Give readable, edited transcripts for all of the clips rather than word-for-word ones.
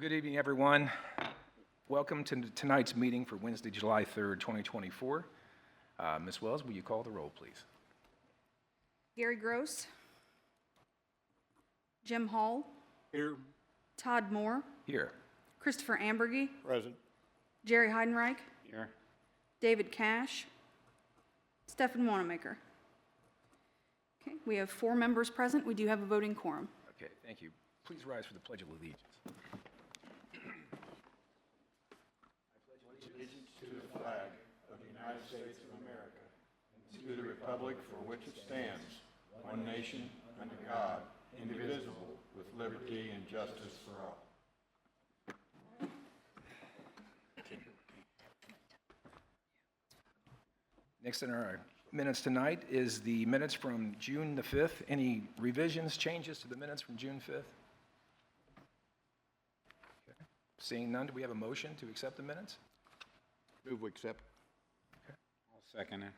Well, good evening, everyone. Welcome to tonight's meeting for Wednesday, July 3rd, 2024. Ms. Wells, will you call the roll, please? Gary Gross. Jim Hall. Here. Todd Moore. Here. Christopher Ambergy. Present. Jerry Heidenreich. Here. David Cash. Stephen Wanamaker. Okay, we have 4 members present. We do have a voting quorum. Okay, thank you. Please rise for the Pledge of Allegiance. Allegiance to the flag of the United States of America and to the republic for which it stands, one nation, under God, indivisible, with liberty and justice for all. Next in our minutes tonight is the minutes from June the 5th. Any revisions, changes to the minutes from June 5th? Okay. Seeing none, do we have a motion to accept the minutes? Move we accept. Okay. I'll second it.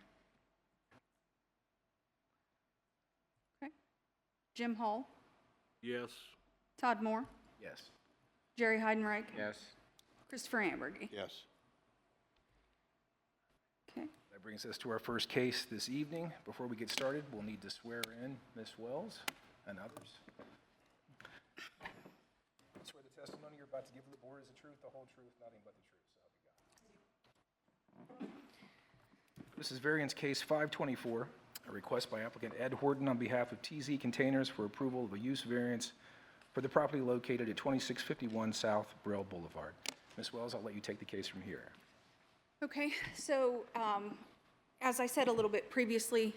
Okay. Jim Hall. Yes. Todd Moore. Yes. Jerry Heidenreich. Yes. Christopher Ambergy. Yes. Okay. That brings us to our first case this evening. Before we get started, we'll need to swear in Ms. Wells and others. Swear the testimony you're about to give to the board is the truth, the whole truth, nothing but the truth, so help you God. This is variance case 524, a request by applicant Ed Horton on behalf of TZ Containers for approval of a use variance for the property located at 2651 South Brill Boulevard. Ms. Wells, I'll let you take the case from here. Okay, so as I said a little bit previously,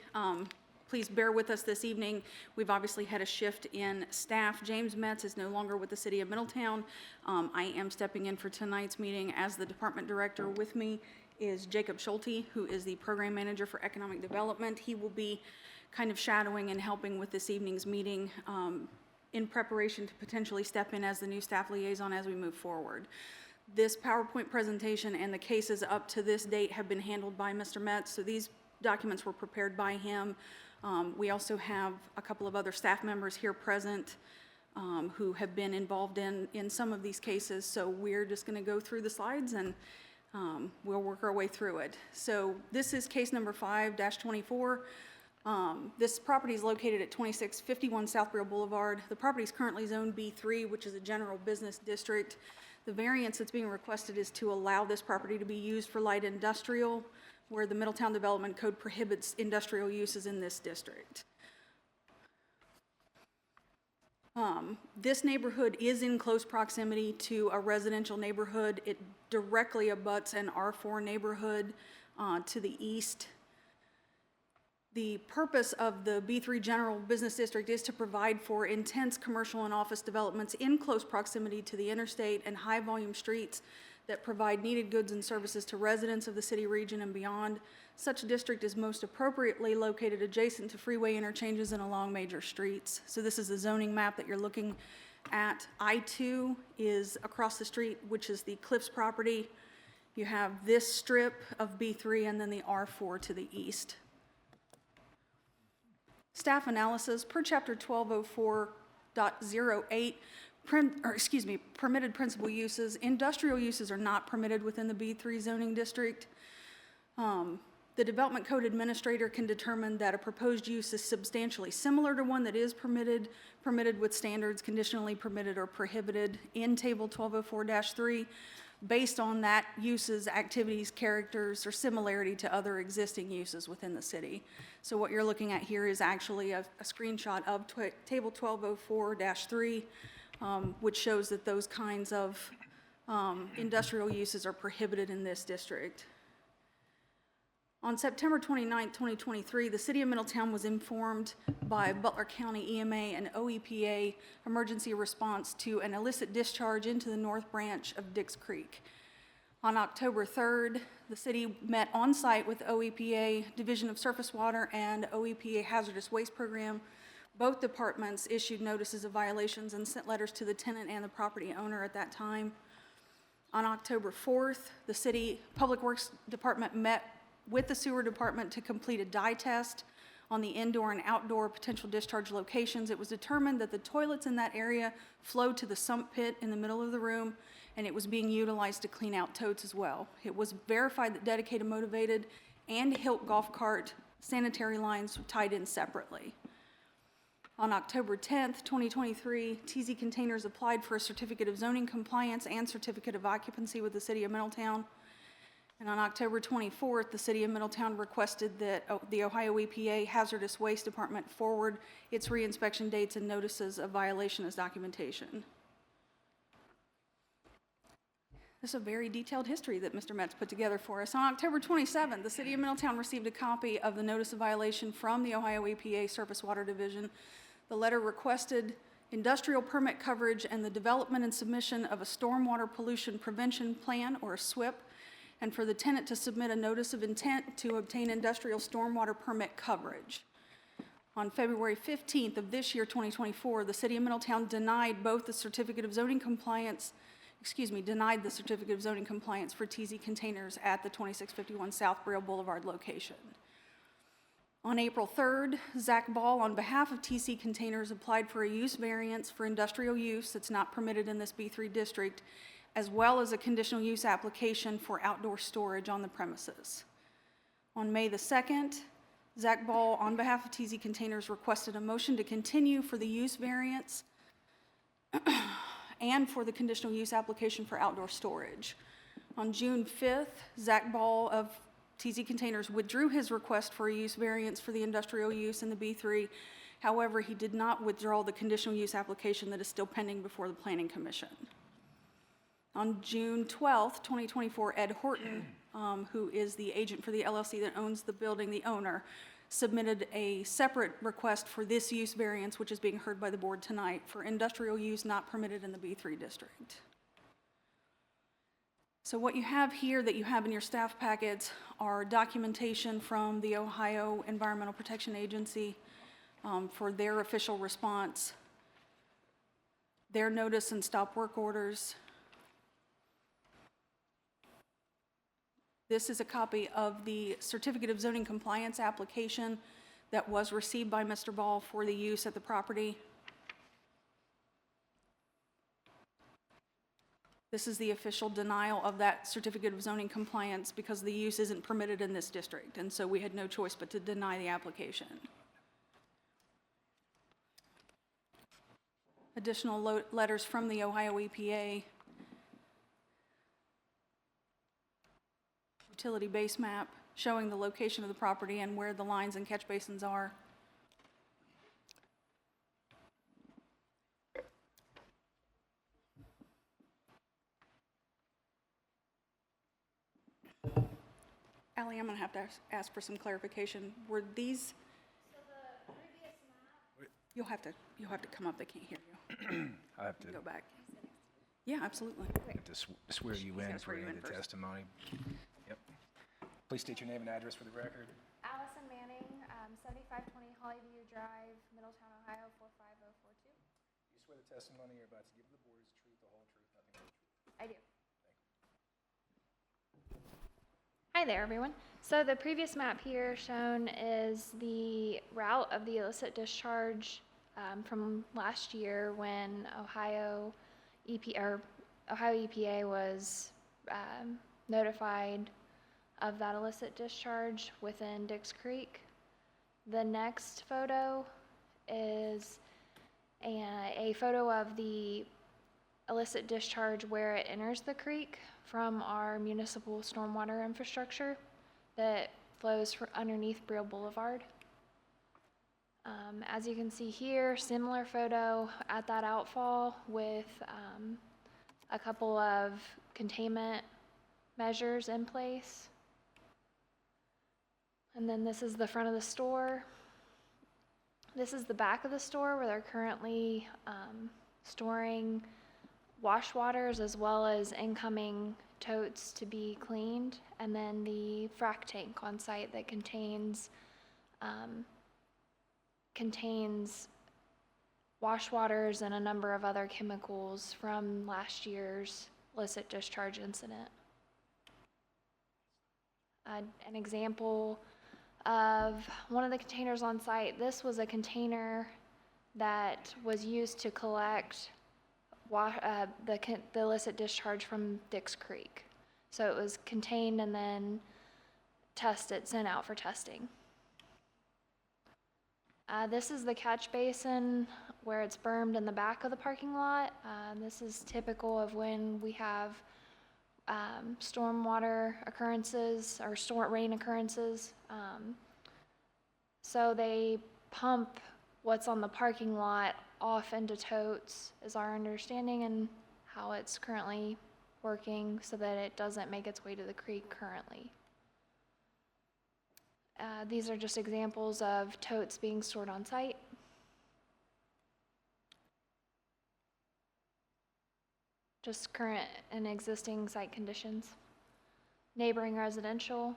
please bear with us this evening. We've obviously had a shift in staff. James Metz is no longer with the City of Middletown. I am stepping in for tonight's meeting as the department director. With me is Jacob Schulte, who is the program manager for economic development. He will be kind of shadowing and helping with this evening's meeting in preparation to potentially step in as the new staff liaison as we move forward. This PowerPoint presentation and the cases up to this date have been handled by Mr. Metz, so these documents were prepared by him. We also have a couple of other staff members here present who have been involved in some of these cases, so we're just going to go through the slides and we'll work our way through it. So this is case number 5-24. This property is located at 2651 South Brill Boulevard. The property is currently zoned B3, which is a general business district. The variance that's being requested is to allow this property to be used for light industrial, where the Middletown Development Code prohibits industrial uses in this district. This neighborhood is in close proximity to a residential neighborhood. It directly abuts an R4 neighborhood to the east. The purpose of the B3 General Business District is to provide for intense commercial and office developments in close proximity to the interstate and high-volume streets that provide needed goods and services to residents of the city, region, and beyond. Such a district is most appropriately located adjacent to freeway interchanges and along major streets. So this is the zoning map that you're looking at. I-2 is across the street, which is the Cliffs property. You have this strip of B3 and then the R4 to the east. Staff analysis per chapter 1204.08, permitted principal uses. Industrial uses are not permitted within the B3 zoning district. The Development Code Administrator can determine that a proposed use is substantially similar to one that is permitted with standards conditionally permitted or prohibited in Table 1204-3, based on that use's activities, characters, or similarity to other existing uses within the city. So what you're looking at here is actually a screenshot of Table 1204-3, which shows that those kinds of industrial uses are prohibited in this district. On September 29, 2023, the City of Middletown was informed by Butler County EMA and OEPA emergency response to an illicit discharge into the north branch of Dix Creek. On October 3rd, the city met on site with OEPA, Division of Surface Water, and OEPA Hazardous Waste Program. Both departments issued notices of violations and sent letters to the tenant and the property owner at that time. On October 4th, the City Public Works Department met with the Sewer Department to complete a dye test On the indoor and outdoor potential discharge locations, it was determined that the toilets in that area flowed to the sump pit in the middle of the room, and it was being utilized to clean out totes as well. It was verified that dedicated, motivated, and Hilt golf cart sanitary lines were tied in separately. On October 10th, 2023, TZ Containers applied for a certificate of zoning compliance and certificate of occupancy with the City of Middletown. And on October 24th, the City of Middletown requested that the Ohio EPA Hazardous Waste Department forward its reinspection dates and notices of violation as documentation. This is a very detailed history that Mr. Metz put together for us. On October 27th, the City of Middletown received a copy of the notice of violation from the Ohio EPA Surface Water Division. The letter requested industrial permit coverage and the development and submission of a stormwater pollution prevention plan, or a SWIP, and for the tenant to submit a notice of intent to obtain industrial stormwater permit coverage. On February 15th of this year, 2024, the City of Middletown denied the certificate of zoning compliance for TZ Containers at the 2651 South Braille Boulevard location. On April 3rd, Zach Ball, on behalf of TC Containers, applied for a use variance for industrial use that's not permitted in this B3 district, as well as a conditional use application for outdoor storage on the premises. On May the 2nd, Zach Ball, on behalf of TZ Containers, requested a motion to continue for the use variance and for the conditional use application for outdoor storage. On June 5th, Zach Ball of TZ Containers withdrew his request for a use variance for the industrial use in the B3. However, he did not withdraw the conditional use application that is still pending before the Planning Commission. On June 12th, 2024, Ed Horton, who is the agent for the LLC that owns the building, the owner, submitted a separate request for this use variance, which is being heard by the board tonight, for industrial use not permitted in the B3 district. So what you have here that you have in your staff packets are documentation from the Ohio Environmental Protection Agency for their official response, their notice and stop work orders. This is a copy of the certificate of zoning compliance application that was received by Mr. Ball for the use at the property. This is the official denial of that certificate of zoning compliance because the use isn't permitted in this district, and so we had no choice but to deny the application. Additional letters from the Ohio EPA. Utility base map showing the location of the property and where the lines and catch basins are. Allie, I'm going to have to ask for some clarification. Were these? So the previous map. You'll have to come up. They can't hear you. I have to Go back. Yeah, absolutely. have to swear you in for the testimony. Yep. Please state your name and address for the record. Allison Manning, 7520 Hollyview Drive, Middletown, Ohio, 45042. You swear the testimony you're about to give the board is the truth, the whole truth, nothing but the truth. I do. Hi there, everyone. So the previous map here shown is the route of the illicit discharge from last year when Ohio EPA was notified of that illicit discharge within Dix Creek. The next photo is a photo of the illicit discharge where it enters the creek from our municipal stormwater infrastructure that flows underneath Brill Boulevard. As you can see here, similar photo at that outfall with a couple of containment measures in place. And then this is the front of the store. This is the back of the store where they're currently storing wash waters as well as incoming totes to be cleaned, and then the frac tank on site that contains wash waters and a number of other chemicals from last year's illicit discharge incident. An example of one of the containers on site. This was a container that was used to collect the illicit discharge from Dix Creek. So it was contained and then tested, sent out for testing. This is the catch basin where it's bermed in the back of the parking lot. This is typical of when we have stormwater occurrences or rain occurrences. So they pump what's on the parking lot off into totes, is our understanding, and how it's currently working so that it doesn't make its way to the creek currently. These are just examples of totes being stored on site. Just current and existing site conditions. Neighboring residential.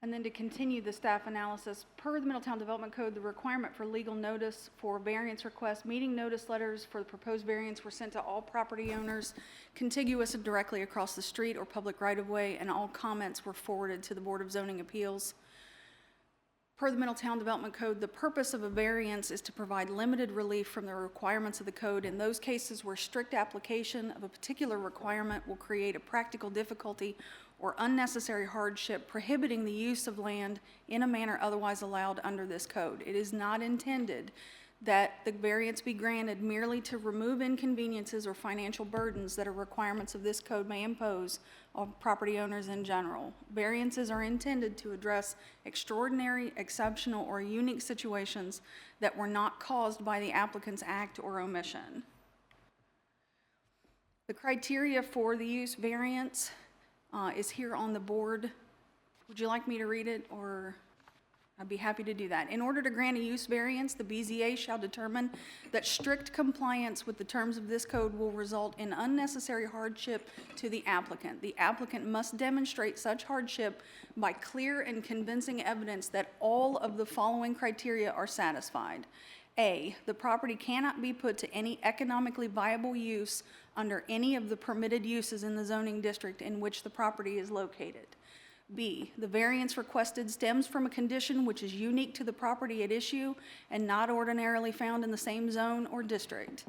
And then to continue the staff analysis, per the Middletown Development Code, the requirement for legal notice for variance requests, meeting notice letters for the proposed variance were sent to all property owners contiguous and directly across the street or public right-of-way, and all comments were forwarded to the Board of Zoning Appeals. Per the Middletown Development Code, the purpose of a variance is to provide limited relief from the requirements of the code in those cases where strict application of a particular requirement will create a practical difficulty or unnecessary hardship prohibiting the use of land in a manner otherwise allowed under this code. It is not intended that the variance be granted merely to remove inconveniences or financial burdens that are requirements of this code may impose on property owners in general. Variances are intended to address extraordinary, exceptional, or unique situations that were not caused by the applicant's act or omission. The criteria for the use variance is here on the board. Would you like me to read it, or? I'd be happy to do that. In order to grant a use variance, the BZA shall determine that strict compliance with the terms of this code will result in unnecessary hardship to the applicant. The applicant must demonstrate such hardship by clear and convincing evidence that all of the following criteria are satisfied. A, the property cannot be put to any economically viable use under any of the permitted uses in the zoning district in which the property is located. B, the variance requested stems from a condition which is unique to the property at issue and not ordinarily found in the same zone or district.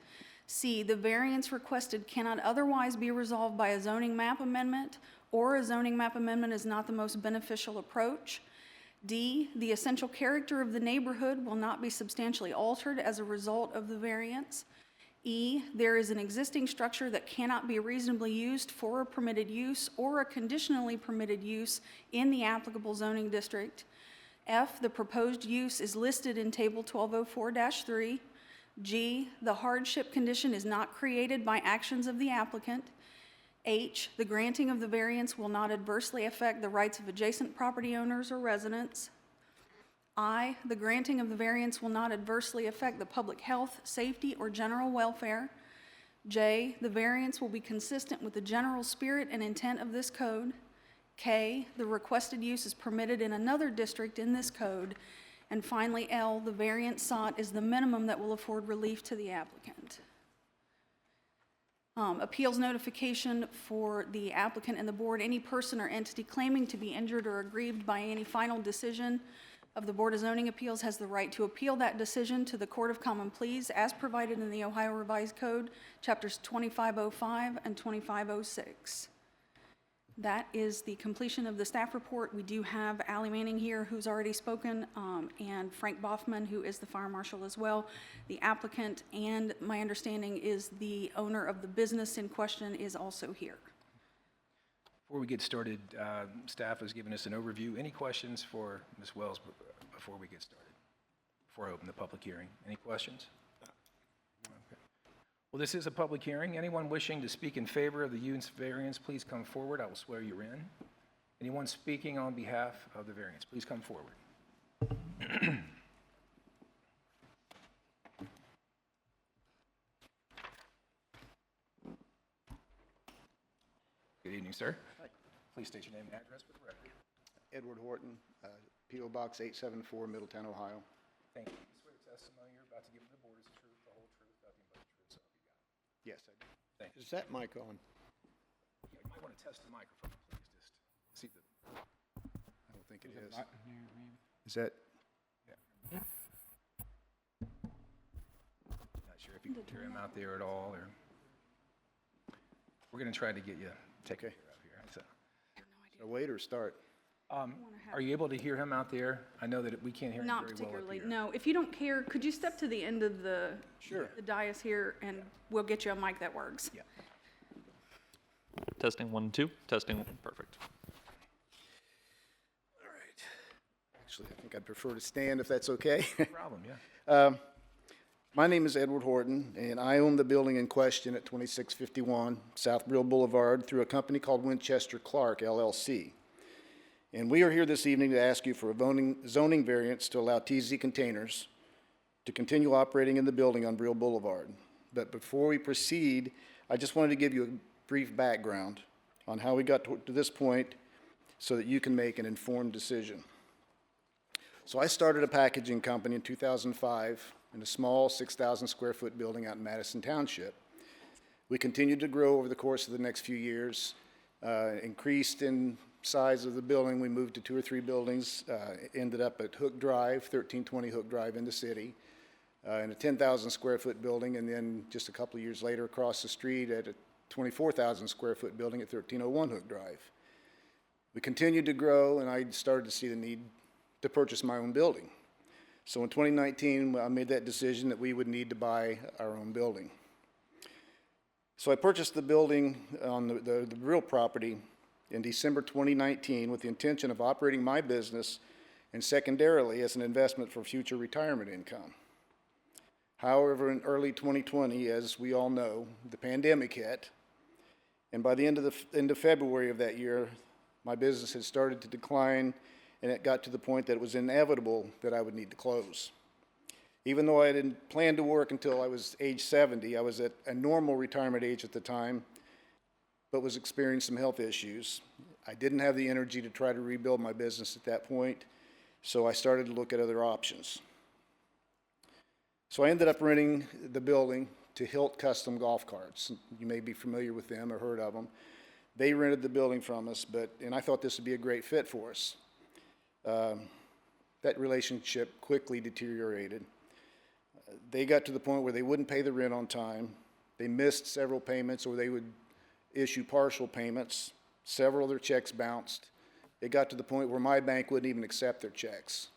C, the variance requested cannot otherwise be resolved by a zoning map amendment, or a zoning map amendment is not the most beneficial approach. D, the essential character of the neighborhood will not be substantially altered as a result of the variance. E, there is an existing structure that cannot be reasonably used for a permitted use or a conditionally permitted use in the applicable zoning district. F, the proposed use is listed in Table 1204-3. G, the hardship condition is not created by actions of the applicant. H, the granting of the variance will not adversely affect the rights of adjacent property owners or residents. I, the granting of the variance will not adversely affect the public health, safety, or general welfare. J, the variance will be consistent with the general spirit and intent of this code. K, the requested use is permitted in another district in this code. And finally, L, the variance sought is the minimum that will afford relief to the applicant. Appeals notification for the applicant and the board. Any person or entity claiming to be injured or aggrieved by any final decision of the Board of Zoning Appeals has the right to appeal that decision to the Court of Common Pleas as provided in the Ohio Revised Code, chapters 2505 and 2506. That is the completion of the staff report. We do have Allie Manning here, who's already spoken, and Frank Boffman, who is the fire marshal as well. The applicant, and my understanding is the owner of the business in question, is also here. Before we get started, staff has given us an overview. Any questions for Ms. Wells before we get started? Before I open the public hearing, any questions? Okay. Well, this is a public hearing. Anyone wishing to speak in favor of the use variance, please come forward. I will swear you in. Anyone speaking on behalf of the variance, please come forward. Good evening, sir. Please state your name and address for the record. Edward Horton, P.O. Box 874, Middletown, Ohio. Thank you. You swear the testimony you're about to give to the board is the truth, the whole truth, nothing but the truth, so help you God. Yes, I do. Thank you. Is that mic on? Yeah, you might want to test the microphone, please, just see the Is that, Not sure if you can hear him out there at all, or, we're gonna try to get you taken Okay. care of here, so. should I wait or start? Are you able to hear him out there? I know that we can't hear him Not very well up particularly, here. no. If you don't care, could you step to the end of the the dais here, and we'll get you a mic that works? Yeah. Testing 1, 2. Testing. Perfect. All right. Actually, I think I'd prefer to stand if that's okay. No problem, yeah. My name is Edward Horton, and I own the building in question at 2651 South Brill Boulevard through a company called Winchester Clark LLC. And we are here this evening to ask you for a zoning variance to allow TZ Containers to continue operating in the building on Brill Boulevard. But before we proceed, I just wanted to give you a brief background on how we got to this point so that you can make an informed decision. So I started a packaging company in 2005 in a small 6,000 square foot building out in Madison Township. We continued to grow over the course of the next few years, increased in size of the building. We moved to 2 or 3 buildings, ended up at Hook Drive, 1320 Hook Drive in the city, in a 10,000 square foot building, and then just a couple of years later across the street at a 24,000 square foot building at 1301 Hook Drive. We continued to grow, and I started to see the need to purchase my own building. So in 2019, I made that decision that we would need to buy our own building. So I purchased the building on the real property in December 2019 with the intention of operating my business and secondarily as an investment for future retirement income. However, in early 2020, as we all know, the pandemic hit, and by the end of February of that year, my business had started to decline, and it got to the point that it was inevitable that I would need to close. Even though I didn't plan to work until I was age 70, I was at a normal retirement age at the time, but was experiencing some health issues. I didn't have the energy to try to rebuild my business at that point, so I started to look at other options. So I ended up renting the building to Hilt Custom Golf Carts. You may be familiar with them or heard of them. They rented the building from us, and I thought this would be a great fit for us. That relationship quickly deteriorated. They got to the point where they wouldn't pay the rent on time. They missed several payments, or they would issue partial payments. Several of their checks bounced. It got to the point where my bank wouldn't even accept their checks.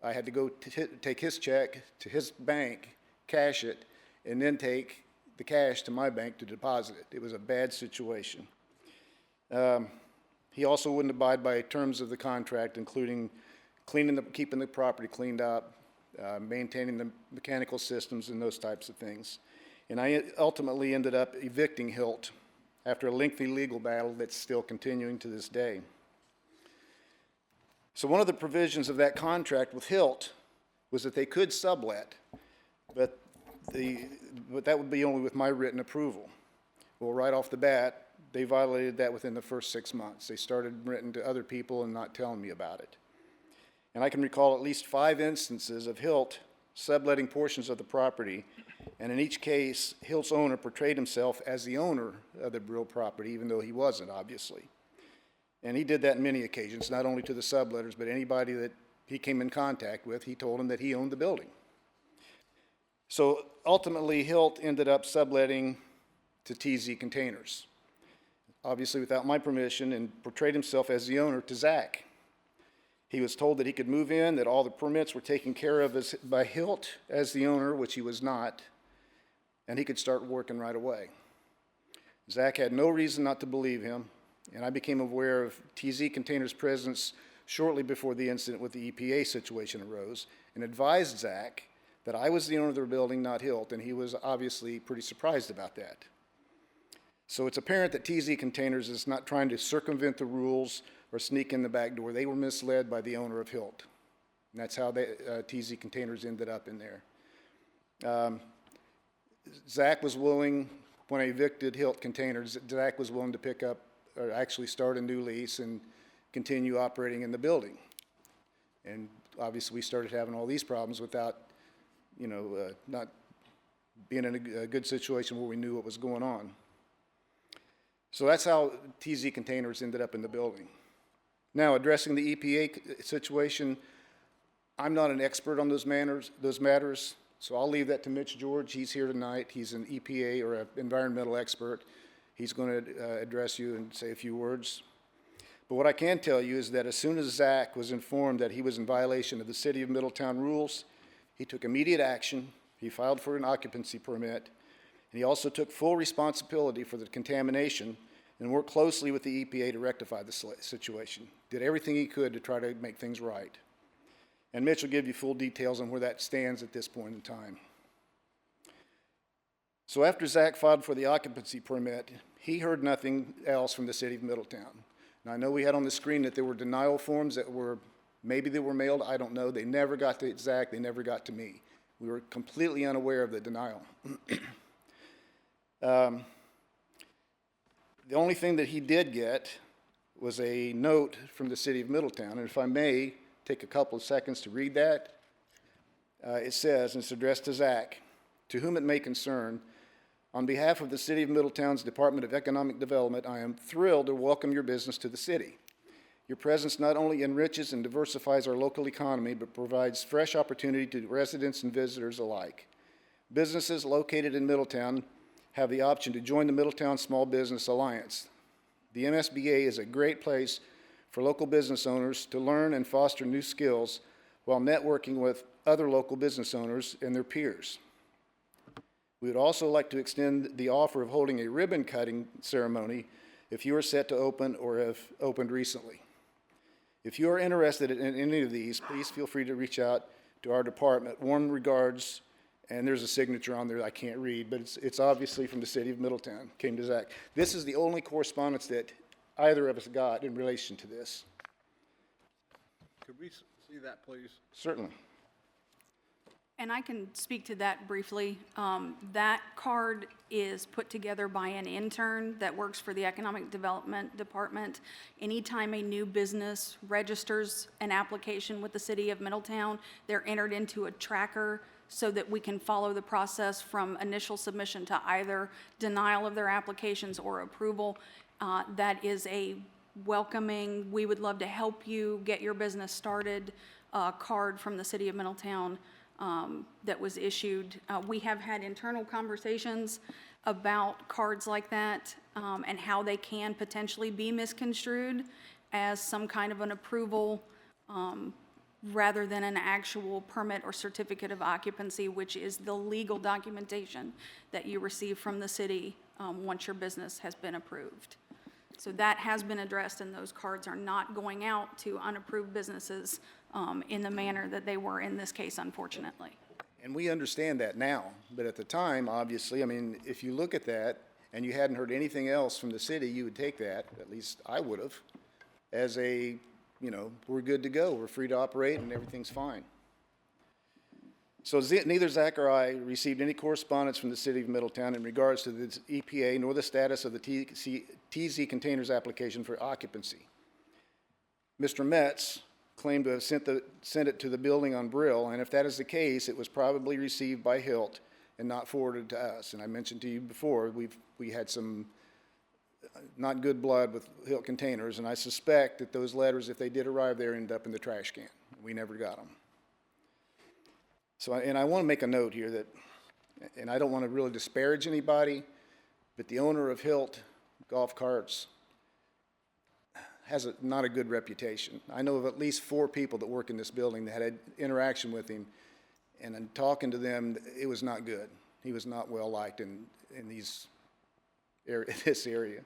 I had to go take his check to his bank, cash it, and then take the cash to my bank to deposit it. It was a bad situation. He also wouldn't abide by terms of the contract, including keeping the property cleaned up, maintaining the mechanical systems and those types of things. And I ultimately ended up evicting Hilt after a lengthy legal battle that's still continuing to this day. So one of the provisions of that contract with Hilt was that they could sublet, but that would be only with my written approval. Well, right off the bat, they violated that within the first 6 months. They started renting to other people and not telling me about it. And I can recall at least 5 instances of Hilt subletting portions of the property, and in each case, Hilt's owner portrayed himself as the owner of the real property, even though he wasn't, obviously. And he did that on many occasions, not only to the subletters, but anybody that he came in contact with, he told him that he owned the building. So ultimately, Hilt ended up subletting to TZ Containers, obviously without my permission, and portrayed himself as the owner to Zach. He was told that he could move in, that all the permits were taken care of by Hilt as the owner, which he was not, and he could start working right away. Zach had no reason not to believe him, and I became aware of TZ Containers' presence shortly before the incident with the EPA situation arose, and advised Zach that I was the owner of the building, not Hilt, and he was obviously pretty surprised about that. So it's apparent that TZ Containers is not trying to circumvent the rules or sneak in the back door. They were misled by the owner of Hilt. And that's how TZ Containers ended up in there. Zach was willing, when I evicted Hilt Containers, Zach was willing to pick up, or actually start a new lease and continue operating in the building. And obviously we started having all these problems without, not being in a good situation where we knew what was going on. So that's how TZ Containers ended up in the building. Now, addressing the EPA situation, I'm not an expert on those matters, so I'll leave that to Mitch George. He's here tonight. He's an EPA or an environmental expert. He's going to address you and say a few words. But what I can tell you is that as soon as Zach was informed that he was in violation of the City of Middletown rules, he took immediate action. He filed for an occupancy permit, and he also took full responsibility for the contamination and worked closely with the EPA to rectify the situation. Did everything he could to try to make things right. And Mitch will give you full details on where that stands at this point in time. So after Zach filed for the occupancy permit, he heard nothing else from the City of Middletown. Now, I know we had on the screen that there were denial forms that were, maybe they were mailed, I don't know. They never got to Zach, they never got to me. We were completely unaware of the denial. The only thing that he did get was a note from the City of Middletown, and if I may take a couple of seconds to read that. It says, and it's addressed to Zach, to whom it may concern, on behalf of the City of Middletown's Department of Economic Development, I am thrilled to welcome your business to the city. Your presence not only enriches and diversifies our local economy, but provides fresh opportunity to residents and visitors alike. Businesses located in Middletown have the option to join the Middletown Small Business Alliance. The MSBA is a great place for local business owners to learn and foster new skills while networking with other local business owners and their peers. We would also like to extend the offer of holding a ribbon cutting ceremony if you are set to open or have opened recently. If you are interested in any of these, please feel free to reach out to our department. Warm regards, and there's a signature on there I can't read, but it's obviously from the City of Middletown, came to Zach. This is the only correspondence that either of us got in relation to this. Could we see that, please? Certainly. And I can speak to that briefly. That card is put together by an intern that works for the Economic Development Department. Anytime a new business registers an application with the City of Middletown, they're entered into a tracker so that we can follow the process from initial submission to either denial of their applications or approval. That is a welcoming, we would love to help you get your business started card from the City of Middletown that was issued. We have had internal conversations about cards like that and how they can potentially be misconstrued as some kind of an approval rather than an actual permit or certificate of occupancy, which is the legal documentation that you receive from the city once your business has been approved. So that has been addressed, and those cards are not going out to unapproved businesses in the manner that they were in this case, unfortunately. And we understand that now, but at the time, obviously, I mean, if you look at that and you hadn't heard anything else from the city, you would take that, at least I would have, as a, you know, we're good to go, we're free to operate and everything's fine. So neither Zach or I received any correspondence from the City of Middletown in regards to the EPA nor the status of the TZ containers application for occupancy. Mr. Metz claimed to have sent it to the building on Brill, and if that is the case, it was probably received by Hilt and not forwarded to us. And I mentioned to you before, we had some not good blood with Hilt containers, and I suspect that those letters, if they did arrive there, ended up in the trash can. We never got them. So, and I want to make a note here that, and I don't want to really disparage anybody, but the owner of Hilt Golf Carts has not a good reputation. I know of at least 4 people that work in this building that had interaction with him, and in talking to them, it was not good. He was not well liked in this area.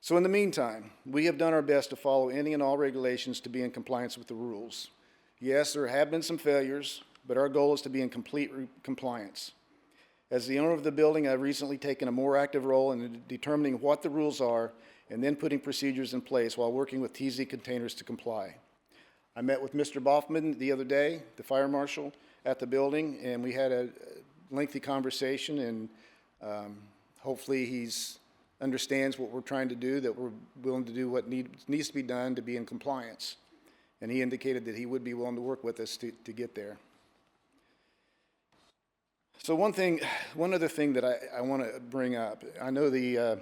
So in the meantime, we have done our best to follow any and all regulations to be in compliance with the rules. Yes, there have been some failures, but our goal is to be in complete compliance. As the owner of the building, I've recently taken a more active role in determining what the rules are and then putting procedures in place while working with TZ Containers to comply. I met with Mr. Boffman the other day, the fire marshal, at the building, and we had a lengthy conversation, and hopefully he understands what we're trying to do, that we're willing to do what needs to be done to be in compliance. And he indicated that he would be willing to work with us to get there. So one other thing that I want to bring up. I know the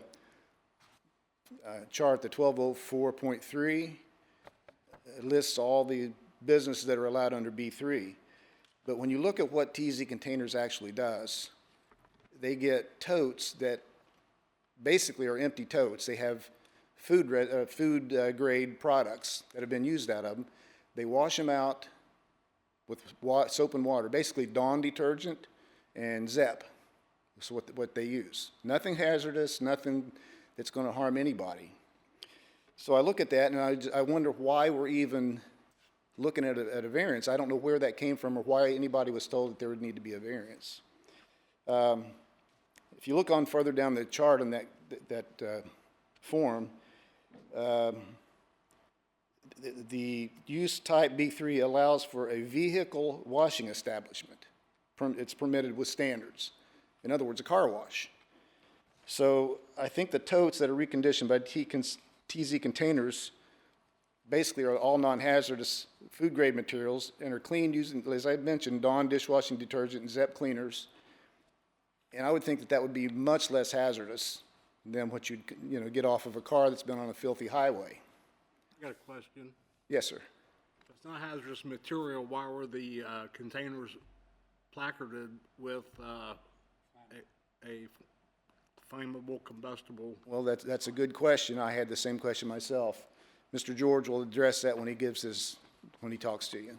chart, the 1204.3, lists all the businesses that are allowed under B3. But when you look at what TZ Containers actually does, they get totes that basically are empty totes. They have food grade products that have been used out of them. They wash them out with soap and water, basically Dawn detergent and Zep. That's what they use. Nothing hazardous, nothing that's going to harm anybody. So I look at that and I wonder why we're even looking at a variance. I don't know where that came from or why anybody was told that there would need to be a variance. If you look on further down the chart on that form, the use type B3 allows for a vehicle washing establishment. It's permitted with standards. In other words, a car wash. So I think the totes that are reconditioned by TZ Containers basically are all non-hazardous food grade materials and are cleaned using, as I mentioned, Dawn dishwashing detergent and Zep cleaners. And I would think that that would be much less hazardous than what you'd get off of a car that's been on a filthy highway. I got a question. Yes, sir. If it's not hazardous material, why were the containers placarded with a flammable combustible? Well, that's a good question. I had the same question myself. Mr. George will address that when he talks to you.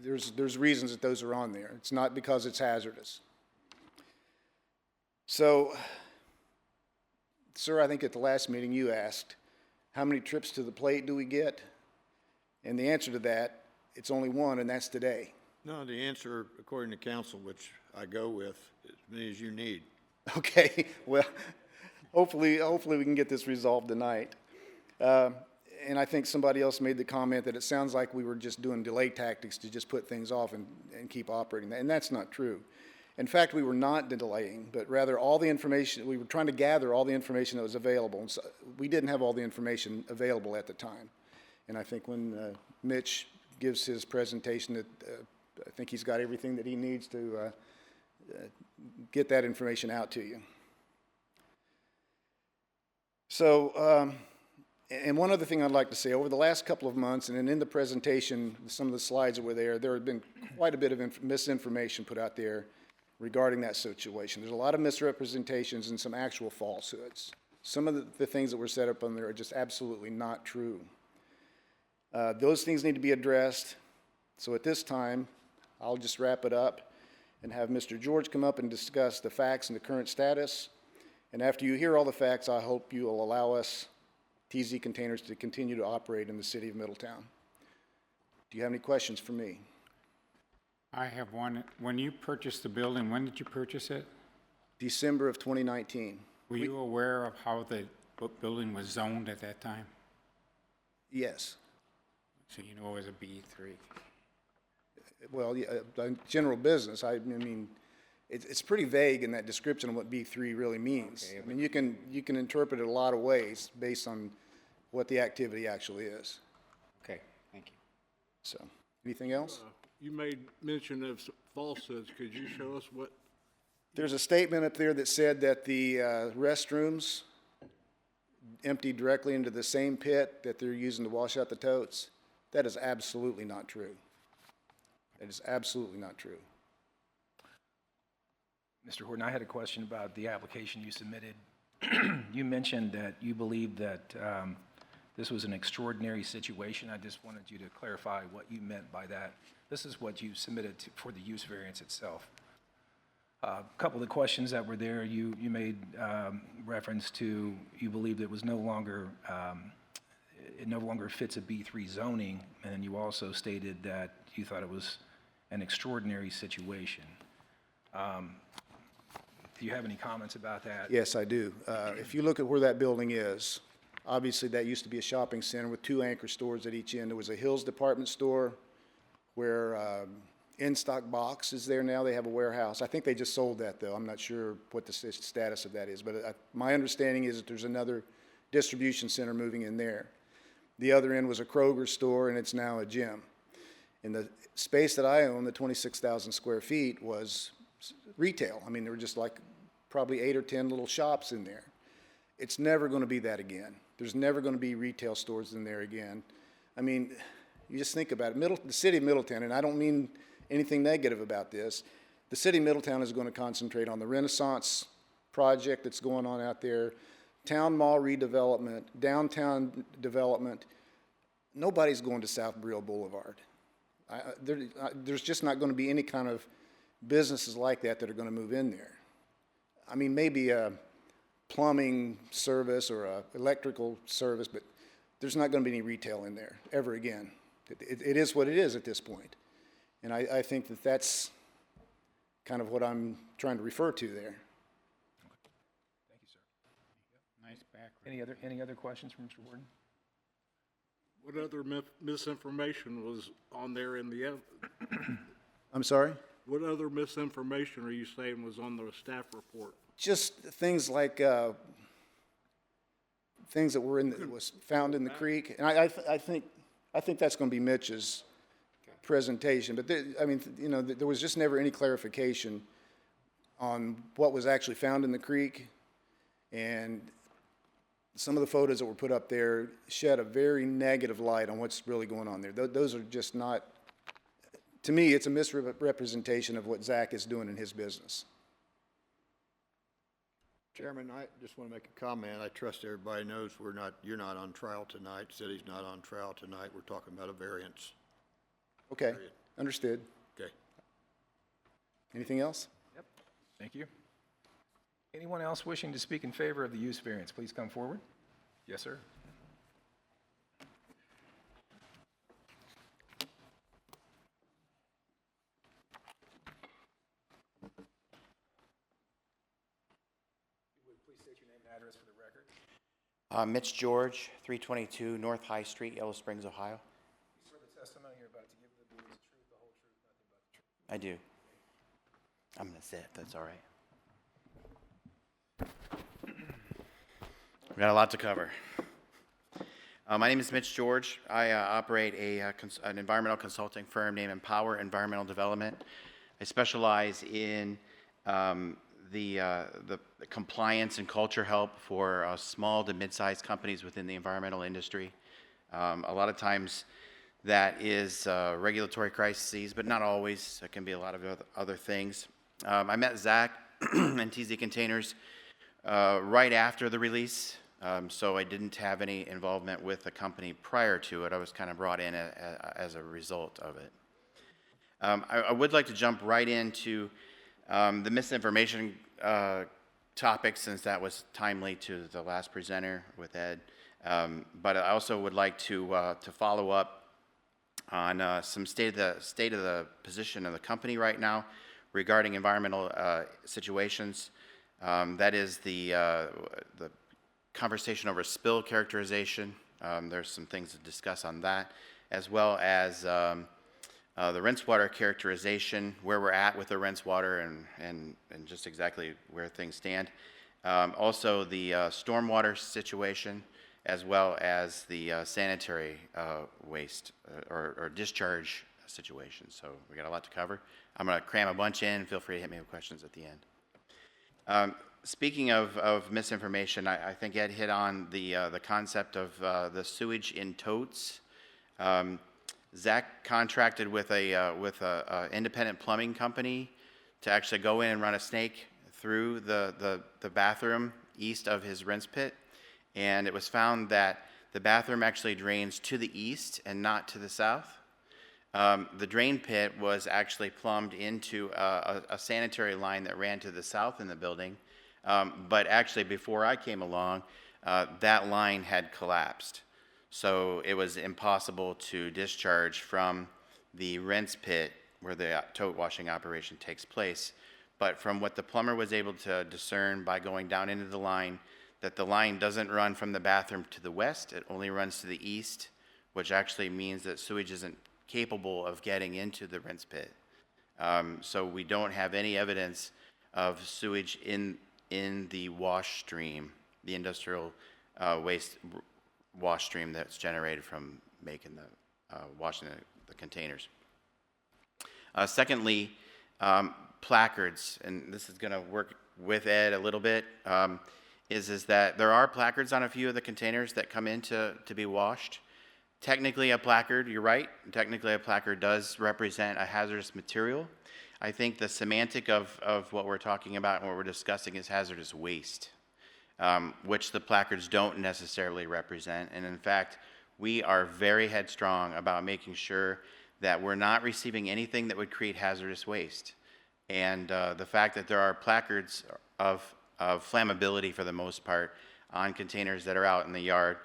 There's reasons that those are on there. It's not because it's hazardous. So, sir, I think at the last meeting you asked, how many trips to the plate do we get? And the answer to that, it's only one, and that's today. No, the answer, according to council, which I go with, as many as you need. Okay, well, hopefully we can get this resolved tonight. And I think somebody else made the comment that it sounds like we were just doing delay tactics to just put things off and keep operating that, and that's not true. In fact, we were not delaying, but rather all the information, we were trying to gather all the information that was available. And so we didn't have all the information available at the time. And I think when Mitch gives his presentation, that I think he's got everything that he needs to get that information out to you. So, and one other thing I'd like to say, over the last couple of months, and in the presentation, some of the slides that were there had been quite a bit of misinformation put out there regarding that situation. There's a lot of misrepresentations and some actual falsehoods. Some of the things that were set up on there are just absolutely not true. Those things need to be addressed. So at this time, I'll just wrap it up and have Mr. George come up and discuss the facts and the current status. And after you hear all the facts, I hope you will allow us, TZ Containers, to continue to operate in the city of Middletown. Do you have any questions for me? I have one. When you purchased the building, when did you purchase it? December of 2019. Were you aware of how the building was zoned at that time? Yes. So you know it was a B3. Well, yeah, general business, I mean, it's pretty vague in that description of what B3 really means. Okay, I mean, you can interpret it a lot of ways based on what the activity actually is. Okay, thank you. So, anything else? You made mention of falsehoods. Could you show us what? There's a statement up there that said that the restrooms empty directly into the same pit that they're using to wash out the totes. That is absolutely not true. That is absolutely not true. Mr. Horton, I had a question about the application you submitted. You mentioned that you believed that this was an extraordinary situation. I just wanted you to clarify what you meant by that. This is what you submitted for the use variance itself. A couple of the questions that were there, you made reference to, you believed it was no longer, it no longer fits a B3 zoning, and you also stated that you thought it was an extraordinary situation. Do you have any comments about that? Yes, I do. If you look at where that building is, obviously that used to be a shopping center with 2 anchor stores at each end. There was a Hills department store where In-Stock Box is there now. They have a warehouse. I think they just sold that, though. I'm not sure what the status of that is, but my understanding is that there's another distribution center moving in there. The other end was a Kroger store, and it's now a gym. And the space that I own, the 26,000 square feet, was retail. I mean, there were just like probably 8 or 10 little shops in there. It's never going to be that again. There's never going to be retail stores in there again. I mean, you just think about it. The city of Middletown, and I don't mean anything negative about this, the city of Middletown is going to concentrate on the Renaissance project that's going on out there, town mall redevelopment, downtown development. Nobody's going to South Brill Boulevard. There's just not going to be any kind of businesses like that that are going to move in there. I mean, maybe a plumbing service or a electrical service, but there's not going to be any retail in there ever again. It is what it is at this point. And I think that that's kind of what I'm trying to refer to there. Thank you, sir. Nice background. Any other questions from Mr. Warden? What other misinformation was on there in the, I'm sorry? what other misinformation are you saying was on the staff report? Just things like things that were was found in the creek, and I think that's going to be Mitch's presentation. But I mean, you know, there was just never any clarification on what was actually found in the creek, and some of the photos that were put up there shed a very negative light on what's really going on there. Those are just not. To me, it's a misrepresentation of what Zach is doing in his business. Chairman, I just want to make a comment. I trust everybody knows you're not on trial tonight. City's not on trial tonight. We're talking about a variance. Okay, Period. understood. Okay. Anything else? Yep. Thank you. Anyone else wishing to speak in favor of the use variance, please come forward. Yes, sir. Please state your name and address for the record. Mitch George, 322 North High Street, Yellow Springs, Ohio. You swear the testimony you're about to give the board is the truth, the whole truth, nothing but the truth. I do. I'm going to sit, if that's all right. We've got a lot to cover. My name is Mitch George. I operate an environmental consulting firm named Empower Environmental Development. I specialize in the compliance and culture help for small to mid-sized companies within the environmental industry. A lot of times that is regulatory crises, but not always. It can be a lot of other things. I met Zach and TZ Containers right after the release, so I didn't have any involvement with the company prior to it. I was kind of brought in as a result of it. I would like to jump right into the misinformation topic, since that was timely to the last presenter with Ed. But I also would like to follow up on some state of the position of the company right now regarding environmental situations. That is the conversation over spill characterization. There's some things to discuss on that, as well as the rinse water characterization, where we're at with the rinse water and just exactly where things stand. Also the stormwater situation, as well as the sanitary waste or discharge situation. So we got a lot to cover. I'm going to cram a bunch in. Feel free to hit me with questions at the end. Speaking of misinformation, I think Ed hit on the concept of the sewage in totes. Zach contracted with a independent plumbing company to actually go in and run a snake through the bathroom east of his rinse pit, and it was found that the bathroom actually drains to the east and not to the south. The drain pit was actually plumbed into a sanitary line that ran to the south in the building, but actually before I came along, that line had collapsed. So it was impossible to discharge from the rinse pit where the tote washing operation takes place. But from what the plumber was able to discern by going down into the line, that the line doesn't run from the bathroom to the west, it only runs to the east, which actually means that sewage isn't capable of getting into the rinse pit. So we don't have any evidence of sewage in the wash stream, the industrial waste wash stream that's generated from making washing the containers. Secondly, placards, and this is going to work with Ed a little bit. is that there are placards on a few of the containers that come in to be washed. Technically, a placard, you're right, technically a placard does represent a hazardous material. I think the semantic of what we're talking about and what we're discussing is hazardous waste, which the placards don't necessarily represent. And in fact, we are very headstrong about making sure that we're not receiving anything that would create hazardous waste. And the fact that there are placards of flammability for the most part on containers that are out in the yard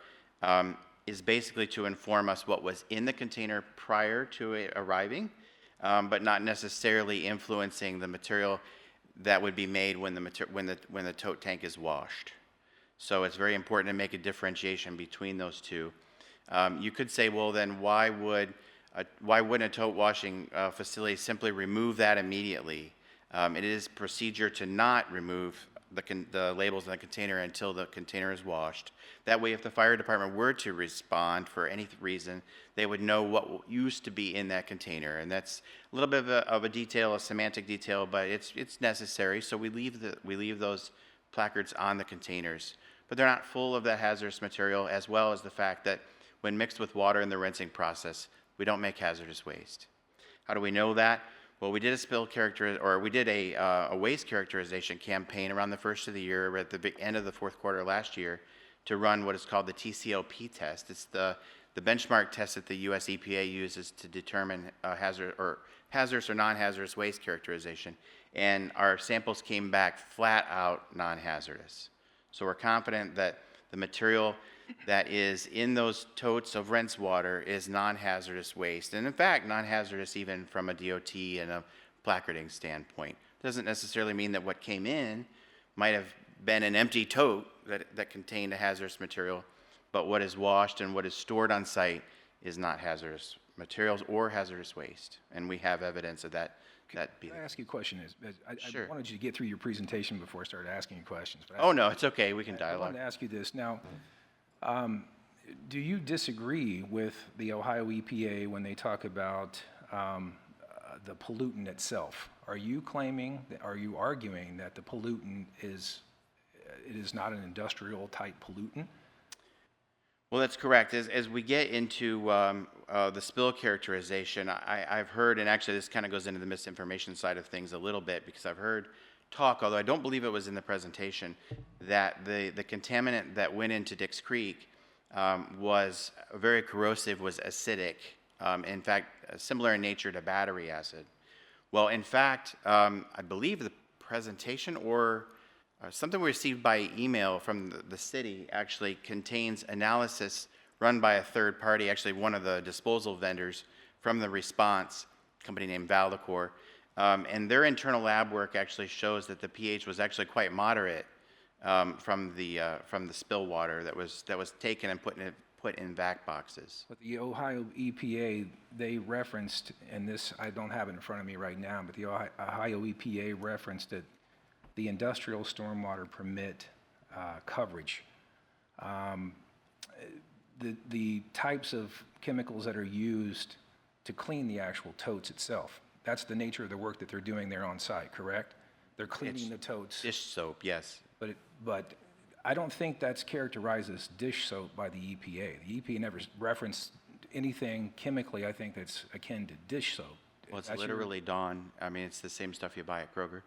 is basically to inform us what was in the container prior to it arriving, but not necessarily influencing the material that would be made when the tote tank is washed. So it's very important to make a differentiation between those two. You could say, well, then why wouldn't a tote washing facility simply remove that immediately? It is procedure to not remove the labels in the container until the container is washed. That way, if the fire department were to respond for any reason, they would know what used to be in that container. And that's a little bit of a detail, a semantic detail, but it's necessary. So we leave those placards on the containers, but they're not full of that hazardous material, as well as the fact that when mixed with water in the rinsing process, we don't make hazardous waste. How do we know that? Well, we did a waste characterization campaign around the first of the year, at the end of the fourth quarter last year, to run what is called the TCLP test. It's the benchmark test that the U.S. EPA uses to determine hazardous or non-hazardous waste characterization. And our samples came back flat out non-hazardous. So we're confident that the material that is in those totes of rinse water is non-hazardous waste, and in fact, non-hazardous even from a DOT and a placarding standpoint. Doesn't necessarily mean that what came in might have been an empty tote that contained a hazardous material, but what is washed and what is stored on site is not hazardous materials or hazardous waste, and we have evidence of that. Can I ask you a question? Sure. I wanted you to get through your presentation before I started asking you questions. But Oh, no, it's okay. We can I dialogue. wanted to ask you this. Now, do you disagree with the Ohio EPA when they talk about the pollutant itself? Are you arguing that the pollutant is not an industrial type pollutant? Well, that's correct. As we get into the spill characterization, I've heard, and actually this kind of goes into the misinformation side of things a little bit, because I've heard talk, although I don't believe it was in the presentation, that the contaminant that went into Dix Creek was very corrosive, was acidic, in fact, similar in nature to battery acid. Well, in fact, I believe the presentation or something we received by email from the city actually contains analysis run by a third party, actually one of the disposal vendors from the response, a company named Valdecor. And their internal lab work actually shows that the pH was actually quite moderate from the spill water that was taken and put in vac boxes. But the Ohio EPA, they referenced, and this, I don't have it in front of me right now, but the Ohio EPA referenced that the industrial stormwater permit coverage, the types of chemicals that are used to clean the actual totes itself, that's the nature of the work that they're doing there on site, correct? They're cleaning the totes. Dish soap, yes. But I don't think that's characterized as dish soap by the EPA. The EPA never referenced anything chemically, I think, that's akin to dish soap. Well, it's That's literally Dawn. I mean, it's the same stuff you buy at Kroger.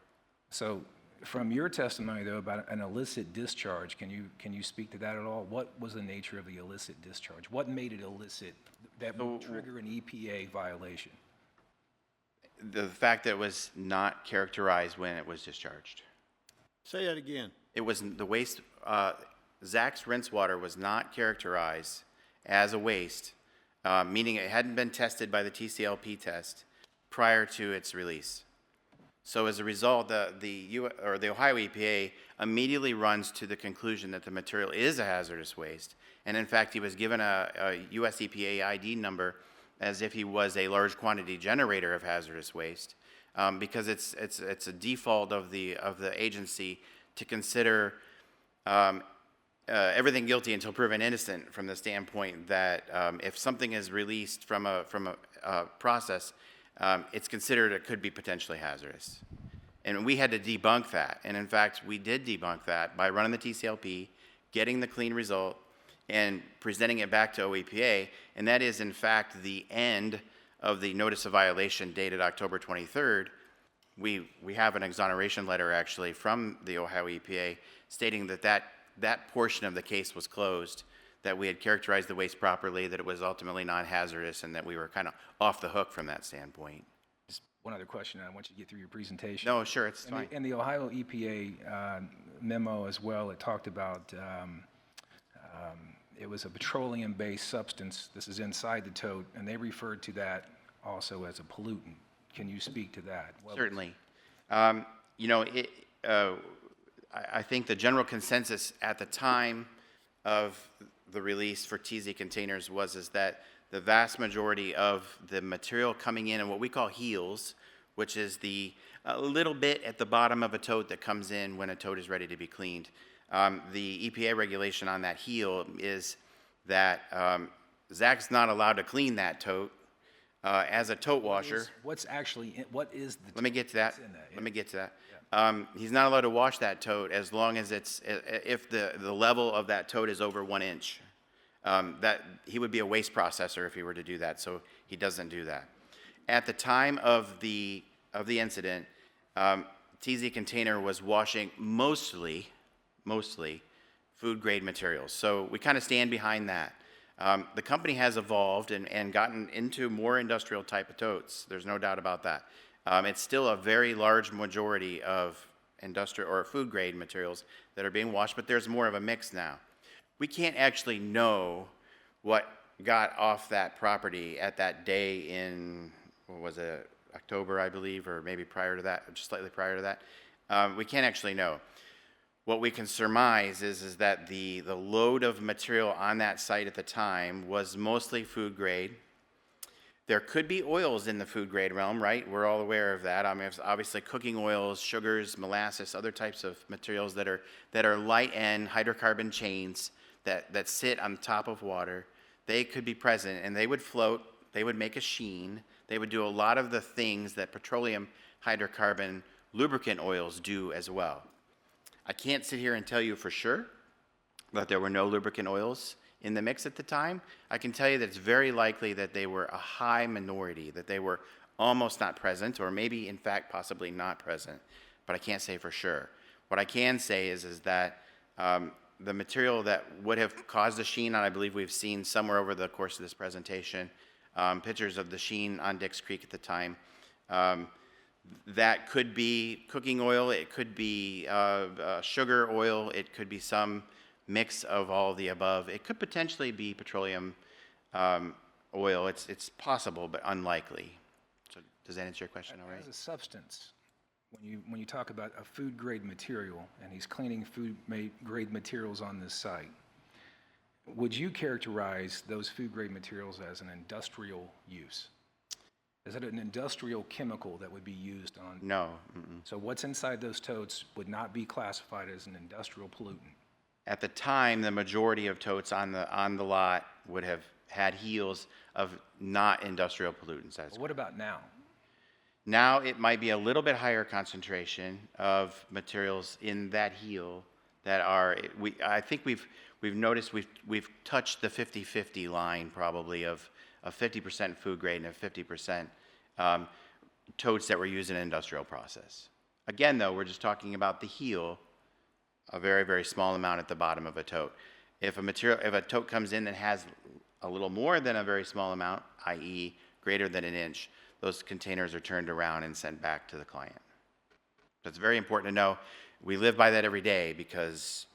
So from your testimony, though, about an illicit discharge, can you speak to that at all? What was the nature of the illicit discharge? What made it illicit that would trigger an EPA violation? The fact that it was not characterized when it was discharged. Say that again. It was the waste, Zach's rinse water was not characterized as a waste, meaning it hadn't been tested by the TCLP test prior to its release. So as a result, the Ohio EPA immediately runs to the conclusion that the material is a hazardous waste. And in fact, he was given a US EPA ID number as if he was a large quantity generator of hazardous waste, because it's a default of the agency to consider everything guilty until proven innocent, from the standpoint that if something is released from a process, it's considered it could be potentially hazardous. And we had to debunk that. And in fact, we did debunk that by running the TCLP, getting the clean result, and presenting it back to OEPA. And that is, in fact, the end of the notice of violation dated October 23rd. We have an exoneration letter, actually, from the Ohio EPA stating that that portion of the case was closed, that we had characterized the waste properly, that it was ultimately non-hazardous, and that we were kind of off the hook from that standpoint. Just one other question, and I want you to get through your presentation. No, sure, it's fine. In the Ohio EPA memo as well, it talked about it was a petroleum-based substance. This is inside the tote, and they referred to that also as a pollutant. Can you speak to that? Certainly. You know, I think the general consensus at the time of the release for TZ containers is that the vast majority of the material coming in what we call heels, which is a little bit at the bottom of a tote that comes in when a tote is ready to be cleaned. The EPA regulation on that heel is that Zach's not allowed to clean that tote as a tote washer. What is the? Let me get to that. in that, yeah. Let me get to that. He's not allowed to wash that tote as long as if the level of that tote is over 1 inch. That he would be a waste processor if he were to do that, so he doesn't do that. At the time of the incident, TZ Container was washing mostly food grade materials. So we kind of stand behind that. The company has evolved and gotten into more industrial type of totes. There's no doubt about that. It's still a very large majority of industrial or food grade materials that are being washed, but there's more of a mix now. We can't actually know what got off that property at that day in, what was it, October, I believe, or maybe prior to that, just slightly prior to that. We can't actually know. What we can surmise is that the load of material on that site at the time was mostly food grade. There could be oils in the food grade realm, right? We're all aware of that. I mean, obviously cooking oils, sugars, molasses, other types of materials that are light end hydrocarbon chains that sit on top of water. They could be present and they would float, they would make a sheen, they would do a lot of the things that petroleum hydrocarbon lubricant oils do as well. I can't sit here and tell you for sure that there were no lubricant oils in the mix at the time. I can tell you that it's very likely that they were a high minority, that they were almost not present, or maybe in fact possibly not present, but I can't say for sure. What I can say is that the material that would have caused the sheen, and I believe we've seen somewhere over the course of this presentation, pictures of the sheen on Dix Creek at the time. That could be cooking oil, it could be sugar oil, it could be some mix of all of the above. It could potentially be petroleum oil. It's possible, but unlikely. So does that answer your question all right? As a substance, when you talk about a food grade material, and he's cleaning food grade materials on this site, would you characterize those food grade materials as an industrial use? Is it an industrial chemical that would be used on? No. So what's inside those totes would not be classified as an industrial pollutant? At the time, the majority of totes on the lot would have had heels of not industrial pollutants. Well, what about now? Now it might be a little bit higher concentration of materials in that heel that are. I think we've noticed we've touched the 50-50 line probably of 50% food grade and a 50% totes that were used in an industrial process. Again, though, we're just talking about the heel, a very, very small amount at the bottom of a tote. If a tote comes in that has a little more than a very small amount, i.e. greater than an inch, those containers are turned around and sent back to the client. So it's very important to know. We live by that every day because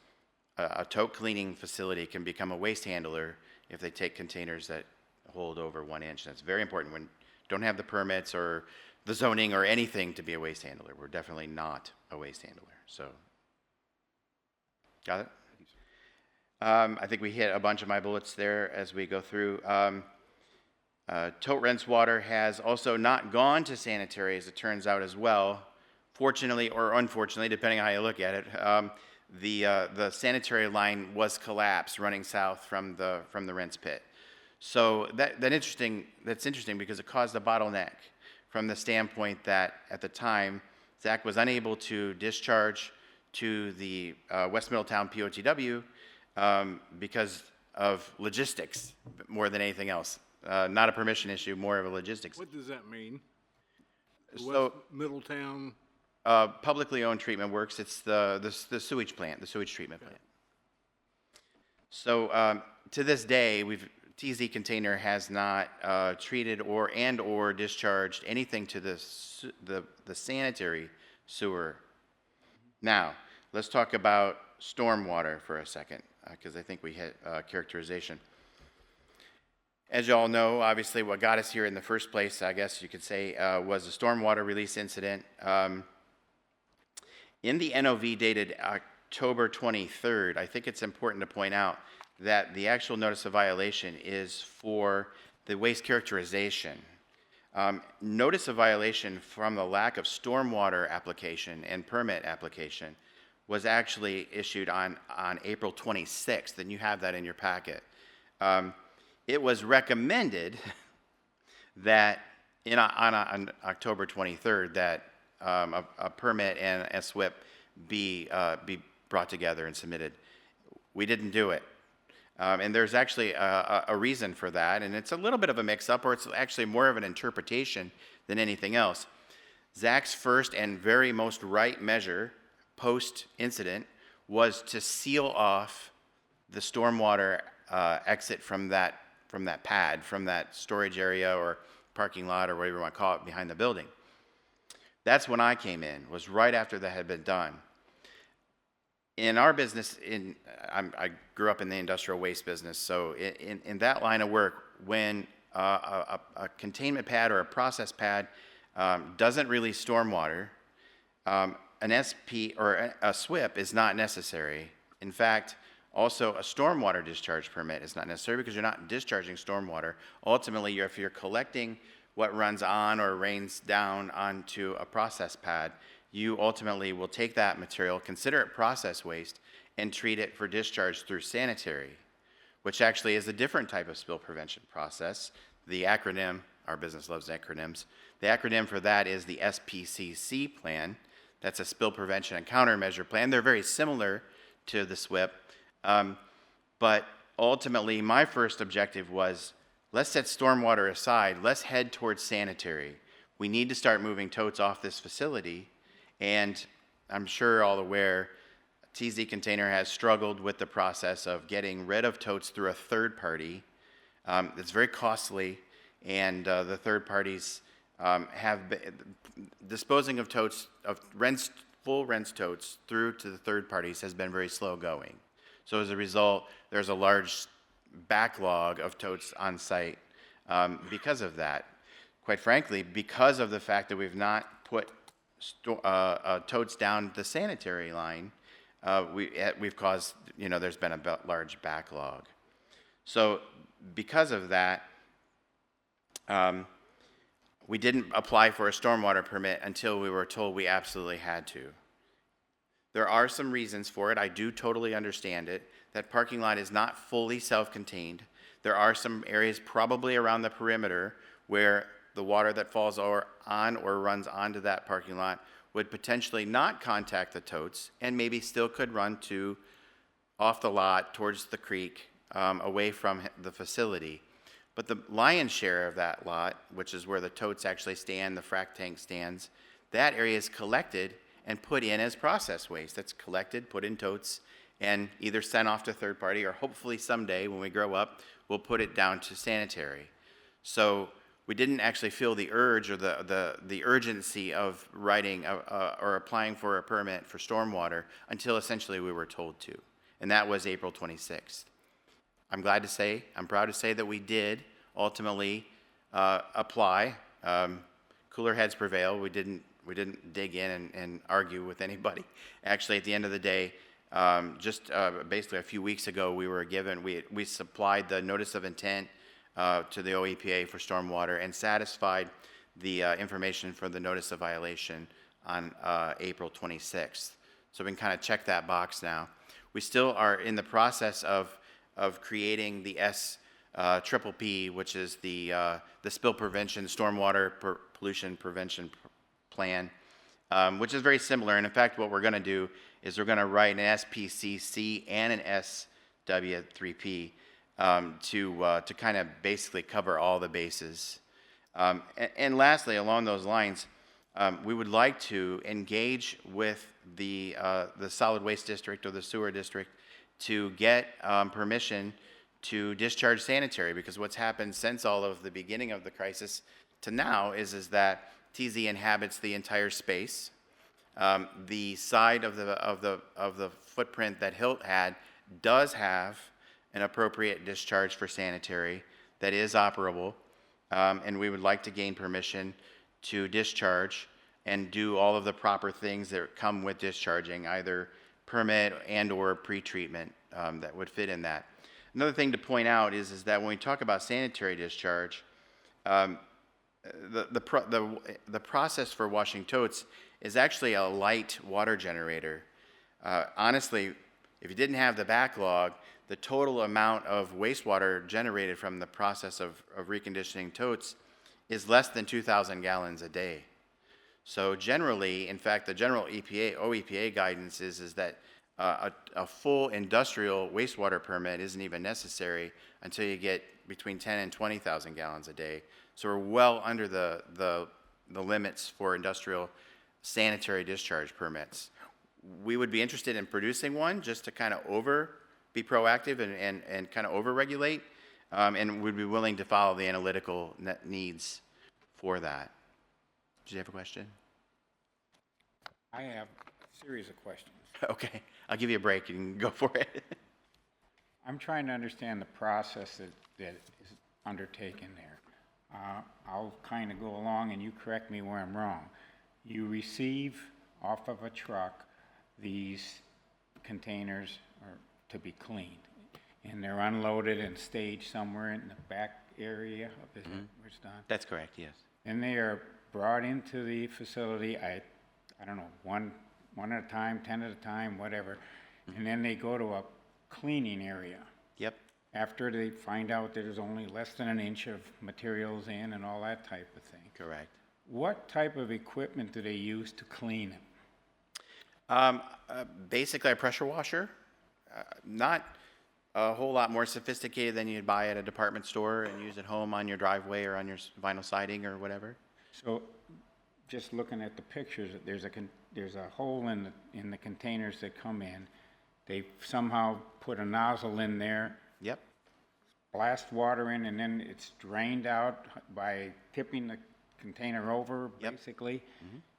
a tote cleaning facility can become a waste handler if they take containers that hold over 1 inch. That's very important. When don't have the permits or the zoning or anything to be a waste handler. We're definitely not a waste handler. So, got it? I think we hit a bunch of my bullets there as we go through. Tote rinse water has also not gone to sanitary, as it turns out, as well. Fortunately or unfortunately, depending on how you look at it, the sanitary line was collapsed running south from the rinse pit. So that's interesting because it caused a bottleneck from the standpoint that at the time Zach was unable to discharge to the West Middletown POTW because of logistics more than anything else. Not a permission issue, more of a logistics. What does that mean? So, West Middletown, publicly owned treatment works. It's the sewage plant, the sewage treatment plant. So to this day, TZ Container has not treated or discharged anything to the sanitary sewer. Now, let's talk about stormwater for a second, because I think we hit characterization. As you all know, obviously what got us here in the first place, I guess you could say, was a stormwater release incident. In the NOV dated October 23rd, I think it's important to point out that the actual notice of violation is for the waste characterization. Notice of violation from the lack of stormwater application and permit application was actually issued on April 26th, and you have that in your packet. It was recommended that on October 23rd that a permit and a SWIP be brought together and submitted. We didn't do it. And there's actually a reason for that, and it's a little bit of a mix-up, or it's actually more of an interpretation than anything else. Zach's first and very most right measure post-incident was to seal off the stormwater exit from that pad, from that storage area or parking lot or whatever you want to call it behind the building. That's when I came in, was right after that had been done. In our business, I grew up in the industrial waste business, so in that line of work, when a containment pad or a process pad doesn't release stormwater, an SP or a SWIP is not necessary. In fact, also a stormwater discharge permit is not necessary because you're not discharging stormwater. Ultimately, if you're collecting what runs on or rains down onto a process pad, you ultimately will take that material, consider it process waste, and treat it for discharge through sanitary, which actually is a different type of spill prevention process. The acronym, our business loves acronyms, the acronym for that is the SPCC plan. That's a spill prevention and countermeasure plan. They're very similar to the SWIP, but ultimately my first objective was, let's set stormwater aside, let's head towards sanitary. We need to start moving totes off this facility. And I'm sure all aware, TZ Container has struggled with the process of getting rid of totes through a third party. It's very costly, and the third parties have been, disposing of totes, of full rents totes through to the third parties has been very slow going. So as a result, there's a large backlog of totes on site because of that. Quite frankly, because of the fact that we've not put totes down the sanitary line, we've caused, there's been a large backlog. So because of that, we didn't apply for a stormwater permit until we were told we absolutely had to. There are some reasons for it. I do totally understand it. That parking lot is not fully self-contained. There are some areas probably around the perimeter where the water that falls on or runs onto that parking lot would potentially not contact the totes and maybe still could run off the lot towards the creek, away from the facility. But the lion's share of that lot, which is where the totes actually stand, the frac tank stands, that area is collected and put in as process waste. That's collected, put in totes, and either sent off to third party, or hopefully someday when we grow up, we'll put it down to sanitary. So we didn't actually feel the urge or the urgency of writing or applying for a permit for stormwater until essentially we were told to. And that was April 26th. I'm proud to say that we did ultimately apply. Cooler heads prevail. We didn't dig in and argue with anybody. Actually, at the end of the day, basically a few weeks ago, we supplied the notice of intent to the OEPA for stormwater and satisfied the information for the notice of violation on April 26th. So we can kind of check that box now. We still are in the process of creating the SPPP, which is the spill prevention, stormwater pollution prevention plan. which is very similar. And in fact, what we're going to do is we're going to write an SPCC and an SW3P to kind of basically cover all the bases. And lastly, along those lines, we would like to engage with the solid waste district or the sewer district to get permission to discharge sanitary, because what's happened since all of the beginning of the crisis to now is that TZ inhabits the entire space. The side of the footprint that Hilt had does have an appropriate discharge for sanitary that is operable, and we would like to gain permission to discharge and do all of the proper things that come with discharging, either permit and or pretreatment that would fit in that. Another thing to point out is that when we talk about sanitary discharge, the process for washing totes is actually a light water generator. Honestly, if you didn't have the backlog, the total amount of wastewater generated from the process of reconditioning totes is less than 2,000 gallons a day. So generally, in fact, the general OEPA guidance is that a full industrial wastewater permit isn't even necessary until you get between 10 and 20,000 gallons a day. So we're well under the limits for industrial sanitary discharge permits. We would be interested in producing one just to kind of be proactive and kind of over-regulate, and we'd be willing to follow the analytical needs for that. Did you have a question? I have a series of questions. Okay, I'll give you a break. You can go for it. I'm trying to understand the process that is undertaken there. I'll kind of go along and you correct me where I'm wrong. You receive off of a truck these containers to be cleaned, and they're unloaded and staged somewhere in the back area of it where it's done. That's correct, yes. And they are brought into the facility, I don't know, one at a time, 10 at a time, whatever, and then they go to a cleaning area. Yep. After they find out that there's only less than an inch of materials in and all that type of thing. Correct. What type of equipment do they use to clean it? Basically a pressure washer. Not a whole lot more sophisticated than you'd buy at a department store and use at home on your driveway or on your vinyl siding or whatever. So, just looking at the pictures, there's a hole in the containers that come in. They somehow put a nozzle in there. Yep. Blast water in, and then it's drained out by tipping the container over, Yep. basically.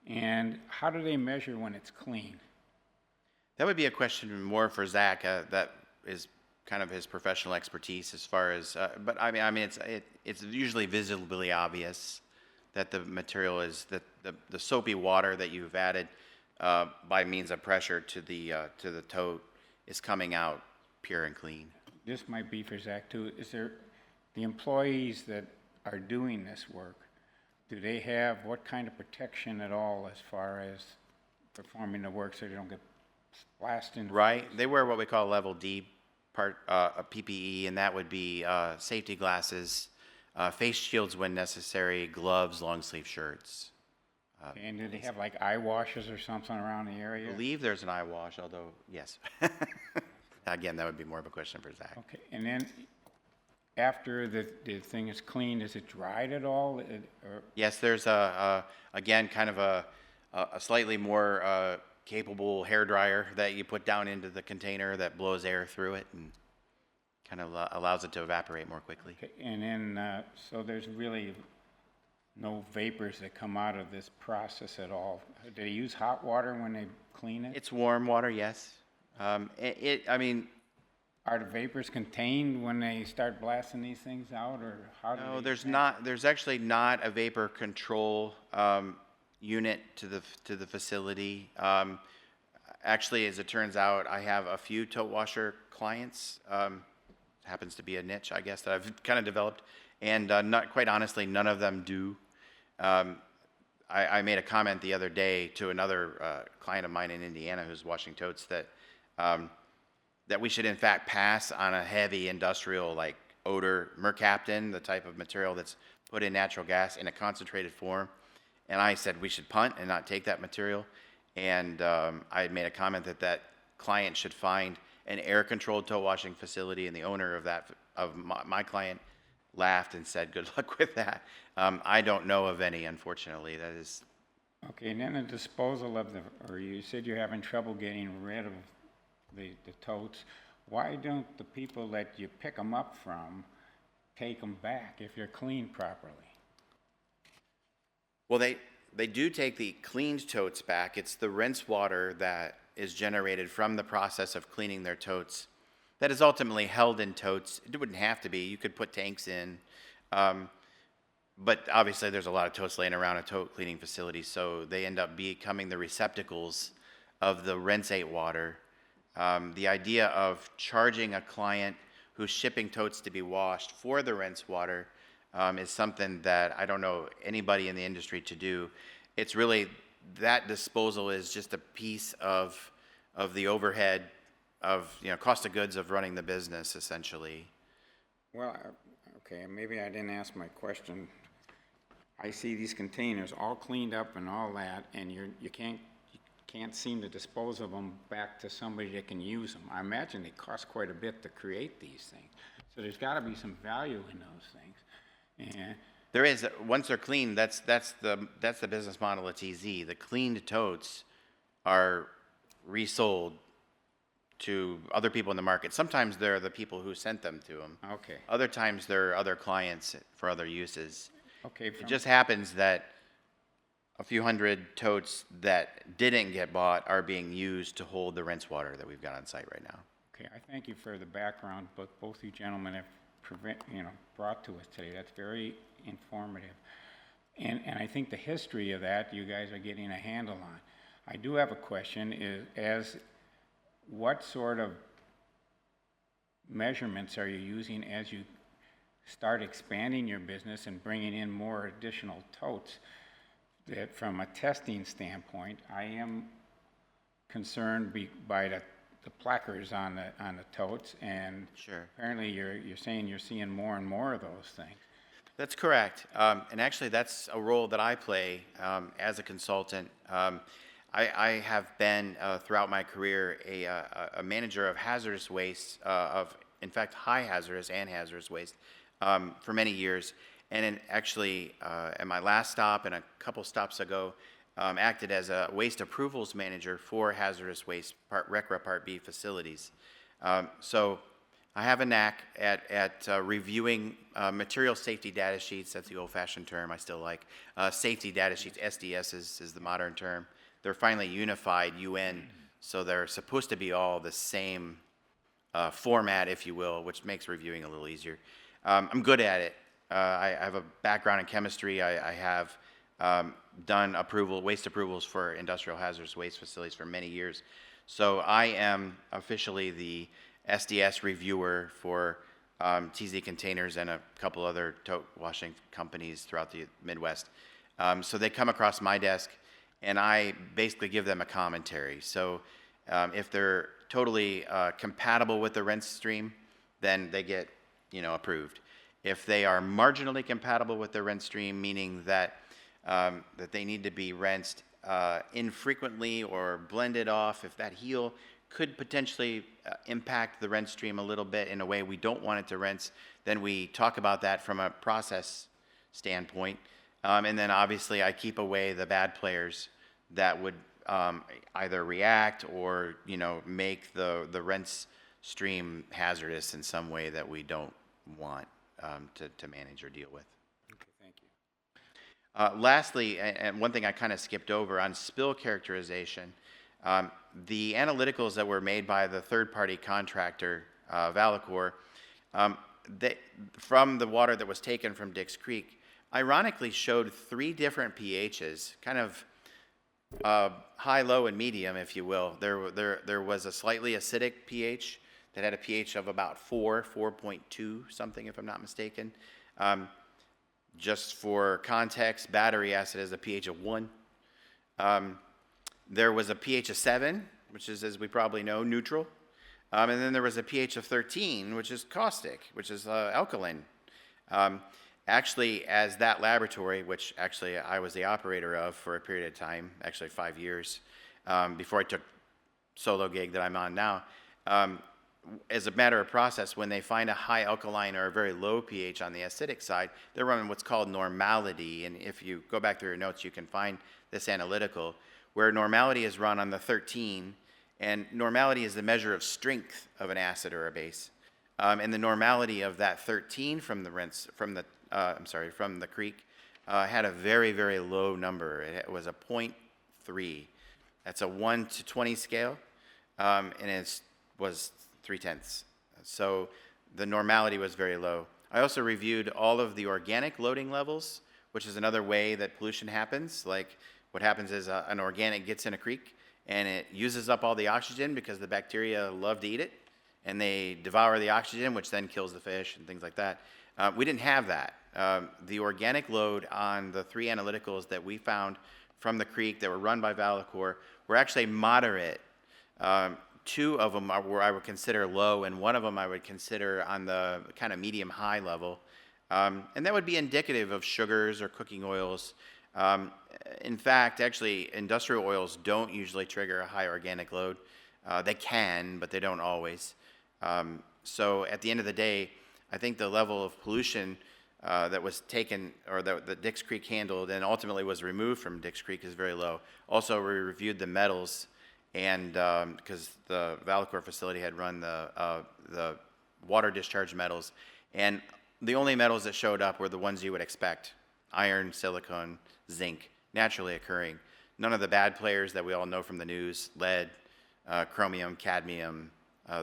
And how do they measure when it's clean? That would be a question more for Zach. That is kind of his professional expertise as far as. But I mean, it's usually visibly obvious that the material is that the soapy water that you've added by means of pressure to the tote is coming out pure and clean. This might be for Zach too. Is there the employees that are doing this work? Do they have what kind of protection at all as far as performing the work so they don't get blasted? Right. They wear what we call level D part PPE, and that would be safety glasses, face shields when necessary, gloves, long sleeve shirts. And do they have like eye washes or something around the area? I believe there's an eye wash, although yes. Again, that would be more of a question for Zach. Okay, and then after the thing is cleaned, is it dried at all? Or Yes, there's again kind of a slightly more capable hair dryer that you put down into the container that blows air through it and kind of allows it to evaporate more quickly. okay, and then so there's really no vapors that come out of this process at all. Do they use hot water when they clean it? It's warm water, yes. I mean, Are the vapors contained when they start blasting these things out, or how do no, they? there's not. There's actually not a vapor control unit to the facility. Actually, as it turns out, I have a few tote washer clients. Happens to be a niche, I guess, that I've kind of developed, and not quite honestly, none of them do. I made a comment the other day to another client of mine in Indiana who's washing totes that we should in fact pass on a heavy industrial like odor mercaptan, the type of material that's put in natural gas in a concentrated form, And I said we should punt and not take that material. And I had made a comment that that client should find an air-controlled tow washing facility, and the owner of my client laughed and said, "Good luck with that." I don't know of any, unfortunately. That is. Okay, and then the disposal of or you said you're having trouble getting rid of the totes. Why don't the people that you pick them up from take them back if they're cleaned properly? Well, they do take the cleaned totes back. It's the rinse water that is generated from the process of cleaning their totes that is ultimately held in totes. It wouldn't have to be. You could put tanks in. But obviously there's a lot of totes laying around a tote cleaning facility, so they end up becoming the receptacles of the rinse-ate water. The idea of charging a client who's shipping totes to be washed for the rinse water is something that I don't know anybody in the industry to do. It's really, that disposal is just a piece of the overhead of, cost of goods of running the business, essentially. Well, okay, maybe I didn't ask my question. I see these containers all cleaned up and all that, and you can't seem to dispose of them back to somebody that can use them. I imagine they cost quite a bit to create these things. So there's got to be some value in those things. And There is. Once they're cleaned, that's the business model at TZ. The cleaned totes are resold to other people in the market. Sometimes they're the people who sent them to them. okay, Other times they're other clients for other uses. okay. It just happens that a few hundred totes that didn't get bought are being used to hold the rinse water that we've got on site right now. Okay, I thank you for the background, but both you gentlemen have brought to us today. That's very informative. And I think the history of that, you guys are getting a handle on. I do have a question, what sort of measurements are you using as you start expanding your business and bringing in more additional totes? That from a testing standpoint, I am concerned by the placards on the totes, and Sure. apparently you're saying you're seeing more and more of those things. That's correct. And actually, that's a role that I play as a consultant. I have been, throughout my career, a manager of hazardous waste, in fact, high hazardous and hazardous waste, for many years. And actually, at my last stop and a couple stops ago, acted as a waste approvals manager for hazardous waste RCRA Part B facilities. So I have a knack at reviewing material safety data sheets. That's the old-fashioned term I still like. Safety data sheets, SDS is the modern term. They're finally unified UN, so they're supposed to be all the same format, if you will, which makes reviewing a little easier. I'm good at it. I have a background in chemistry. I have done waste approvals for industrial hazardous waste facilities for many years. So I am officially the SDS reviewer for TZ Containers and a couple other tote washing companies throughout the Midwest. So they come across my desk, and I basically give them a commentary. So if they're totally compatible with the rinse stream, then they get, approved. If they are marginally compatible with the rinse stream, meaning that that they need to be rinsed infrequently or blended off, if that heel could potentially impact the rinse stream a little bit in a way we don't want it to rinse, then we talk about that from a process standpoint. And then obviously I keep away the bad players that would either react or, make the rinse stream hazardous in some way that we don't want to manage or deal with. Okay, thank you. Lastly, and one thing I kind of skipped over on spill characterization, the analyticals that were made by the third-party contractor, Valacor, from the water that was taken from Dix Creek, ironically showed 3 different pHs, kind of high, low, and medium, if you will. There was a slightly acidic pH that had a pH of about 4.2 something, if I'm not mistaken. Just for context, battery acid has a pH of 1. There was a pH of 7, which is, as we probably know, neutral. And then there was a pH of 13, which is caustic, which is alkaline. actually, as that laboratory, which actually I was the operator of for a period of time, actually 5 years, before I took solo gig that I'm on now, as a matter of process, when they find a high alkaline or a very low pH on the acidic side, they're running what's called normality. And if you go back through your notes, you can find this analytical, where normality is run on the 13, and normality is the measure of strength of an acid or a base. And the normality of that 13 from the creek had a very, very low number. It was a 0.3. That's a 1 to 20 scale, and it was 0.3. So the normality was very low. I also reviewed all of the organic loading levels, which is another way that pollution happens. Like what happens is an organic gets in a creek and it uses up all the oxygen because the bacteria love to eat it, and they devour the oxygen, which then kills the fish and things like that. We didn't have that. The organic load on the 3 analyticals that we found from the creek that were run by Valacor were actually moderate. 2 of them were I would consider low, and 1 of them I would consider on the kind of medium-high level. And that would be indicative of sugars or cooking oils. In fact, actually, industrial oils don't usually trigger a high organic load. They can, but they don't always. So at the end of the day, I think the level of pollution that was taken, or that Dix Creek handled and ultimately was removed from Dix Creek is very low. Also, we reviewed the metals, and because the Valacor facility had run the water discharge metals, and the only metals that showed up were the ones you would expect: iron, silicon, zinc, naturally occurring. None of the bad players that we all know from the news: lead, chromium, cadmium,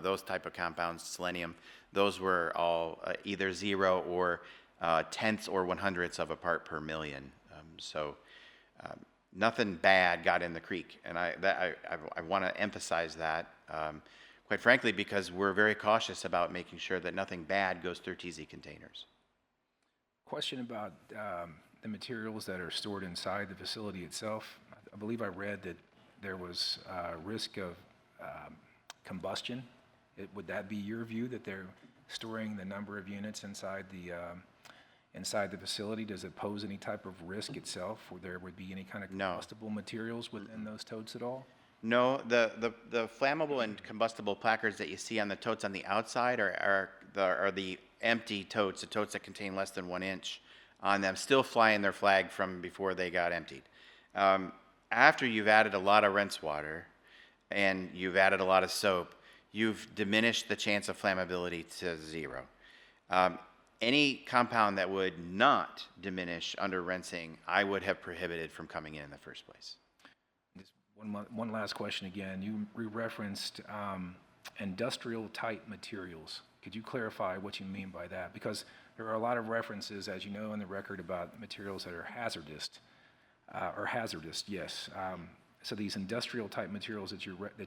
those type of compounds, selenium. Those were all either 0 or tenths or 100ths of a part per million. Nothing bad got in the creek, and I want to emphasize that, quite frankly, because we're very cautious about making sure that nothing bad goes through TZ containers. Question about the materials that are stored inside the facility itself. I believe I read that there was risk of combustion. Would that be your view, that they're storing the number of units inside the facility? Does it pose any type of risk itself, where there would be any kind of combustible materials within those totes at all? No, the flammable and combustible placards that you see on the totes on the outside are the empty totes, the totes that contain less than 1 inch on them, still flying their flag from before they got emptied. After you've added a lot of rinse water and you've added a lot of soap, you've diminished the chance of flammability to 0. Any compound that would not diminish under rinsing, I would have prohibited from coming in the first place. Just one last question again. You referenced industrial type materials. Could you clarify what you mean by that? Because there are a lot of references, as you know, in the record about materials that are hazardous, yes. So these industrial type materials that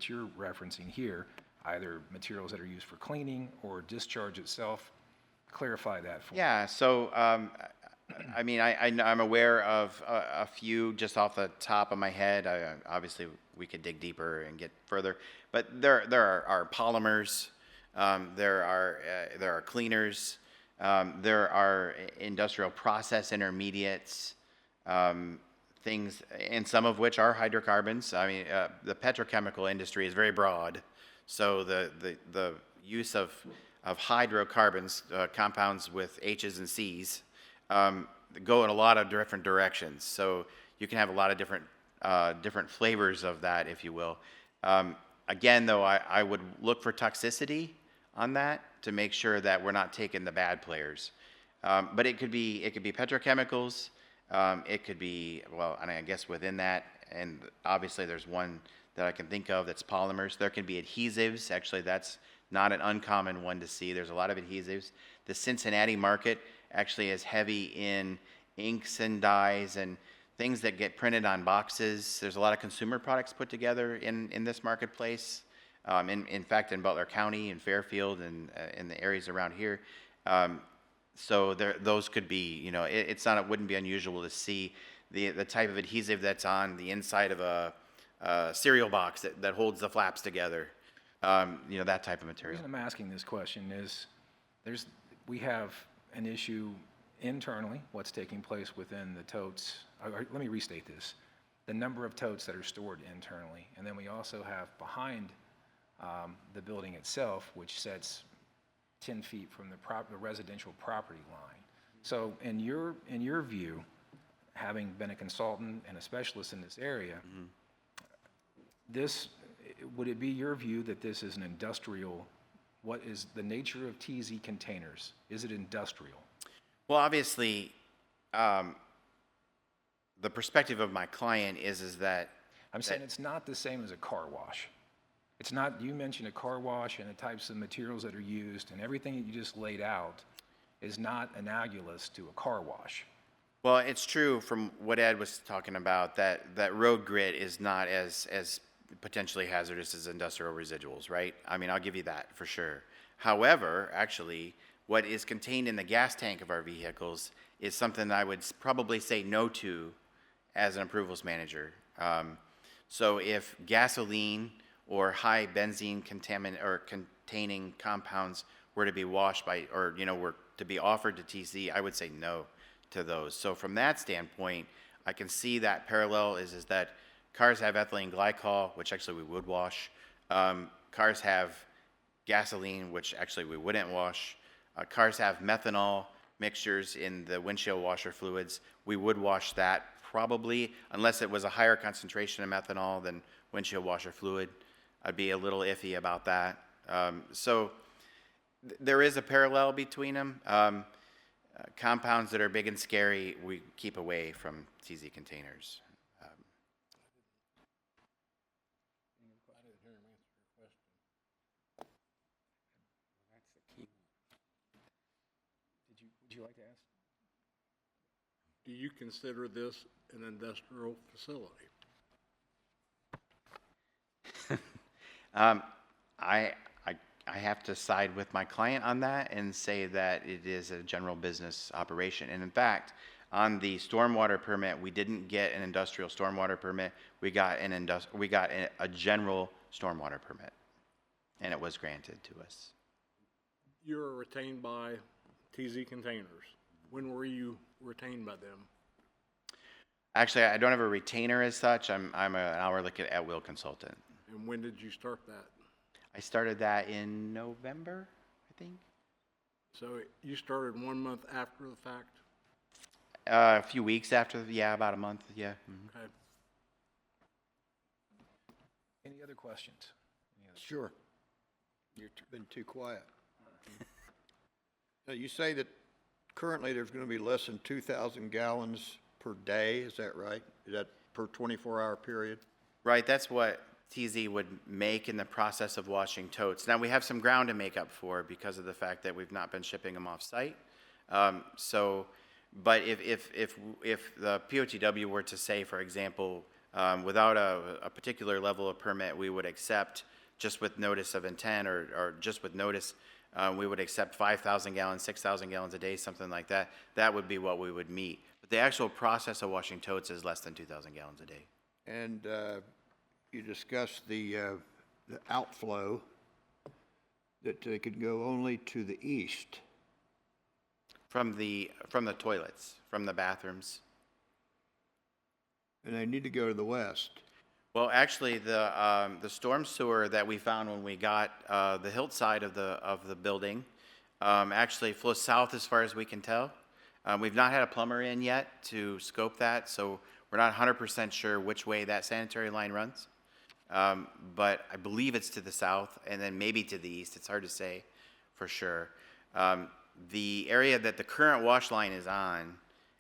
you're referencing here, either materials that are used for cleaning or discharge itself, clarify that for me. Yeah, so I mean, I'm aware of a few just off the top of my head. Obviously, we could dig deeper and get further, but there are polymers, there are cleaners, there are industrial process intermediates, things, and some of which are hydrocarbons. I mean, the petrochemical industry is very broad, so the use of hydrocarbons, compounds with H's and C's, go in a lot of different directions. So you can have a lot of different flavors of that, if you will. Again, though, I would look for toxicity on that to make sure that we're not taking the bad players. But it could be petrochemicals. It could be, well, and I guess within that, and obviously there's one that I can think of that's polymers. There can be adhesives. Actually, that's not an uncommon one to see. There's a lot of adhesives. The Cincinnati market actually is heavy in inks and dyes and things that get printed on boxes. There's a lot of consumer products put together in this marketplace. In fact, in Butler County and Fairfield and in the areas around here. So those could be, you know, it wouldn't be unusual to see the type of adhesive that's on the inside of a cereal box that holds the flaps together. You know, that type of The material. reason I'm asking this question is we have an issue internally, what's taking place within the totes. Let me restate this. The number of totes that are stored internally. And then we also have behind the building itself, which sets 10 feet from the residential property line. So in your view, having been a consultant and a specialist in this area, would it be your view that this is an industrial, what is the nature of TZ containers? Is it industrial? Well, obviously, the perspective of my client is that I'm saying it's not the same as a car wash. It's not, you mentioned a car wash and the types of materials that are used, and everything that you just laid out is not analogous to a car wash. well, it's true from what Ed was talking about that road grit is not as potentially hazardous as industrial residuals, right? I mean, I'll give you that for sure. However, actually, what is contained in the gas tank of our vehicles is something that I would probably say no to as an approvals manager. So if gasoline or high benzene containing compounds were to be washed by, or were to be offered to TC, I would say no to those. So from that standpoint, I can see that parallel is that cars have ethylene glycol, which actually we would wash. Cars have gasoline, which actually we wouldn't wash. Cars have methanol mixtures in the windshield washer fluids. We would wash that probably, unless it was a higher concentration of methanol than windshield washer fluid. I'd be a little iffy about that. So there is a parallel between them. Compounds that are big and scary, we keep away from TZ containers. Would you like to ask? Do you consider this an industrial facility? I have to side with my client on that and say that it is a general business operation. And in fact, on the stormwater permit, we didn't get an industrial stormwater permit. We got a general stormwater permit, and it was granted to us. You're retained by TZ Containers. When were you retained by them? Actually, I don't have a retainer as such. I'm an hourly at-will consultant. And when did you start that? I started that in November, I think. So you started 1 month after the fact? A few weeks after, yeah, about a month, yeah. Mhm. Okay. Any other questions? Sure. You've been too quiet. Now, you say that currently there's going to be less than 2,000 gallons per day, is that right? Is that per 24-hour period? Right, that's what TZ would make in the process of washing totes. Now, we have some ground to make up for because of the fact that we've not been shipping them off-site. But if the POTW were to say, for example, without a particular level of permit, we would accept just with notice of intent or just with notice, we would accept 5,000 gallons, 6,000 gallons a day, something like that. That would be what we would meet. But the actual process of washing totes is less than 2,000 gallons a day. And you discussed the outflow, that they could go only to the east. From the toilets, from the bathrooms. And they need to go to the west. Well, actually, the storm sewer that we found when we got the hilt side of the building actually flows south as far as we can tell. We've not had a plumber in yet to scope that, so we're not 100% sure which way that sanitary line runs. But I believe it's to the south and then maybe to the east. It's hard to say for sure. The area that the current wash line is on,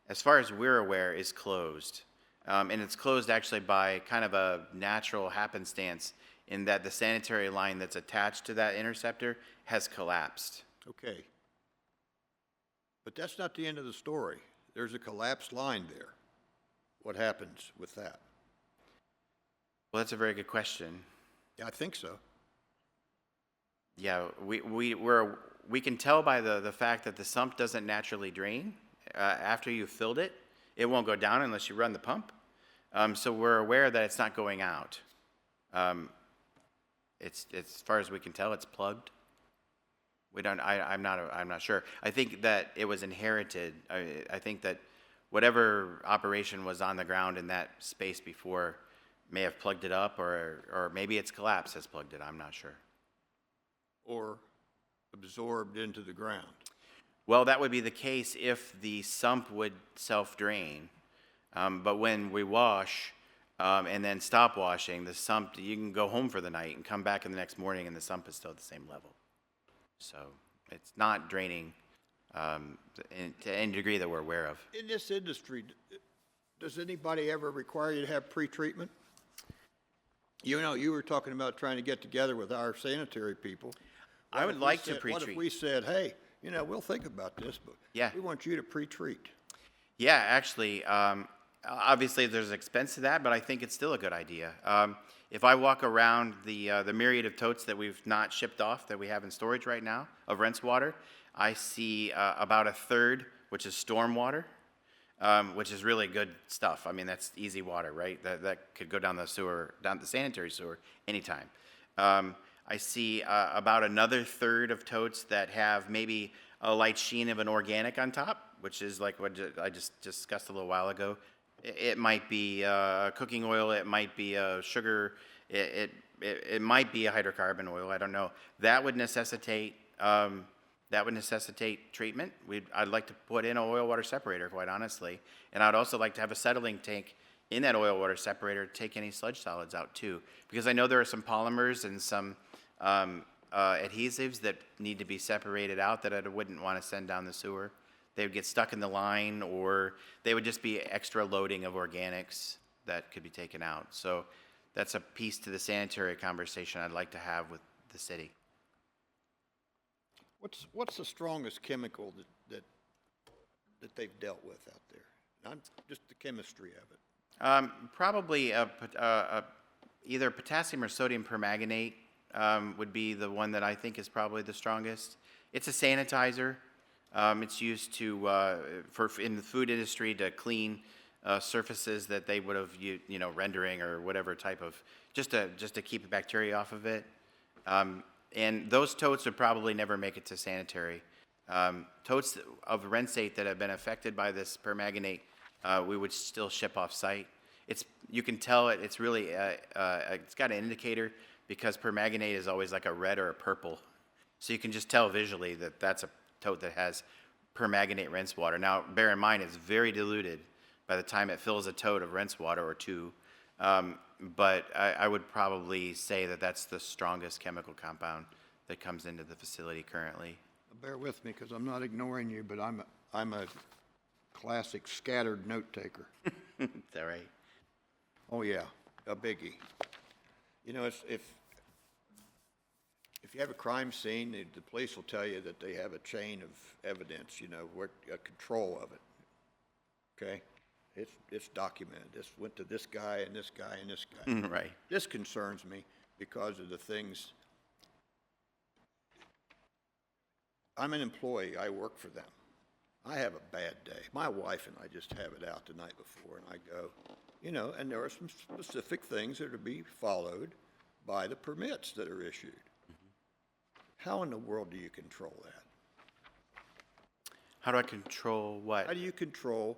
as far as we're aware, is closed. And it's closed actually by kind of a natural happenstance in that the sanitary line that's attached to that interceptor has collapsed. Okay. But that's not the end of the story. There's a collapsed line there. What happens with that? Well, that's a very good question. Yeah, I think so. Yeah, we can tell by the fact that the sump doesn't naturally drain. After you've filled it, it won't go down unless you run the pump. So we're aware that it's not going out. It's as far as we can tell, it's plugged. I'm not sure. I think that it was inherited. I think that whatever operation was on the ground in that space before may have plugged it up, or maybe its collapse has plugged it. I'm not sure. Or absorbed into the ground? Well, that would be the case if the sump would self-drain. But when we wash and then stop washing, the sump, you can go home for the night and come back in the next morning and the sump is still at the same level. So it's not draining to any degree that we're aware of. In this industry, does anybody ever require you to have pre-treatment? You know, you were talking about trying to get together with our sanitary people. I would like to What pre-treat. if we said, hey, you know, we'll think about this, but Yeah. we want you to pre-treat? Yeah, actually, obviously there's expense to that, but I think it's still a good idea. If I walk around the myriad of totes that we've not shipped off, that we have in storage right now, of rinse water, I see about a third, which is storm water, which is really good stuff. I mean, that's easy water, right? That could go down the sewer, down the sanitary sewer anytime. I see about another third of totes that have maybe a light sheen of an organic on top, which is like what I just discussed a little while ago. It might be cooking oil, it might be sugar, it might be a hydrocarbon oil. I don't know. That would necessitate treatment. I'd like to put in an oil water separator, quite honestly, and I'd also like to have a settling tank in that oil water separator to take any sludge solids out too, because I know there are some polymers and some adhesives that need to be separated out that I wouldn't want to send down the sewer. They would get stuck in the line, or they would just be extra loading of organics that could be taken out. So that's a piece to the sanitary conversation I'd like to have with the city. What's the strongest chemical that they've dealt with out there? Not just the chemistry of it. Probably either potassium or sodium permanganate would be the one that I think is probably the strongest. It's a sanitizer. It's used to in the food industry to clean surfaces that they would have rendering or whatever type of just to keep the bacteria off of it. And those totes would probably never make it to sanitary. Totes of Rensate that have been affected by this permanganate, we would still ship off site. You can tell it's really it's got an indicator, because permanganate is always like a red or a purple, so you can just tell visually that that's a tote that has permanganate rinse water. Now, bear in mind, it's very diluted by the time it fills a tote of rinse water or two. But I would probably say that that's the strongest chemical compound that comes into the facility currently. Bear with me, because I'm not ignoring you, but I'm a classic scattered note taker. Is that right? Oh yeah, a biggie. You know, if you have a crime scene, the police will tell you that they have a chain of evidence, a control of it. Okay? It's documented. This went to this guy and this guy and this guy. Right. This concerns me because of the things. I'm an employee. I work for them. I have a bad day. My wife and I just have it out the night before, and I go, and there are some specific things that are to be followed by the permits that are issued. How in the world do you control that? How do I control what? How do you control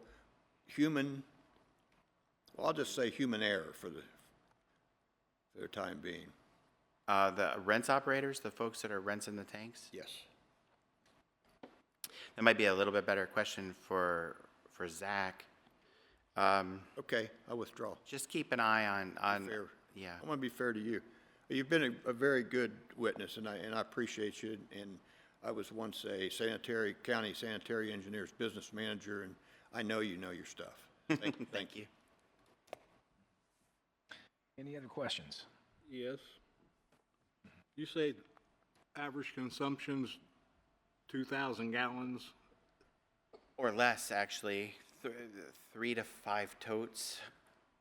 I'll just say human error for the time being? The rinse operators, the folks that are rinsing the tanks? Yes. That might be a little bit better question for Zach. Okay, I withdraw. Just keep an eye on Fair. yeah. I want to be fair to you. You've been a very good witness, and I appreciate you. And I was once a county sanitary engineer's business manager, and I know you know your stuff. Thank you. Any other questions? Yes. You say average consumption's 2,000 gallons? Or less, actually. 3 to 5 totes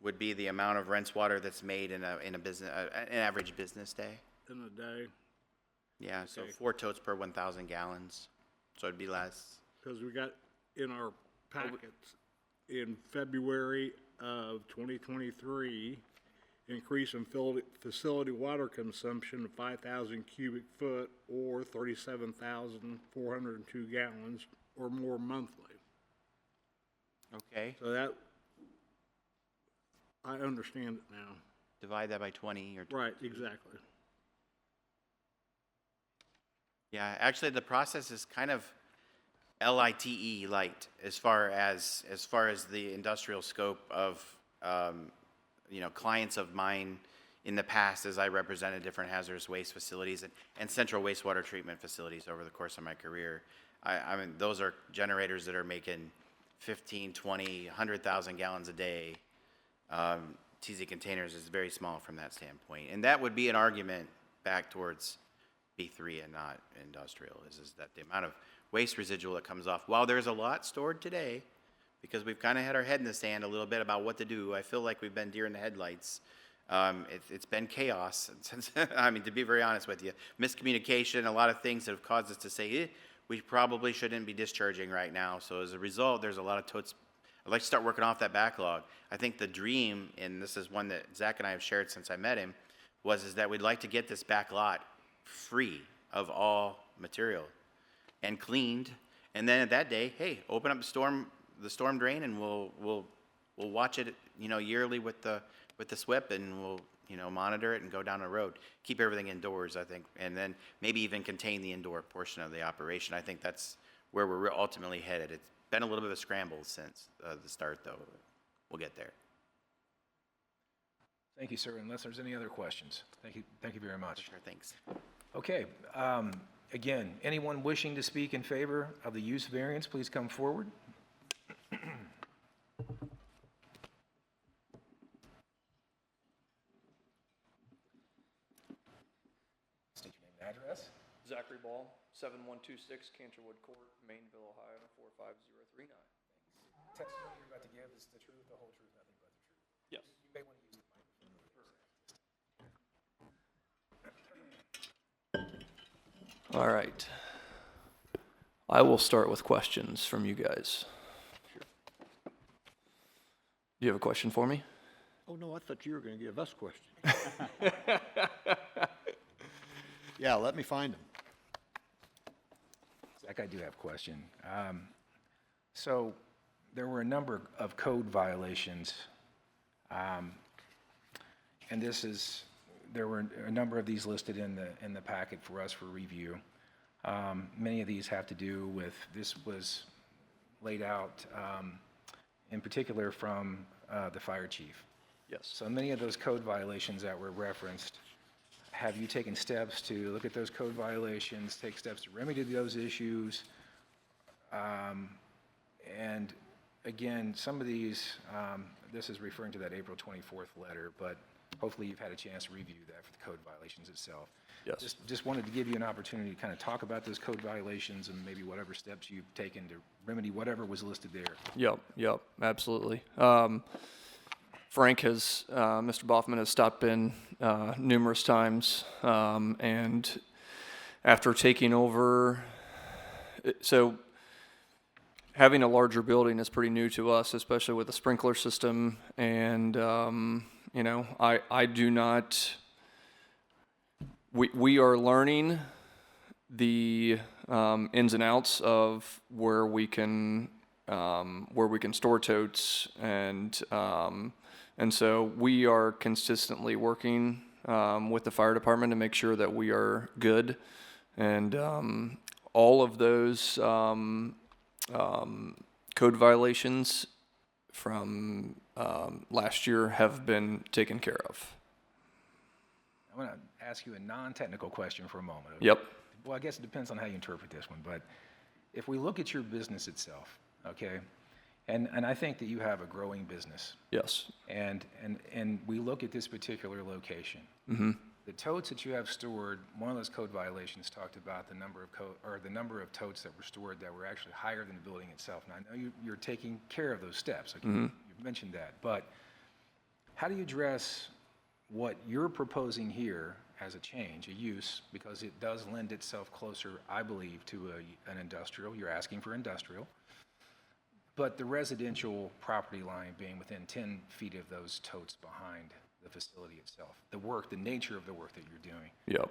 would be the amount of rinse water that's made in a business, an average business day. In a day? Yeah, so Okay. 4 totes per 1,000 gallons, so it'd be less. Because we got in our packets, in February of 2023, increase in facility water consumption of 5,000 cubic foot or 37,402 gallons or more monthly. Okay, So that, I understand it now. divide that by 20 or. Right, exactly. Yeah, actually, the process is kind of LITE light as far as the industrial scope of, clients of mine in the past as I represented different hazardous waste facilities and central wastewater treatment facilities over the course of my career. I mean, those are generators that are making 15, 20, 100,000 gallons a day. TZ Containers is very small from that standpoint. And that would be an argument back towards B3 and not industrial, is that the amount of waste residual that comes off. While there's a lot stored today, because we've kind of had our head in the sand a little bit about what to do, I feel like we've been deer in the headlights. It's been chaos, I mean, to be very honest with you. Miscommunication, a lot of things that have caused us to say, we probably shouldn't be discharging right now. So as a result, there's a lot of totes. I'd like to start working off that backlog. I think the dream, and this is one that Zach and I have shared since I met him, is that we'd like to get this back lot free of all material and cleaned. And then at that day, hey, open up the storm drain, and we'll watch it, yearly with the SWIP, and we'll, monitor it and go down the road. Keep everything indoors, I think, and then maybe even contain the indoor portion of the operation. I think that's where we're ultimately headed. It's been a little bit of a scramble since the start, though. We'll get there. Thank you, sir. Unless there's any other questions. Thank you very much. Sure, thanks. Okay, again, anyone wishing to speak in favor of the use variance, please come forward. State your name and address. Zachary Ball, 7126 Canterwood Court, Mainville, Ohio, 45039. Testimony you're about to give is the truth, the whole truth, nothing but the truth. Yes. You may want to use the microphone. All right. I will start with questions from you guys. Do you have a question for me? Oh, no, I thought you were going to give us questions. Yeah, let me find them. Zach, I do have a question. So there were a number of code violations, and there were a number of these listed in the packet for us for review. Many of these have to do with, this was laid out in particular from the fire chief. Yes. So many of those code violations that were referenced, have you taken steps to look at those code violations, take steps to remedy those issues? And again, some of these, this is referring to that April 24th letter, but hopefully you've had a chance to review that for the code violations itself. Yes. Just wanted to give you an opportunity to kind of talk about those code violations and maybe whatever steps you've taken to remedy whatever was listed there. Yep, absolutely. Frank has, Mr. Boffman has stopped in numerous times, and after taking over, so having a larger building is pretty new to us, especially with the sprinkler system, and I do not. We are learning the ins and outs of where we can store totes, and so we are consistently working with the fire department to make sure that we are good, and all of those code violations from last year have been taken care of. I want to ask you a non-technical question for a moment. Yep. Well, I guess it depends on how you interpret this one, but if we look at your business itself, okay, and I think that you have a growing business. Yes. And we look at this particular location. Mm-hmm. The totes that you have stored, one of those code violations talked about the number of totes that were stored that were actually higher than the building itself. Now, I know you're taking care of those steps. Okay? Mm-hmm. You've mentioned that. But how do you address what you're proposing here as a change, a use, because it does lend itself closer, I believe, to an industrial. You're asking for industrial. But the residential property line being within 10 feet of those totes behind the facility itself, the work, the nature of the work that you're doing. Yep.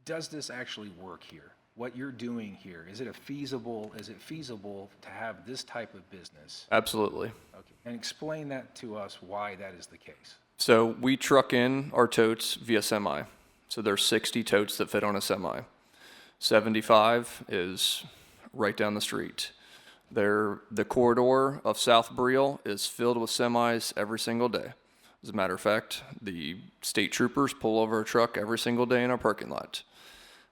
Does this actually work here? What you're doing here, is it feasible to have this type of business? Absolutely. Okay. And explain that to us, why that is the case. So we truck in our totes via semi. So there's 60 totes that fit on a semi. 75 is right down the street. The corridor of South Briel is filled with semis every single day. As a matter of fact, the state troopers pull over a truck every single day in our parking lot.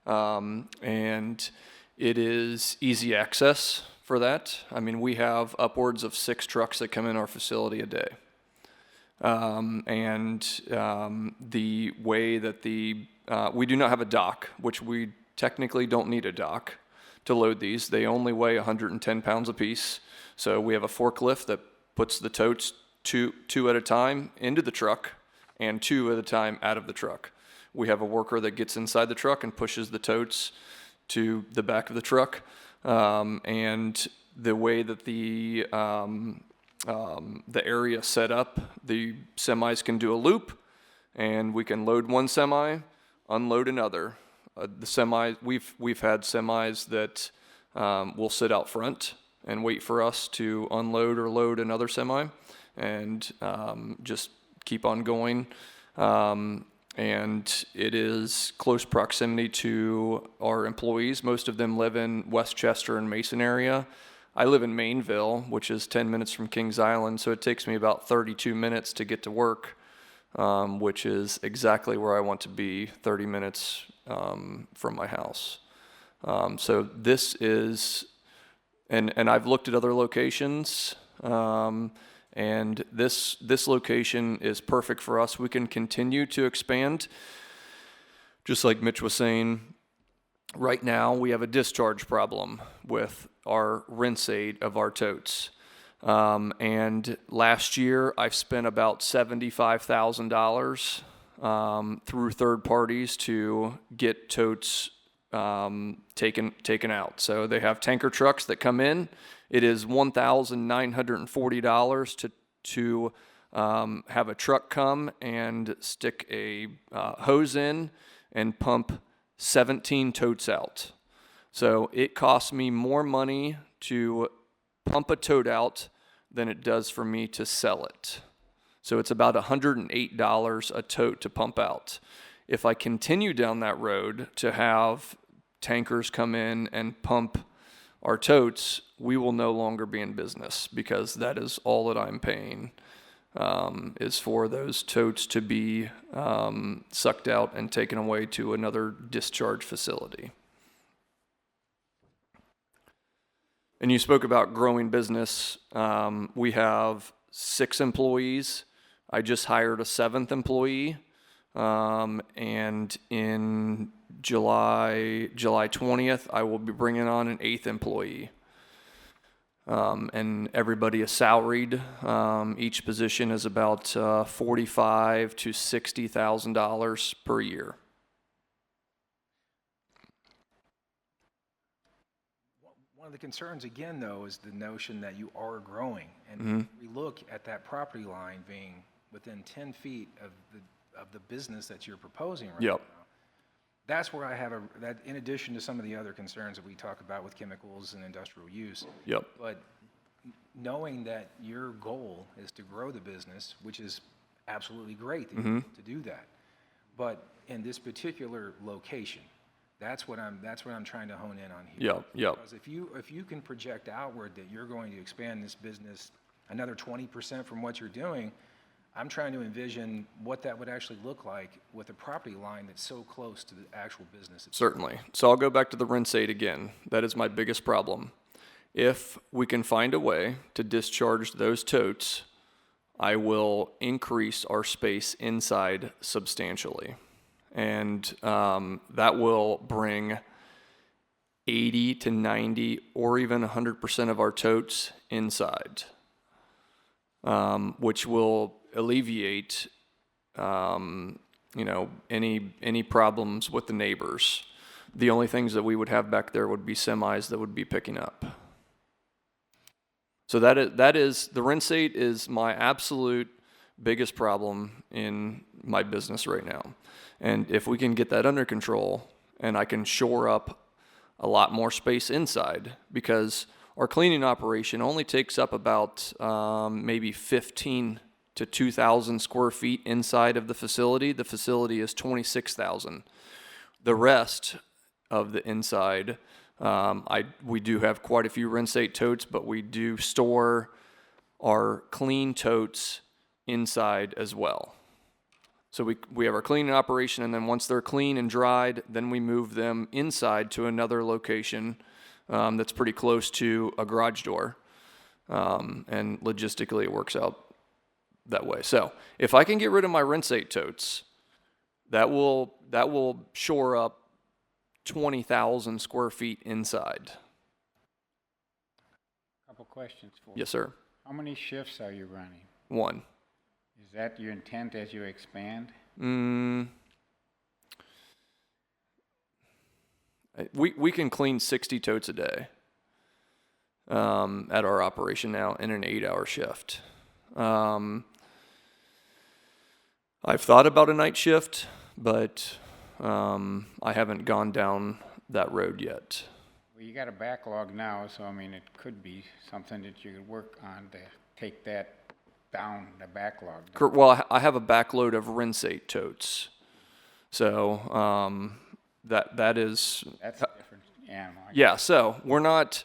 And it is easy access for that. I mean, we have upwards of 6 trucks that come in our facility a day. The way that we do not have a dock, which we technically don't need a dock to load these. They only weigh 110 pounds apiece. So we have a forklift that puts the totes two at a time into the truck and 2 at a time out of the truck. We have a worker that gets inside the truck and pushes the totes to the back of the truck. And the way that the area set up, the semis can do a loop, and we can load one semi, unload another. We've had semis that will sit out front and wait for us to unload or load another semi, and just keep on going. And it is close proximity to our employees. Most of them live in Westchester and Mason area. I live in Maineville, which is 10 minutes from Kings Island, so it takes me about 32 minutes to get to work, which is exactly where I want to be, 30 minutes from my house. So this is, and I've looked at other locations, and this location is perfect for us. We can continue to expand. Just like Mitch was saying, right now we have a discharge problem with our rinse aid of our totes. And last year I've spent about $75,000 through third parties to get totes taken out. So they have tanker trucks that come in. It is $1,940 to have a truck come and stick a hose in and pump 17 totes out. So it costs me more money to pump a tote out than it does for me to sell it. So it's about $108 a tote to pump out. If I continue down that road to have tankers come in and pump our totes, we will no longer be in business, because that is all that I'm paying, is for those totes to be sucked out and taken away to another discharge facility. And you spoke about growing business. We have 6 employees. I just hired a 7th employee, and in July 20th, I will be bringing on an 8th employee. And everybody is salaried. Each position is about $45,000 to $60,000 per year. One of the concerns, again, though, is the notion that you are growing. And we look at that property line being within 10 feet of the business that you're proposing right now. That's where I have that, in addition to some of the other concerns that we talk about with chemicals and industrial use. But knowing that your goal is to grow the business, which is absolutely great that you're able to do that. But in this particular location, that's what I'm trying to hone in on here. Because if you can project outward that you're going to expand this business another 20% from what you're doing, I'm trying to envision what that would actually look like with a property line that's so close to the actual business itself. Certainly. So I'll go back to the rinse aid again. That is my biggest problem. If we can find a way to discharge those totes, I will increase our space inside substantially. And that will bring 80 to 90 or even 100% of our totes inside, which will alleviate any problems with the neighbors. The only things that we would have back there would be semis that would be picking up. So that is the rinse aid is my absolute biggest problem in my business right now. And if we can get that under control and I can shore up a lot more space inside, because our cleaning operation only takes up about maybe 15 to 2,000 square feet inside of the facility. The facility is 26,000. The rest of the inside, we do have quite a few Rinsate totes, but we do store our clean totes inside as well. So we have our cleaning operation, and then once they're clean and dried, then we move them inside to another location that's pretty close to a garage door. And logistically, it works out that way. So if I can get rid of my Rinsate totes, that will shore up 20,000 square feet inside. Couple questions for you. Yes, sir. How many shifts are you running? 1. Is that your intent as you expand? We can clean 60 totes a day at our operation now in an 8-hour shift. I've thought about a night shift, but I haven't gone down that road yet. Well, you got a backlog now, so I mean, it could be something that you could work on to take that down, the backlog down. Well, I have a backload of Rinsate totes, so that is. That's a different animal. Yeah, so we're not.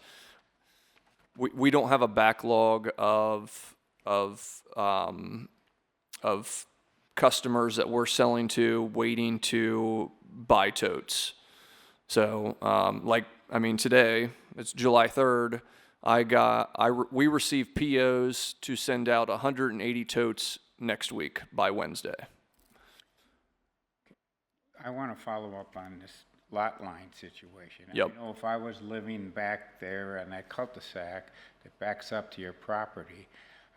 We don't have a backlog of customers that we're selling to waiting to buy totes. So, today, it's July 3rd, we received POs to send out 180 totes next week by Wednesday. I want to follow up on this lot line situation. Yep. I know if I was living back there in that cul-de-sac that backs up to your property,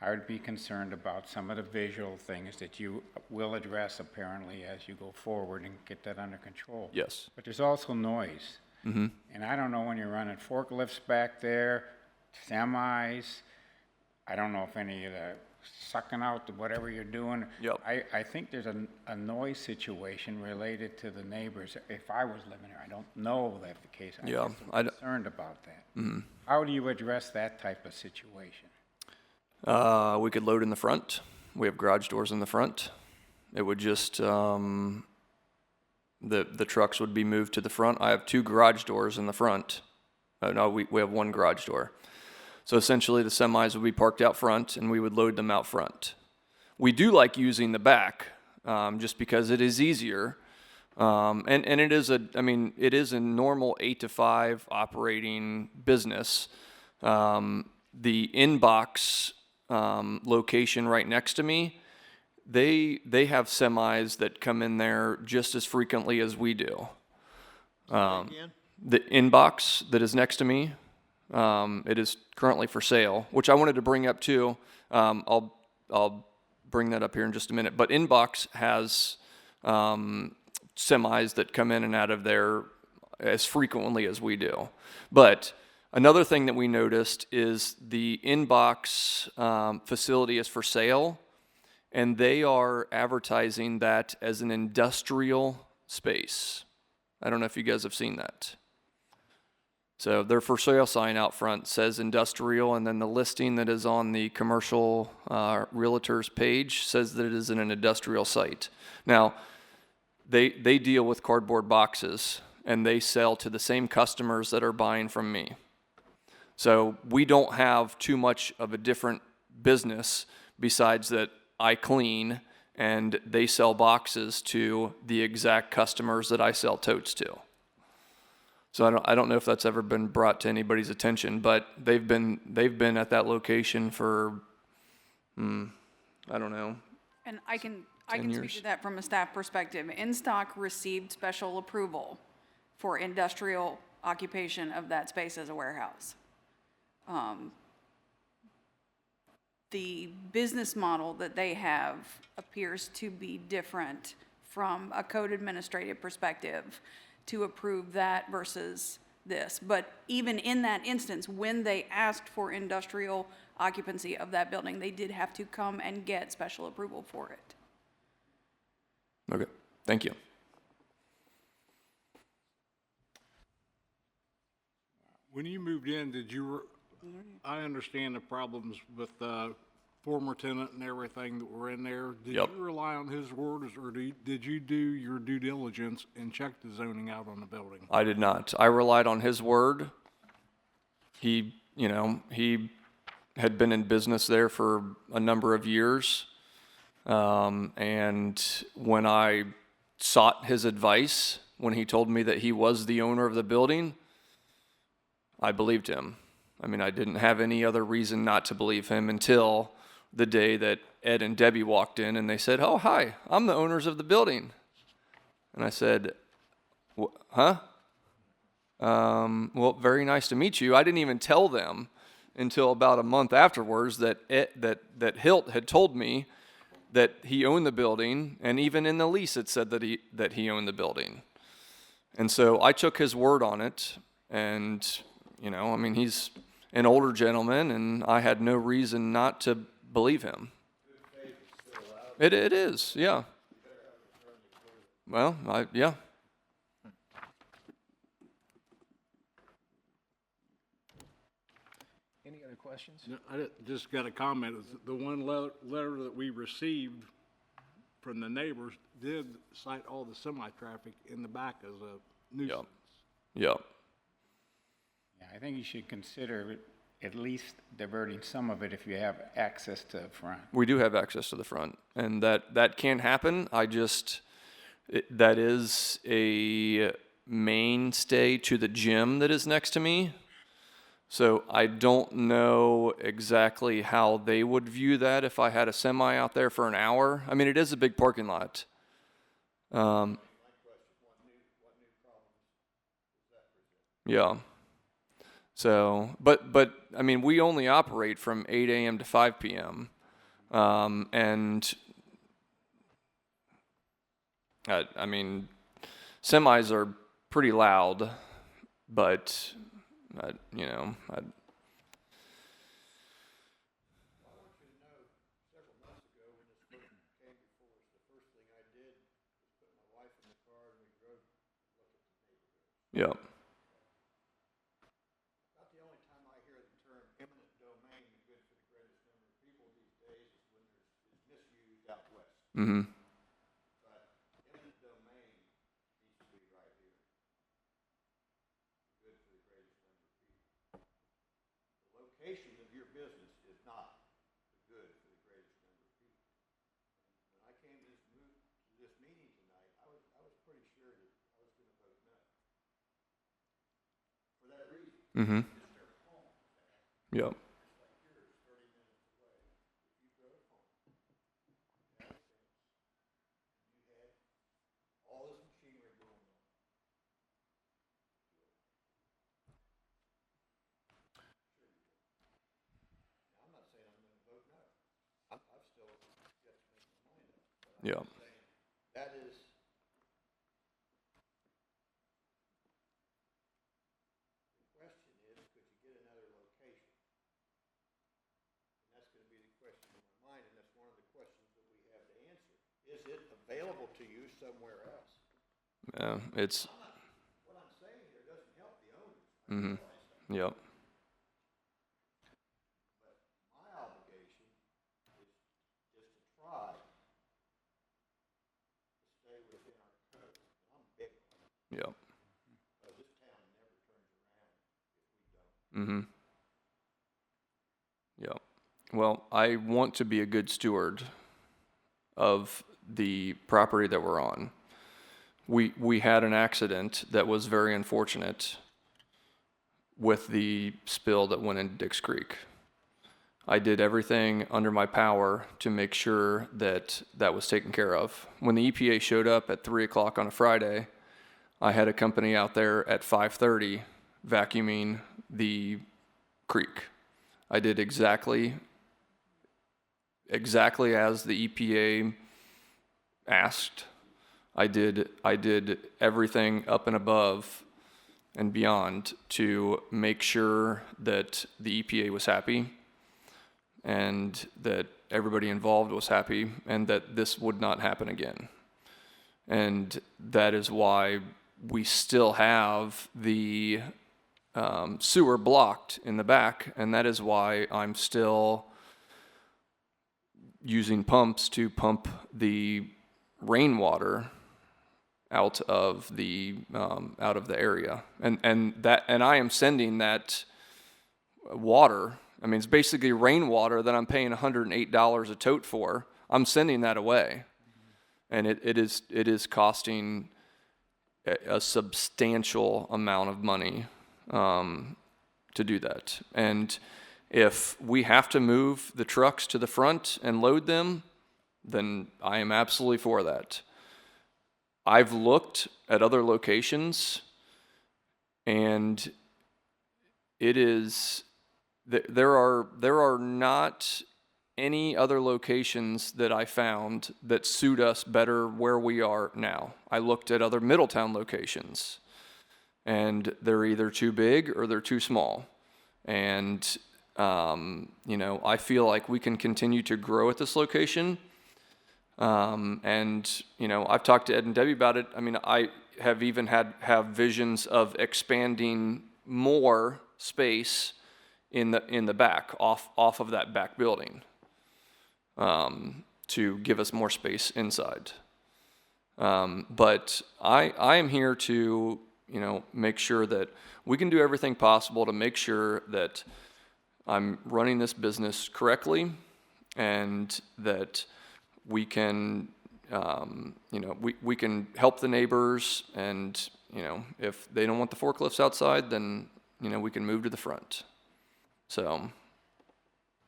I would be concerned about some of the visual things that you will address apparently as you go forward and get that under control. Yes. But there's also noise. Mm-hmm. And I don't know when you're running forklifts back there, semis. I don't know if any of the sucking out the whatever you're doing. Yep. I think there's a noise situation related to the neighbors. If I was living there, I don't know that's the case. I'm concerned about that. Mm-hmm. How do you address that type of situation? We could load in the front. We have garage doors in the front. It would just, the trucks would be moved to the front. I have 2 garage doors in the front. No, we have 1 garage door. So essentially the semis would be parked out front and we would load them out front. We do like using the back, just because it is easier. And it is it is a normal 8 to 5 operating business. The inbox location right next to me, they have semis that come in there just as frequently as we do. The inbox that is next to me, it is currently for sale, which I wanted to bring up too. I'll bring that up here in just a minute. But inbox has semis that come in and out of there as frequently as we do. But another thing that we noticed is the inbox facility is for sale, and they are advertising that as an industrial space. I don't know if you guys have seen that. So their for sale sign out front says industrial, and then the listing that is on the commercial realtor's page says that it is in an industrial site. Now, they deal with cardboard boxes, and they sell to the same customers that are buying from me. So we don't have too much of a different business besides that I clean and they sell boxes to the exact customers that I sell totes to. So I don't know if that's ever been brought to anybody's attention, but they've been at that location for I don't know. And I can speak years. to that from a staff perspective. InStock received special approval for industrial occupation of that space as a warehouse. The business model that they have appears to be different from a code administrative perspective to approve that versus this. But even in that instance, when they asked for industrial occupancy of that building, they did have to come and get special approval for it. Okay, thank you. When you moved in, I understand the problems with the former tenant and everything that were in there. Did Yep. you rely on his word, or did you do your due diligence and check the zoning out on the building? I did not. I relied on his word. He had been in business there for a number of years. And when I sought his advice, when he told me that he was the owner of the building, I believed him. I mean, I didn't have any other reason not to believe him until the day that Ed and Debbie walked in and they said, "Oh, hi, I'm the owners of the building." And I said, "Huh? Well, very nice to meet you." I didn't even tell them until about a month afterwards that Hilt had told me that he owned the building, and even in the lease it said that he owned the building. And so I took his word on it, and I mean, he's an older gentleman, and I had no reason not to believe him. It is, yeah. Well, yeah. Any other questions? No, just got a comment. The one letter that we received from the neighbors did cite all the semi-traffic in the back as a nuisance. Yep. Yeah, I think you should consider at least diverting some of it if you have access to the front. We do have access to the front, and that can happen. That is a mainstay to the gym that is next to me. So I don't know exactly how they would view that if I had a semi out there for an hour. I mean, it is a big parking lot. Yeah. So, but I mean, we only operate from 8 a.m. to 5 p.m. And I mean, semis are pretty loud, but yeah. About the only time I hear the term eminent domain, good for the greatest number of people these days, is when it's misused out west. Mm-hmm. But eminent domain needs to be right here. Good for the greatest number of people. The location of your business is not the good for the greatest number of people. When I came to this meeting tonight, I was pretty sure that I was going to vote no. For that reason. Mm-hmm. Yep. All this machinery going on. Now, I'm not saying I'm going to vote no. I've still yet to make my mind up. But Yeah. I'm saying that is. The question is, could you get another location? And that's going to be the question in my mind, and that's one of the questions that we have to answer. Is it available to you somewhere else? Yeah. It's. What I'm saying here doesn't help the owners. Mm-hmm. Yep. But my obligation is to try to stay within our code. And I'm big on it, Yep. because this town never turns around if we don't. Mm-hmm. Yep. Well, I want to be a good steward of the property that we're on. We had an accident that was very unfortunate with the spill that went into Dix Creek. I did everything under my power to make sure that that was taken care of. When the EPA showed up at 3 o'clock on a Friday, I had a company out there at 5:30 vacuuming the creek. I did exactly as the EPA asked. I did everything up and above and beyond to make sure that the EPA was happy and that everybody involved was happy and that this would not happen again. And that is why we still have the sewer blocked in the back, and that is why I'm still using pumps to pump the rainwater out of the area, and I am sending that water. I mean, it's basically rainwater that I'm paying $108 a tote for. I'm sending that away, and it is costing a substantial amount of money to do that. And if we have to move the trucks to the front and load them, then I am absolutely for that. I've looked at other locations, and it is there are not any other locations that I found that suit us better where we are now. I looked at other Middletown locations, and they're either too big or they're too small. And I feel like we can continue to grow at this location. I've talked to Ed and Debbie about it. I mean, I have even have visions of expanding more space in the back, off of that back building, to give us more space inside. But I am here to, make sure that we can do everything possible to make sure that I'm running this business correctly, and that we can, we can help the neighbors, and, if they don't want the forklifts outside, then, we can move to the front. So,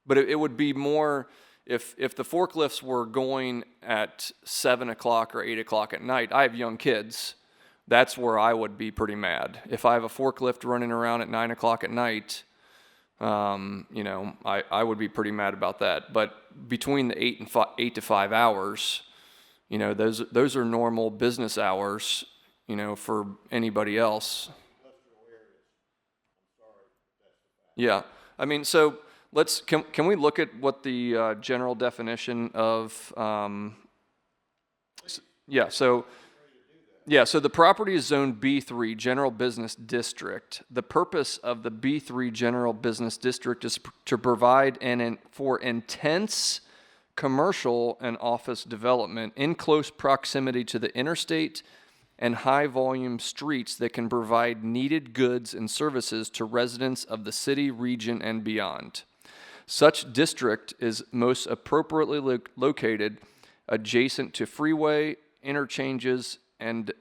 but it would be more, if the forklifts were going at 7 o'clock or 8 o'clock at night. I have young kids. That's where I would be pretty mad. If I have a forklift running around at 9 o'clock at night, I would be pretty mad about that. But between the 8 to 5 hours, those are normal business hours, for anybody else. Yeah, I mean, so can we look at what the general definition of So the property is zoned B3, General Business District. The purpose of the B3 General Business District is to provide for intense commercial and office development in close proximity to the interstate and high-volume streets that can provide needed goods and services to residents of the city, region, and beyond. Such district is most appropriately located adjacent to freeway, interchanges, and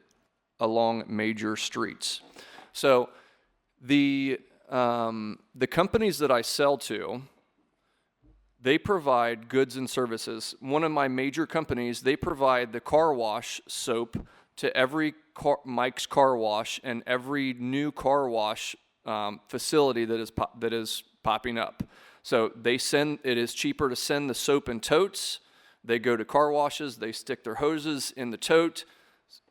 along major streets. So the companies that I sell to, they provide goods and services. One of my major companies, they provide the car wash soap to every Mike's Car Wash and every new car wash facility that is popping up. So it is cheaper to send the soap in totes. They go to car washes, they stick their hoses in the tote,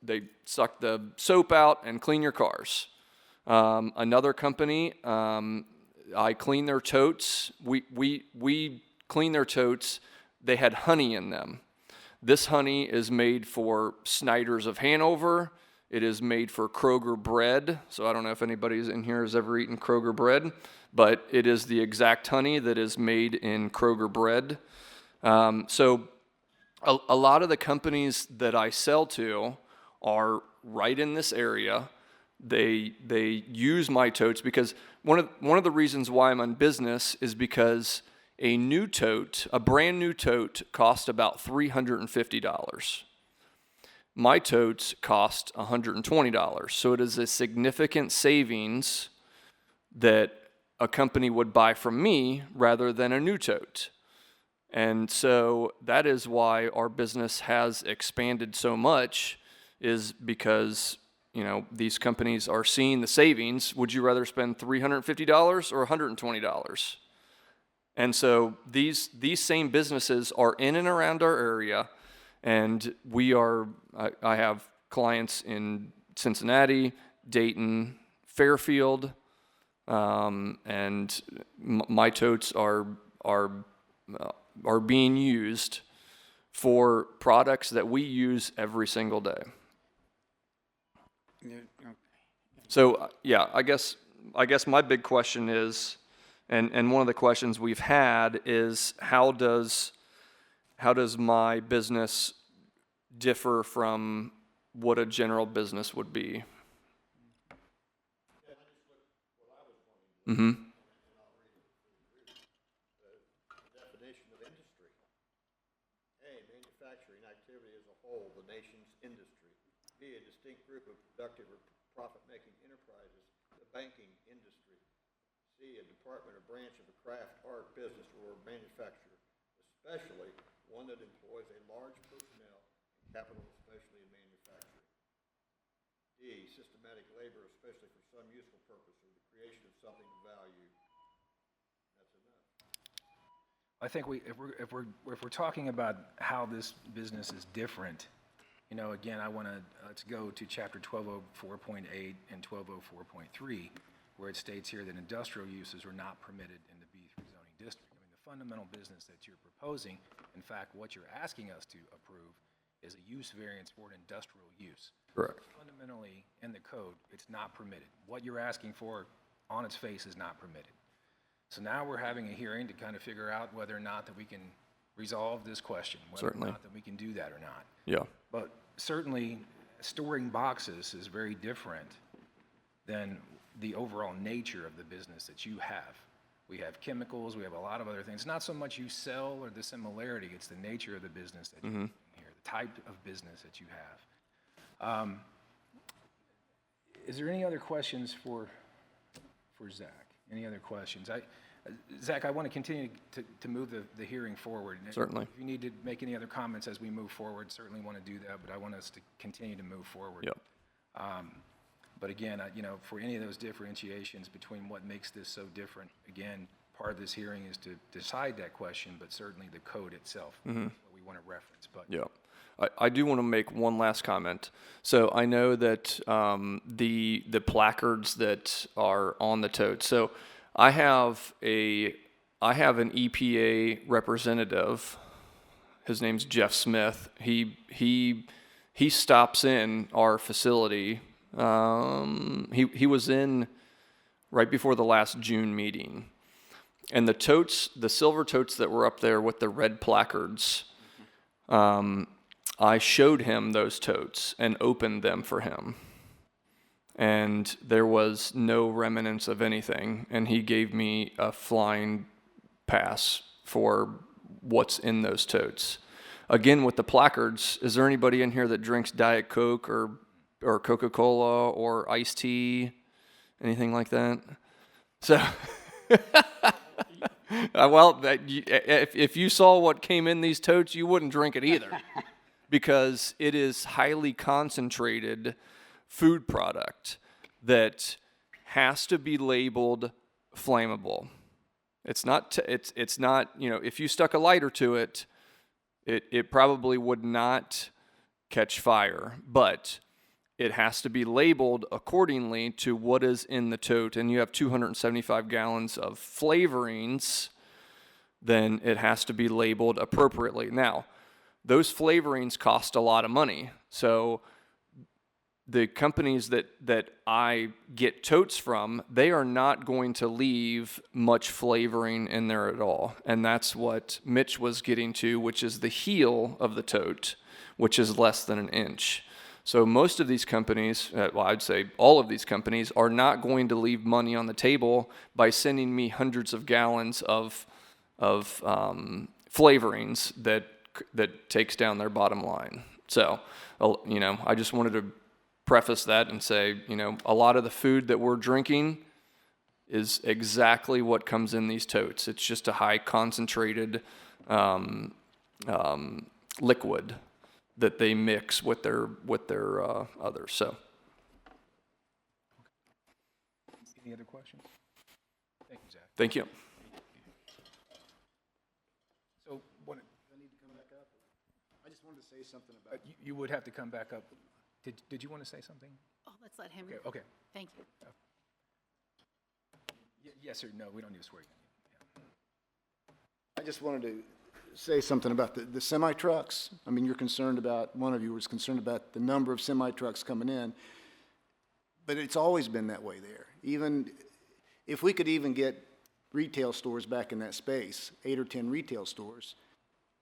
they suck the soap out and clean your cars. Another company, I clean their totes. We clean their totes. They had honey in them. This honey is made for Snyder's of Hanover. It is made for Kroger bread. So I don't know if anybody in here has ever eaten Kroger bread, but it is the exact honey that is made in Kroger bread. So a lot of the companies that I sell to are right in this area. They use my totes because one of the reasons why I'm in business is because a brand new tote cost about $350. My totes cost $120. So it is a significant savings that a company would buy from me rather than a new tote. And so that is why our business has expanded so much, is because, these companies are seeing the savings. Would you rather spend $350 or $120? And so these same businesses are in and around our area, and I have clients in Cincinnati, Dayton, Fairfield, and my totes are being used for products that we use every single day. So yeah, I guess my big question is, and one of the questions we've had is, how does my business differ from what a general business would be? Mm-hmm. Definition of industry. A, manufacturing activity as a whole, the nation's industry. B, a distinct group of productive or profit-making enterprises, the banking industry. C, a department or branch of a craft, art, business, or manufacturer, especially one that employs a large personnel and capital, especially in manufacturing. D, systematic labor, especially for some useful purpose or the creation of something of value. That's enough. I think if we're talking about how this business is different, you know, again, let's go to chapter 1204.8 and 1204.3, where it states here that industrial uses are not permitted in the B3 zoning district. I mean, the fundamental business that you're proposing, in fact, what you're asking us to approve, is a use variance for an industrial use. Correct. Fundamentally, in the code, it's not permitted. What you're asking for on its face is not permitted. So now we're having a hearing to kind of figure out whether or not that we can resolve this question, whether Certainly. or not that we can do that or not. Yeah. But certainly, storing boxes is very different than the overall nature of the business that you have. We have chemicals, we have a lot of other things. Not so much you sell or the similarity, it's the nature of the business that you're doing here, the type of business that you have. Is there any other questions for Zach? Any other questions? Zach, I want to continue to move the hearing forward. Certainly. If you need to make any other comments as we move forward, certainly want to do that, but I want us to continue to move forward. Yep. But again, you know, for any of those differentiations between what makes this so different, again, part of this hearing is to decide that question, but certainly the code itself, what we want to reference. But Yeah. I do want to make one last comment. So I know that the placards that are on the tote. So I have an EPA representative. His name's Jeff Smith. He stops in our facility. He was in right before the last June meeting, and the totes, the silver totes that were up there with the red placards. I showed him those totes and opened them for him, and there was no remnants of anything, and he gave me a flying pass for what's in those totes. Again, with the placards, is there anybody in here that drinks Diet Coke or Coca-Cola or iced tea, anything like that? So, well, if you saw what came in these totes, you wouldn't drink it either, because it is highly concentrated food product that has to be labeled flammable. It's not, you know, if you stuck a lighter to it, it probably would not catch fire, but it has to be labeled accordingly to what is in the tote. And you have 275 gallons of flavorings, then it has to be labeled appropriately. Now, those flavorings cost a lot of money. So the companies that I get totes from, they are not going to leave much flavoring in there at all. And that's what Mitch was getting to, which is the heel of the tote, which is less than an inch. So most of these companies, well, I'd say all of these companies, are not going to leave money on the table by sending me hundreds of gallons of flavorings that takes down their bottom line. So, you know, I just wanted to preface that and say, you know, a lot of the food that we're drinking is exactly what comes in these totes. It's just a high concentrated liquid that they mix with their others. So, any other questions? Thank you, Zach. thank you. So, I need to come back up. I just wanted to say something about. you would have to come back up. Did you want to say something? Oh, let's let him. Okay. Thank you. Yes or no, we don't need to swear again. I just wanted to say something about the semi-trucks. I mean, you're concerned about, one of you was concerned about the number of semi-trucks coming in, but it's always been that way there. Even if we could even get retail stores back in that space, 8 or 10 retail stores,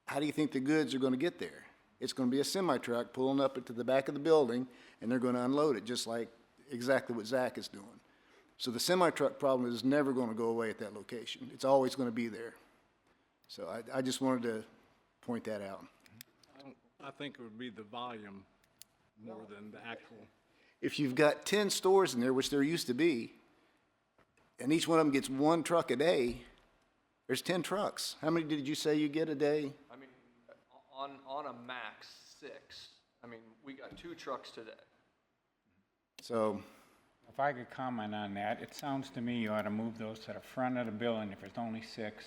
how do you think the goods are going to get there? It's going to be a semi-truck pulling up into the back of the building, and they're going to unload it, just like exactly what Zach is doing. So the semi-truck problem is never going to go away at that location. It's always going to be there. So I just wanted to point that out. I think it would be the volume more than the actual. If you've got 10 stores in there, which there used to be, and each one of them gets 1 truck a day, there's 10 trucks. How many did you say you get a day? I mean, on a max 6, I mean, we got 2 trucks today. So, If I could comment on that, it sounds to me you ought to move those to the front of the building if there's only 6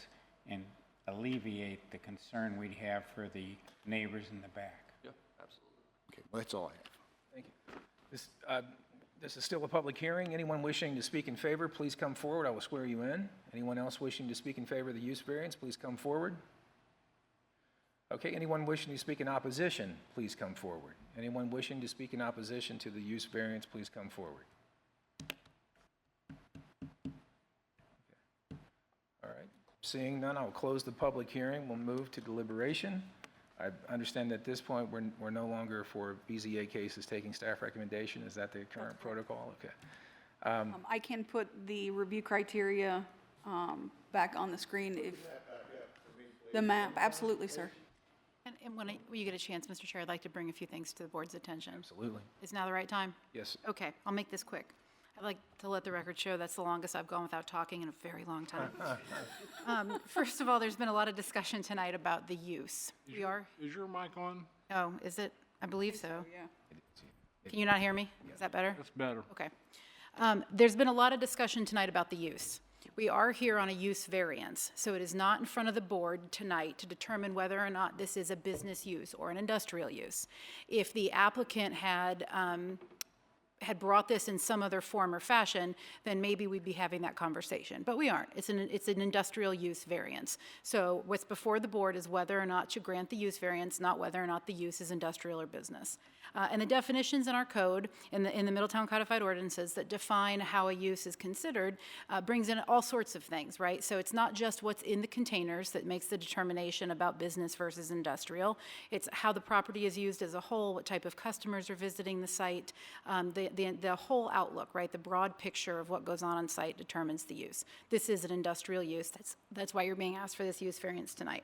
and alleviate the concern we'd have for the neighbors in the back. Yeah, absolutely. okay, well, that's all I have. Thank you. This is still a public hearing. Anyone wishing to speak in favor, please come forward. I will swear you in. Anyone else wishing to speak in favor of the use variance, please come forward. Okay, anyone wishing to speak in opposition, please come forward. Anyone wishing to speak in opposition to the use variance, please come forward. All right, seeing none, I'll close the public hearing. We'll move to deliberation. I understand at this point, we're no longer for BZA cases taking staff recommendation. Is that the current protocol? Okay. I can put the review criteria back on the screen if, the map, absolutely, sir. And when you get a chance, Mr. Chair, I'd like to bring a few things to the board's attention. Absolutely. Is now the right time? Yes. Okay, I'll make this quick. I'd like to let the record show that's the longest I've gone without talking in a very long time. First of all, there's been a lot of discussion tonight about the use. Is your mic on? Oh, is it? I believe so. Yeah. Can you not hear me? Is that better? That's better. Okay. There's been a lot of discussion tonight about the use. We are here on a use variance, so it is not in front of the board tonight to determine whether or not this is a business use or an industrial use. If the applicant had brought this in some other form or fashion, then maybe we'd be having that conversation. But we aren't. It's an industrial use variance. So what's before the board is whether or not to grant the use variance, not whether or not the use is industrial or business. And the definitions in our code, in the Middletown codified ordinances that define how a use is considered, brings in all sorts of things, right? So it's not just what's in the containers that makes the determination about business versus industrial. It's how the property is used as a whole, what type of customers are visiting the site, the whole outlook, right? The broad picture of what goes on site determines the use. This is an industrial use. That's why you're being asked for this use variance tonight.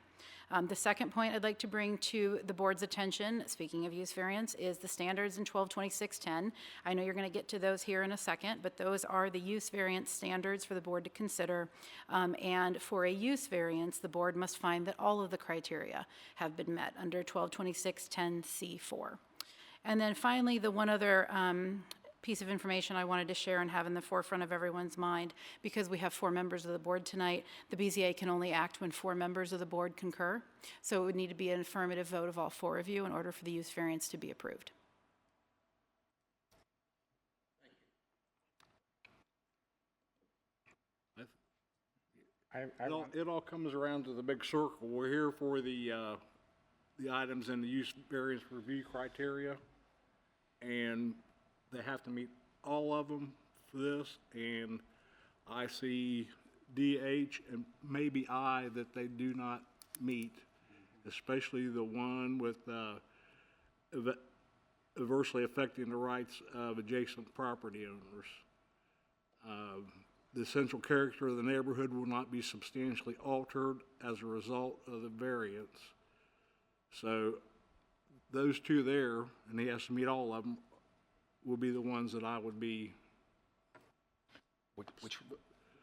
The second point I'd like to bring to the board's attention, speaking of use variance, is the standards in 122610. I know you're going to get to those here in a second, but those are the use variance standards for the board to consider. And for a use variance, the board must find that all of the criteria have been met under 122610C4. And then finally, the one other piece of information I wanted to share and have in the forefront of everyone's mind, because we have 4 members of the board tonight, the BZA can only act when 4 members of the board concur. So it would need to be an affirmative vote of all 4 of you in order for the use variance to be approved. It all comes around to the big circle. We're here for the items in the use variance review criteria, and they have to meet all of them for this, and I see DH and maybe I that they do not meet, especially the one with adversely affecting the rights of adjacent property owners. The essential character of the neighborhood will not be substantially altered as a result of the variance. So those 2 there, and he has to meet all of them, will be the ones that I would be. Which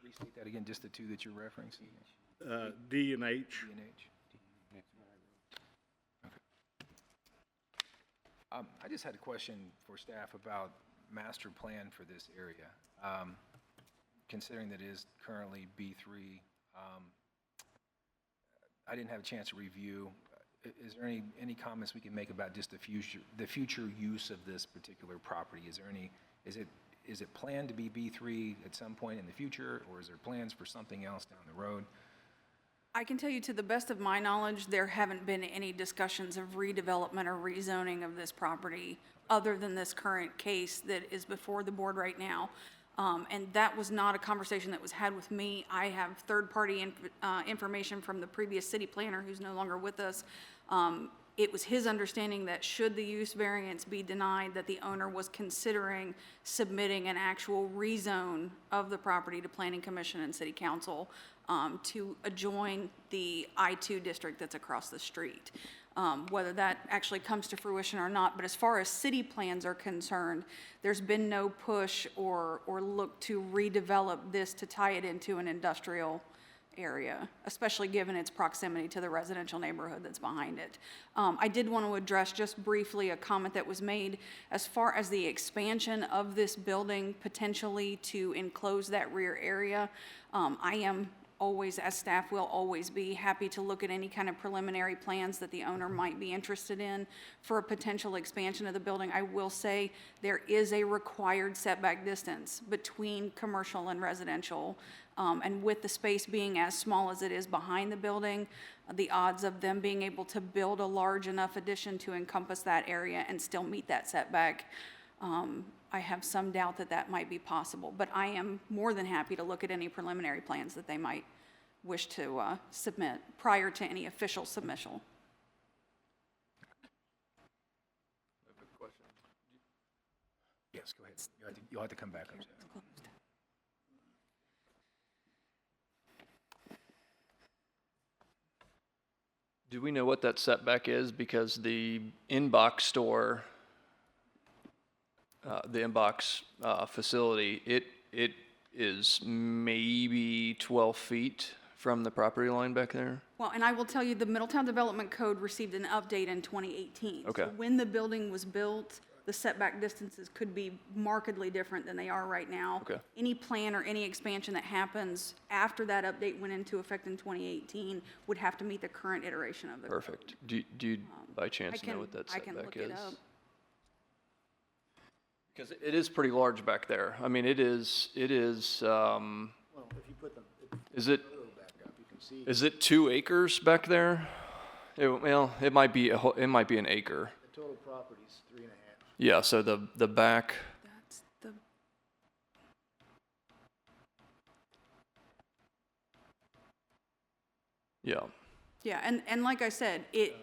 restate that again, just the 2 that you're referencing? D and H. D and H. Okay. I just had a question for staff about master plan for this area. Considering that it is currently B3, I didn't have a chance to review. Is there any comments we can make about just the future use of this particular property? Is is it planned to be B3 at some point in the future, or is there plans for something else down the road? I can tell you, to the best of my knowledge, there haven't been any discussions of redevelopment or rezoning of this property other than this current case that is before the board right now. And that was not a conversation that was had with me. I have third-party information from the previous city planner who's no longer with us. It was his understanding that should the use variance be denied, that the owner was considering submitting an actual rezone of the property to Planning Commission and City Council to adjoin the I-2 district that's across the street. Whether that actually comes to fruition or not, but as far as city plans are concerned, there's been no push or look to redevelop this to tie it into an industrial area, especially given its proximity to the residential neighborhood that's behind it. I did want to address just briefly a comment that was made as far as the expansion of this building potentially to enclose that rear area. I am always, as staff will always be, happy to look at any kind of preliminary plans that the owner might be interested in for a potential expansion of the building. I will say there is a required setback distance between commercial and residential. And with the space being as small as it is behind the building, the odds of them being able to build a large enough addition to encompass that area and still meet that setback, I have some doubt that that might be possible. But I am more than happy to look at any preliminary plans that they might wish to submit prior to any official submission. Yes, go ahead. You'll have to come back up. Do we know what that setback is? Because the inbox store, the inbox facility, it is maybe 12 feet from the property line back there? Well, and I will tell you, the Middletown Development Code received an update in 2018. Okay. So when the building was built, the setback distances could be markedly different than they are right now. Okay. Any plan or any expansion that happens after that update went into effect in 2018 would have to meet the current iteration of the code. Perfect. Do you by chance know what that I can setback look it is? up. Because it is pretty large back there. I mean, it is, Well, if you put the is it, photo back up, you can see is it 2 acres back there? Well, it might be it might be an acre. the total property is 3.5. Yeah, so the back, That's the, yeah. yeah, and like I said, it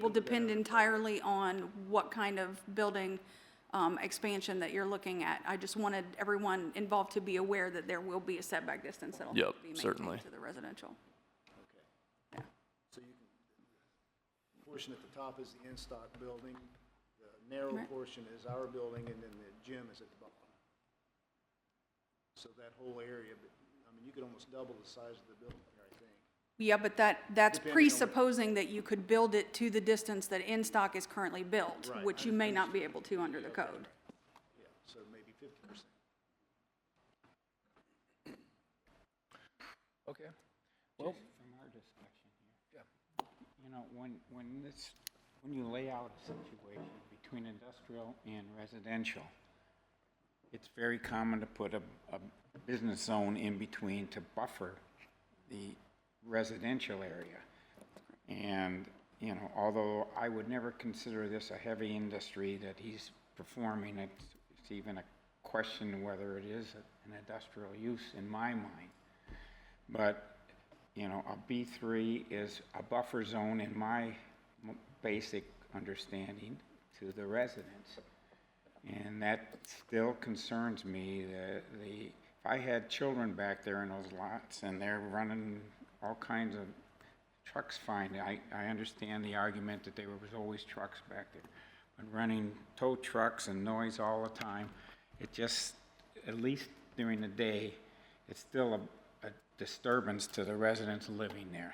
will depend entirely on what kind of building expansion that you're looking at. I just wanted everyone involved to be aware that there will be a setback distance that'll Yep, have to be certainly. maintained to the residential. Okay. So you can, the portion at the top is the in-stock building, the narrow Right. portion is our building, and then the gym is at the bottom. So that whole area, but, I mean, you could almost double the size of the building here, I think. Yeah, but that's Depending on what- presupposing that you could build it to the distance that in-stock is currently built, Right, which you may not be able to under the code. Yeah, so maybe 50%. Okay. Well, From our discussion here. You know, when you lay out a situation between industrial and residential, it's very common to put a business zone in between to buffer the residential area. And, you know, although I would never consider this a heavy industry that he's performing, it's even a question whether it is an industrial use in my mind. But, you know, a B3 is a buffer zone in my basic understanding to the residents. And that still concerns me. If I had children back there in those lots and they're running all kinds of trucks, fine. I understand the argument that there was always trucks back there. But running tow trucks and noise all the time, it just, at least during the day, it's still a disturbance to the residents living there.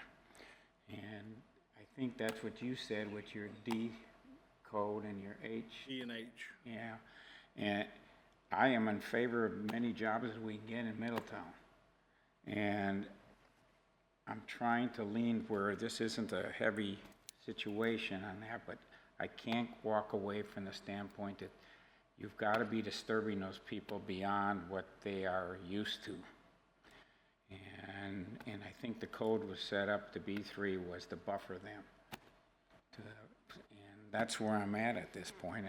And I think that's what you said with your D code and your H. E and H. Yeah, and I am in favor of many jobs that we can get in Middletown. And I'm trying to lean where this isn't a heavy situation on that, but I can't walk away from the standpoint that you've got to be disturbing those people beyond what they are used to. And I think the code was set up, the B3 was to buffer them. And that's where I'm at this point.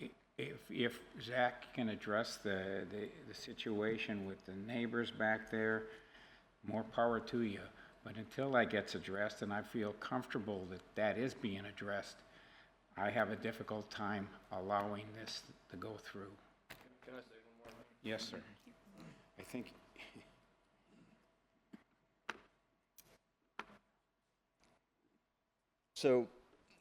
And if Zach can address the situation with the neighbors back there, more power to you. But until that gets addressed, and I feel comfortable that that is being addressed, I have a difficult time allowing this to go through. Can I say one more thing? Yes, sir. I think, So,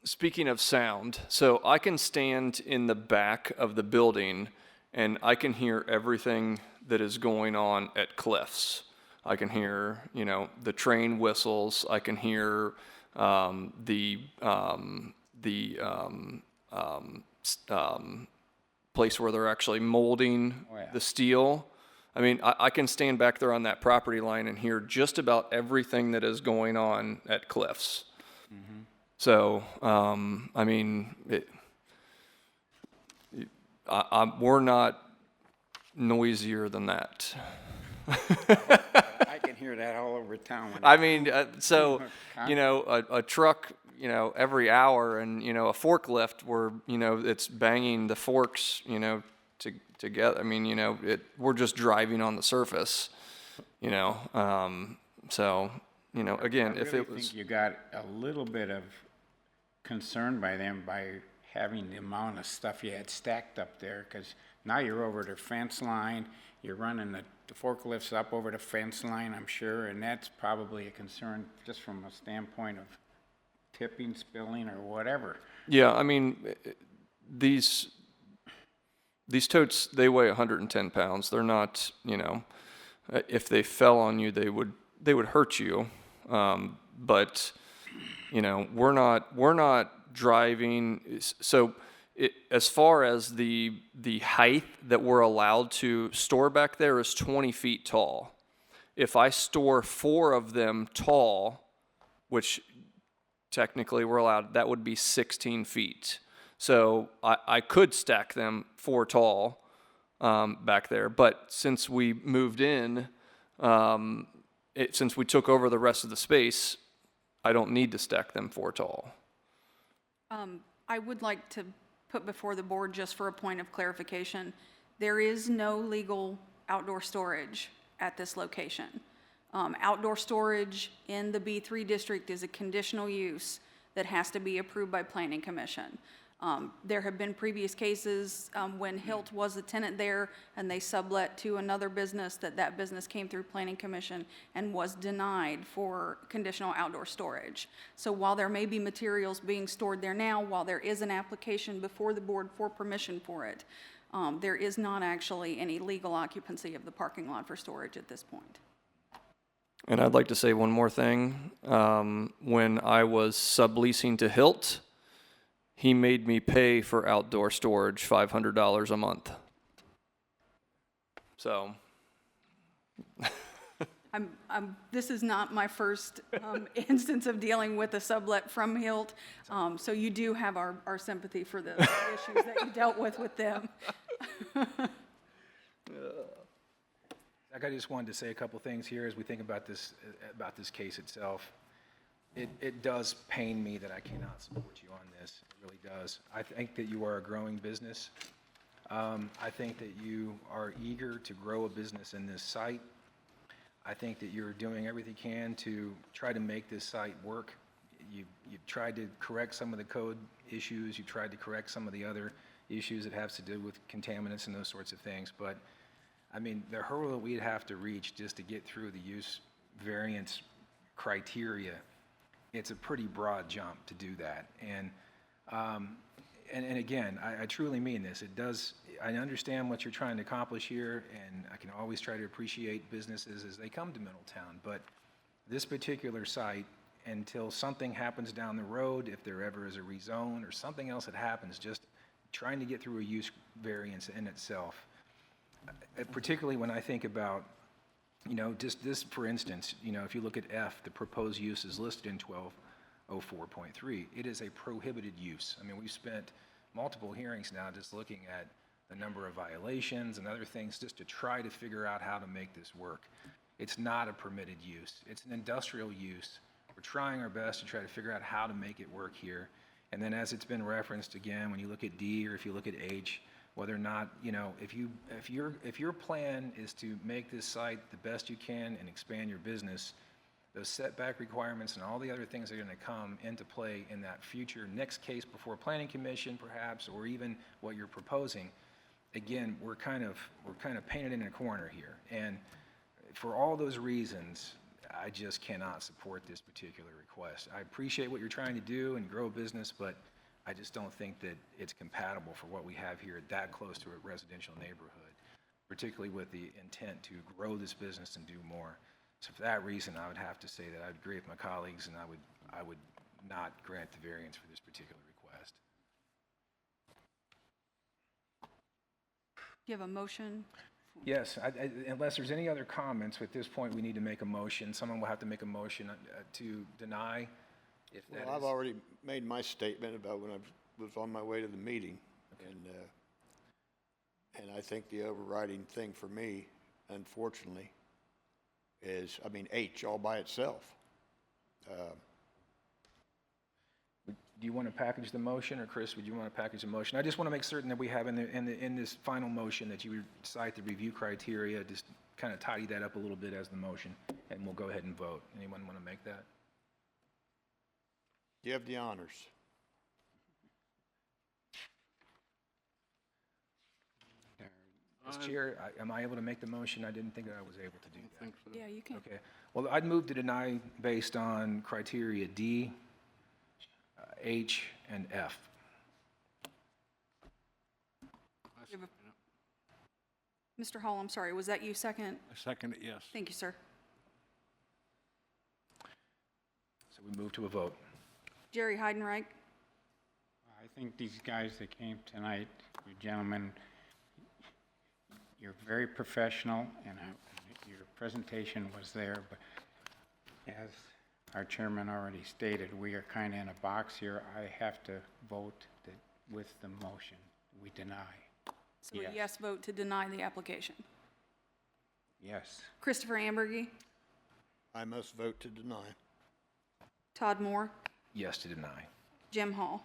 speaking of sound, so I can stand in the back of the building and I can hear everything that is going on at Cliffs. I can hear, the train whistles. I can hear the place where they're actually molding the steel. I mean, I can stand back there on that property line and hear just about everything that is going on at Cliffs. Mm-hmm. So, I mean, we're not noisier than that. I can hear that all over town. I mean, a truck, every hour, and, a forklift where, it's banging the forks, together. I mean, we're just driving on the surface, so, again, if it was. I think you got a little bit of concern by them by having the amount of stuff you had stacked up there, because now you're over the fence line, you're running the forklifts up over the fence line, I'm sure, and that's probably a concern just from a standpoint of tipping, spilling, or whatever. Yeah, I mean, these totes, they weigh 110 pounds. They're not, if they fell on you, they would hurt you. But we're not driving. So as far as the height that we're allowed to store back there is 20 feet tall. If I store 4 of them tall, which technically we're allowed, that would be 16 feet. So I could stack them 4 tall back there. But since we moved in, since we took over the rest of the space, I don't need to stack them 4 tall. I would like to put before the board, just for a point of clarification, there is no legal outdoor storage at this location. Outdoor storage in the B3 district is a conditional use that has to be approved by Planning Commission. There have been previous cases when Hilt was a tenant there and they sublet to another business, that business came through Planning Commission and was denied for conditional outdoor storage. So while there may be materials being stored there now, while there is an application before the board for permission for it, there is not actually any legal occupancy of the parking lot for storage at this point. And I'd like to say one more thing. When I was subleasing to Hilt, he made me pay for outdoor storage $500 a month. So. This is not my first instance of dealing with a sublet from Hilt, so you do have our sympathy for the issues that you dealt with them. I just wanted to say a couple things here as we think about this case itself. It does pain me that I cannot support you on this. It really does. I think that you are a growing business. I think that you are eager to grow a business in this site. I think that you're doing everything you can to try to make this site work. You've tried to correct some of the code issues. You've tried to correct some of the other issues that have to do with contaminants and those sorts of things. But, I mean, the hurdle that we'd have to reach just to get through the use variance criteria, it's a pretty broad jump to do that. And again, I truly mean this. I understand what you're trying to accomplish here, and I can always try to appreciate businesses as they come to Middletown. But this particular site, until something happens down the road, if there ever is a rezone or something else that happens, just trying to get through a use variance in itself, particularly when I think about, just this, for instance, if you look at F, the proposed use is listed in 1204.3. It is a prohibited use. I mean, we've spent multiple hearings now just looking at the number of violations and other things just to try to figure out how to make this work. It's not a permitted use. It's an industrial use. We're trying our best to try to figure out how to make it work here. And then as it's been referenced again, when you look at D or if you look at H, whether or not, if your plan is to make this site the best you can and expand your business, those setback requirements and all the other things that are going to come into play in that future next case before Planning Commission perhaps, or even what you're proposing, again, we're kind of painted in a corner here. And for all those reasons, I just cannot support this particular request. I appreciate what you're trying to do and grow a business, but I just don't think that it's compatible for what we have here that close to a residential neighborhood, particularly with the intent to grow this business and do more. So for that reason, I would have to say that I would agree with my colleagues, and I would not grant the variance for this particular request. Do you have a motion? Yes, unless there's any other comments, at this point, we need to make a motion. Someone will have to make a motion to deny, if that is. Well, I've already made my statement about when I was on my way to the meeting. And I think the overriding thing for me, unfortunately, is, H all by itself. Do you want to package the motion, or Chris, would you want to package the motion? I just want to make certain that we have in this final motion that you cite the review criteria, just kind of tidy that up a little bit as the motion, and we'll go ahead and vote. Anyone want to make that? You have the honors. As chair, am I able to make the motion? I didn't think that I was able to do that. I think so. Yeah, you can. Okay. Well, I'd move to deny based on criteria D, H, and F. Mr. Hall, I'm sorry, was that you second? I second it, yes. Thank you, sir. So we move to a vote. Jerry Heidenreich? I think these guys that came tonight, you gentlemen, you're very professional, and your presentation was there, but as our chairman already stated, we are kind of in a box here. I have to vote with the motion. We deny. So a yes vote to deny the application. Yes. Christopher Ambergy? I must vote to deny. Todd Moore? Yes to deny. Jim Hall?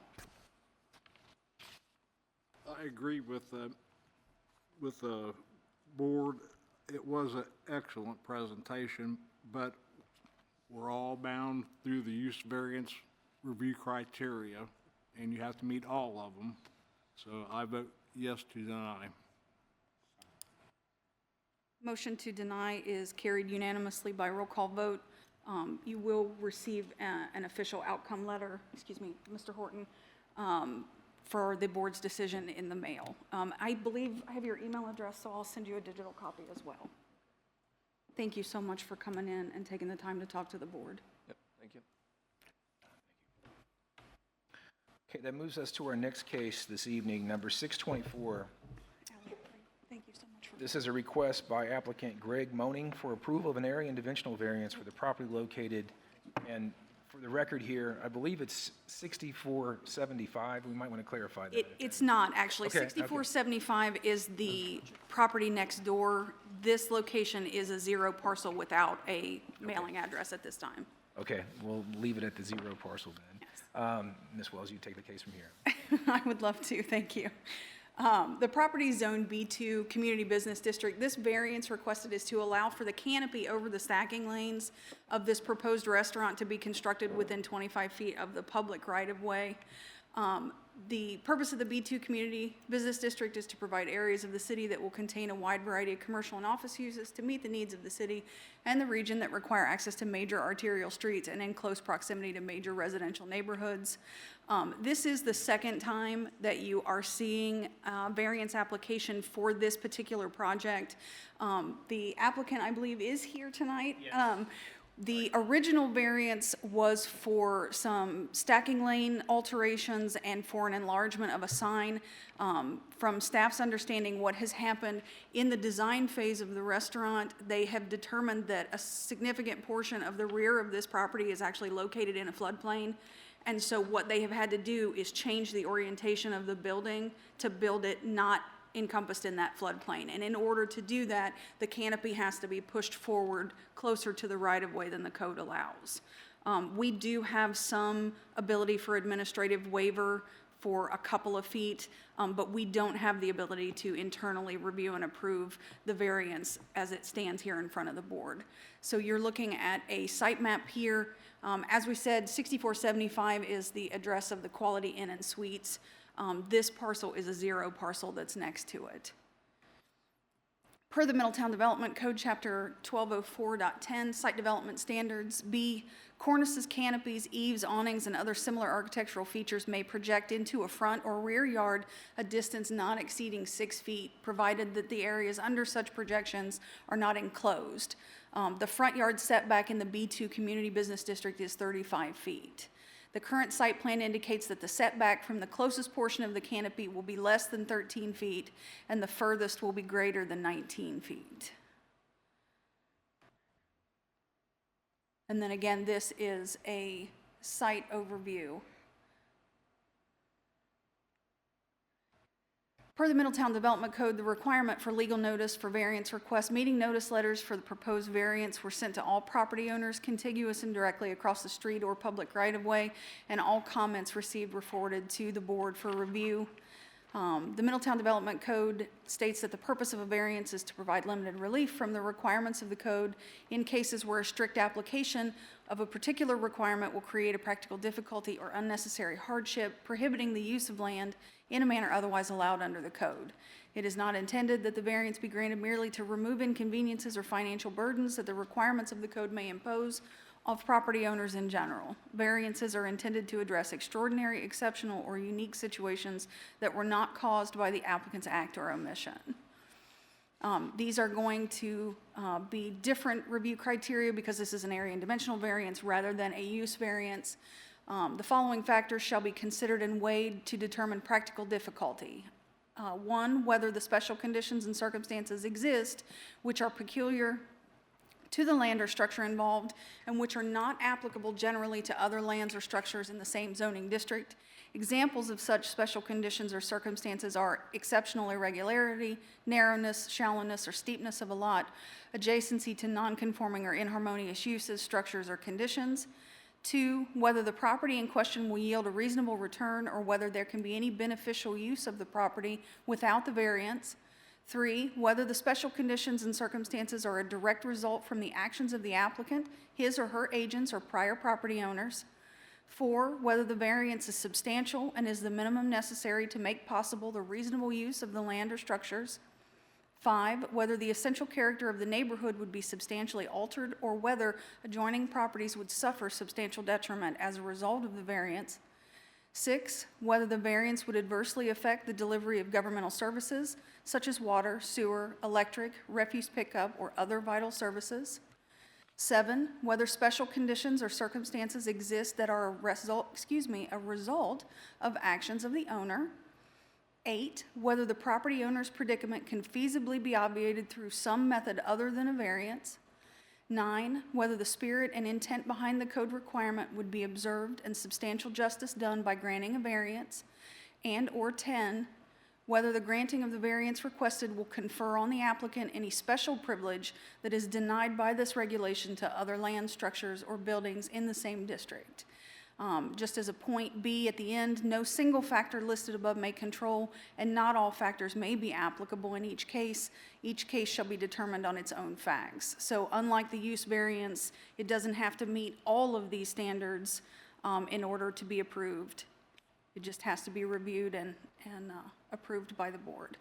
I agree with the board. It was an excellent presentation, but we're all bound through the use variance review criteria, and you have to meet all of them. So I vote yes to deny. Motion to deny is carried unanimously by roll call vote. You will receive an official outcome letter, excuse me, Mr. Horton, for the board's decision in the mail. I believe I have your email address, so I'll send you a digital copy as well. Thank you so much for coming in and taking the time to talk to the board. Yep, thank you. Okay, that moves us to our next case this evening, number 624. Thank you so much for This is a request by applicant Greg Moaning for approval of an area and dimensional variance for the property located, and for the record here, I believe it's 6475. We might want to clarify that. It's not, actually. Okay, okay. 6475 is the property next door. This location is a zero parcel without a mailing address at this time. Okay, we'll leave it at the zero parcel then. Ms. Wells, you take the case from here. I would love to, thank you. The property is Zone B2, Community Business District. This variance requested is to allow for the canopy over the stacking lanes of this proposed restaurant to be constructed within 25 feet of the public right-of-way. The purpose of the B2 Community Business District is to provide areas of the city that will contain a wide variety of commercial and office uses to meet the needs of the city and the region that require access to major arterial streets and in close proximity to major residential neighborhoods. This is the second time that you are seeing a variance application for this particular project. The applicant, I believe, is here tonight. Yes. The original variance was for some stacking lane alterations and for an enlargement of a sign. From staff's understanding, what has happened in the design phase of the restaurant, they have determined that a significant portion of the rear of this property is actually located in a floodplain. And so what they have had to do is change the orientation of the building to build it not encompassed in that floodplain. And in order to do that, the canopy has to be pushed forward closer to the right-of-way than the code allows. We do have some ability for administrative waiver for a couple of feet, but we don't have the ability to internally review and approve the variance as it stands here in front of the board. So you're looking at a site map here. As we said, 6475 is the address of the Quality Inn and Suites. This parcel is a 0 parcel that's next to it. Per the Middletown Development Code, Chapter 1204.10, Site Development Standards, B, cornices, canopies, eaves, awnings, and other similar architectural features may project into a front or rear yard a distance not exceeding 6 feet, provided that the areas under such projections are not enclosed. The front yard setback in the B2 Community Business District is 35 feet. The current site plan indicates that the setback from the closest portion of the canopy will be less than 13 feet, and the furthest will be greater than 19 feet. And then again, this is a site overview. Per the Middletown Development Code, the requirement for legal notice for variance requests, meeting notice letters for the proposed variance were sent to all property owners contiguous and directly across the street or public right-of-way, and all comments received were forwarded to the board for review. The Middletown Development Code states that the purpose of a variance is to provide limited relief from the requirements of the code in cases where a strict application of a particular requirement will create a practical difficulty or unnecessary hardship, prohibiting the use of land in a manner otherwise allowed under the code. It is not intended that the variance be granted merely to remove inconveniences or financial burdens that the requirements of the code may impose of property owners in general. Variances are intended to address extraordinary, exceptional, or unique situations that were not caused by the applicant's act or omission. These are going to be different review criteria because this is an area and dimensional variance rather than a use variance. The following factors shall be considered and weighed to determine practical difficulty. 1, whether the special conditions and circumstances exist which are peculiar to the land or structure involved and which are not applicable generally to other lands or structures in the same zoning district. Examples of such special conditions or circumstances are exceptional irregularity, narrowness, shallowness, or steepness of a lot, adjacency to nonconforming or inharmonious uses, structures, or conditions. 2, whether the property in question will yield a reasonable return or whether there can be any beneficial use of the property without the variance. 3, whether the special conditions and circumstances are a direct result from the actions of the applicant, his or her agents, or prior property owners. 4, whether the variance is substantial and is the minimum necessary to make possible the reasonable use of the land or structures. 5, whether the essential character of the neighborhood would be substantially altered or whether adjoining properties would suffer substantial detriment as a result of the variance. 6, whether the variance would adversely affect the delivery of governmental services such as water, sewer, electric, refuse pickup, or other vital services. 7, whether special conditions or circumstances exist that are a result of actions of the owner. 8, whether the property owner's predicament can feasibly be obviated through some method other than a variance. 9, whether the spirit and intent behind the code requirement would be observed and substantial justice done by granting a variance. And or 10, whether the granting of the variance requested will confer on the applicant any special privilege that is denied by this regulation to other land structures or buildings in the same district. Just as a point B at the end, no single factor listed above may control, and not all factors may be applicable in each case. Each case shall be determined on its own facts. So unlike the use variance, it doesn't have to meet all of these standards in order to be approved. It just has to be reviewed and approved by the board.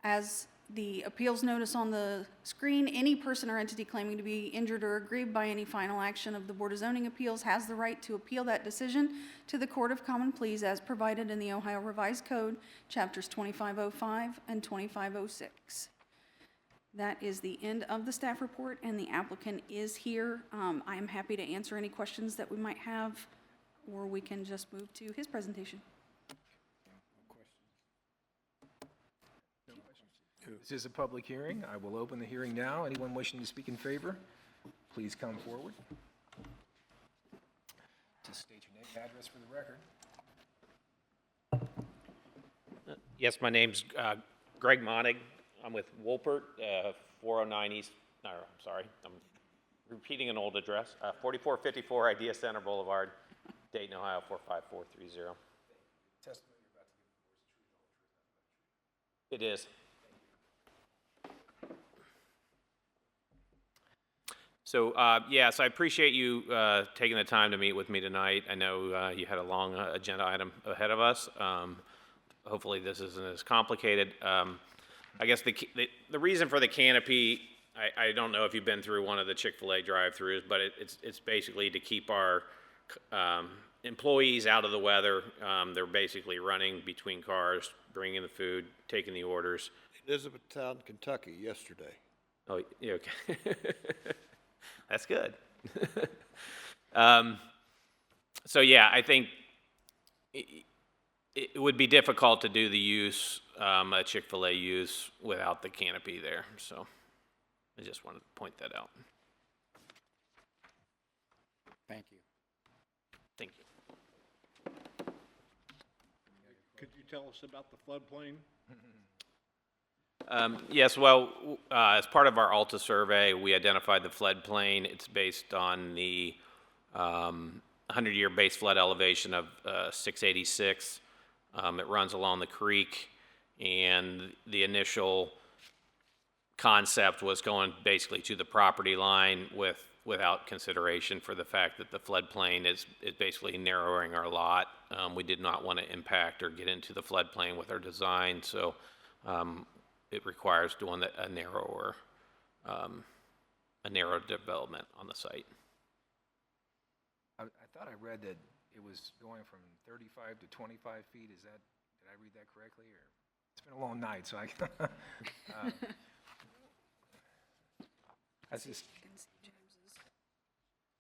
As the appeals notice on the screen, any person or entity claiming to be injured or aggrieved by any final action of the Board of Zoning Appeals has the right to appeal that decision to the Court of Common Pleas as provided in the Ohio Revised Code, Chapters 2505 and 2506. That is the end of the staff report, and the applicant is here. I am happy to answer any questions that we might have, or we can just move to his presentation. This is a public hearing. I will open the hearing now. Anyone wishing to speak in favor, please come forward. Just state your name. Address for the record. Yes, my name's Greg Monig. I'm with Wolpert, 409 East, no, I'm sorry, I'm repeating an old address, 4454 Idea Center Boulevard, Dayton, Ohio, 45430. Testimony you're about to give the board is the truth, the whole truth, nothing but the truth. It is. So, yes, I appreciate you taking the time to meet with me tonight. I know you had a long agenda item ahead of us. Hopefully this isn't as complicated. I guess the reason for the canopy, I don't know if you've been through one of the Chick-fil-A drive-thrus, but it's basically to keep our employees out of the weather. They're basically running between cars, bringing the food, taking the orders. Elizabethtown, Kentucky, yesterday. Oh, yeah, okay. That's good. So yeah, I think it would be difficult to do the use, a Chick-fil-A use without the canopy there. So I just wanted to point that out. Thank you. Thank you. Could you tell us about the floodplain? Yes, well, as part of our Alta survey, we identified the floodplain. It's based on the 100-year base flood elevation of 686. It runs along the creek, and the initial concept was going basically to the property line without consideration for the fact that the floodplain is basically narrowing our lot. We did not want to impact or get into the floodplain with our design, so it requires doing a narrow development on the site. I thought I read that it was going from 35 to 25 feet. Did I read that correctly? Or it's been a long night, so that's just.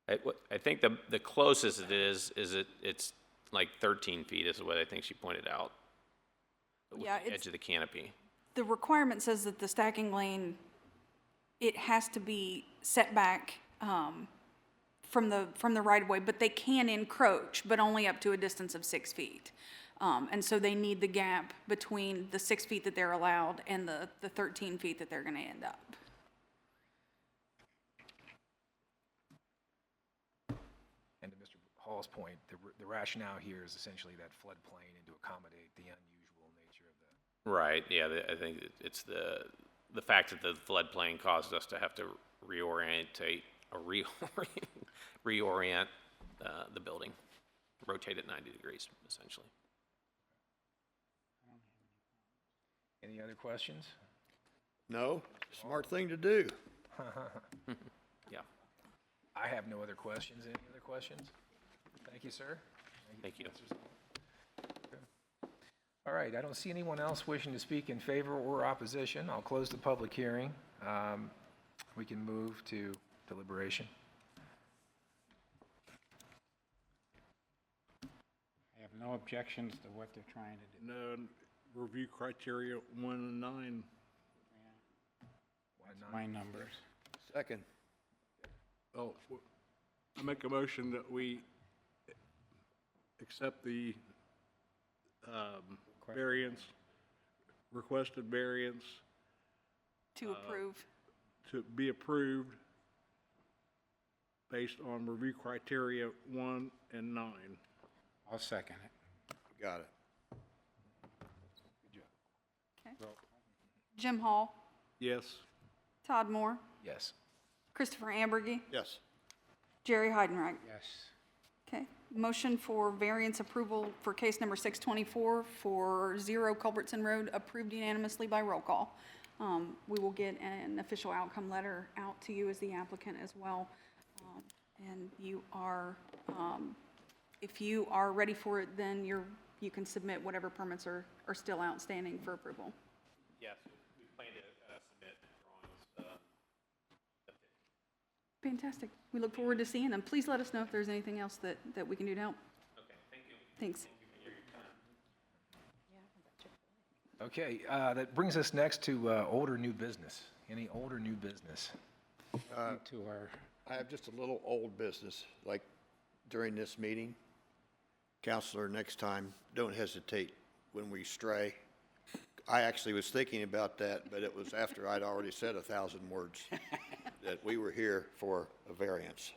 I think the closest it is it's like 13 feet is what I think she pointed out. With Yeah, the edge of the canopy. The requirement says that the stacking lane, it has to be set back from the right-of-way, but they can encroach, but only up to a distance of 6 feet. And so they need the gap between the 6 feet that they're allowed and the 13 feet that they're gonna end up. And to Mr. Hall's point, the rationale here is essentially that floodplain and to accommodate the unusual nature of the. Right, yeah, I think it's the fact that the floodplain caused us to have to reorient the building, rotate it 90 degrees, essentially. Any other questions? No, smart thing to do. Yeah, I have no other questions. Any other questions? Thank you, sir. thank you. All right, I don't see anyone else wishing to speak in favor or opposition. I'll close the public hearing. We can move to deliberation. I have no objections to what they're trying to do. No, review criteria 1 and 9. My numbers. Second. Oh, I make a motion that we accept the requested variance To approve. to be approved based on review criteria 1 and 9. I'll second it. Got it. Jim Hall, Yes. Todd Moore, Yes. Christopher Ambergy, Yes. Jerry Heidenreich. Yes. Okay, motion for variance approval for case number 624 for 0 Culbertson Road, approved unanimously by roll call. We will get an official outcome letter out to you as the applicant as well. And you are, if you are ready for it, then you can submit whatever permits are still outstanding for approval. Yes, we plan to submit drawings. Fantastic. We look forward to seeing them. Please let us know if there's anything else that we can do to help. Okay, thank you. Thanks. Okay, that brings us next to old or new business. Any old or new business? To our, I have just a little old business, like during this meeting. Counselor, next time, don't hesitate when we stray. I actually was thinking about that, but it was after I'd already said 1,000 words that we were here for a variance.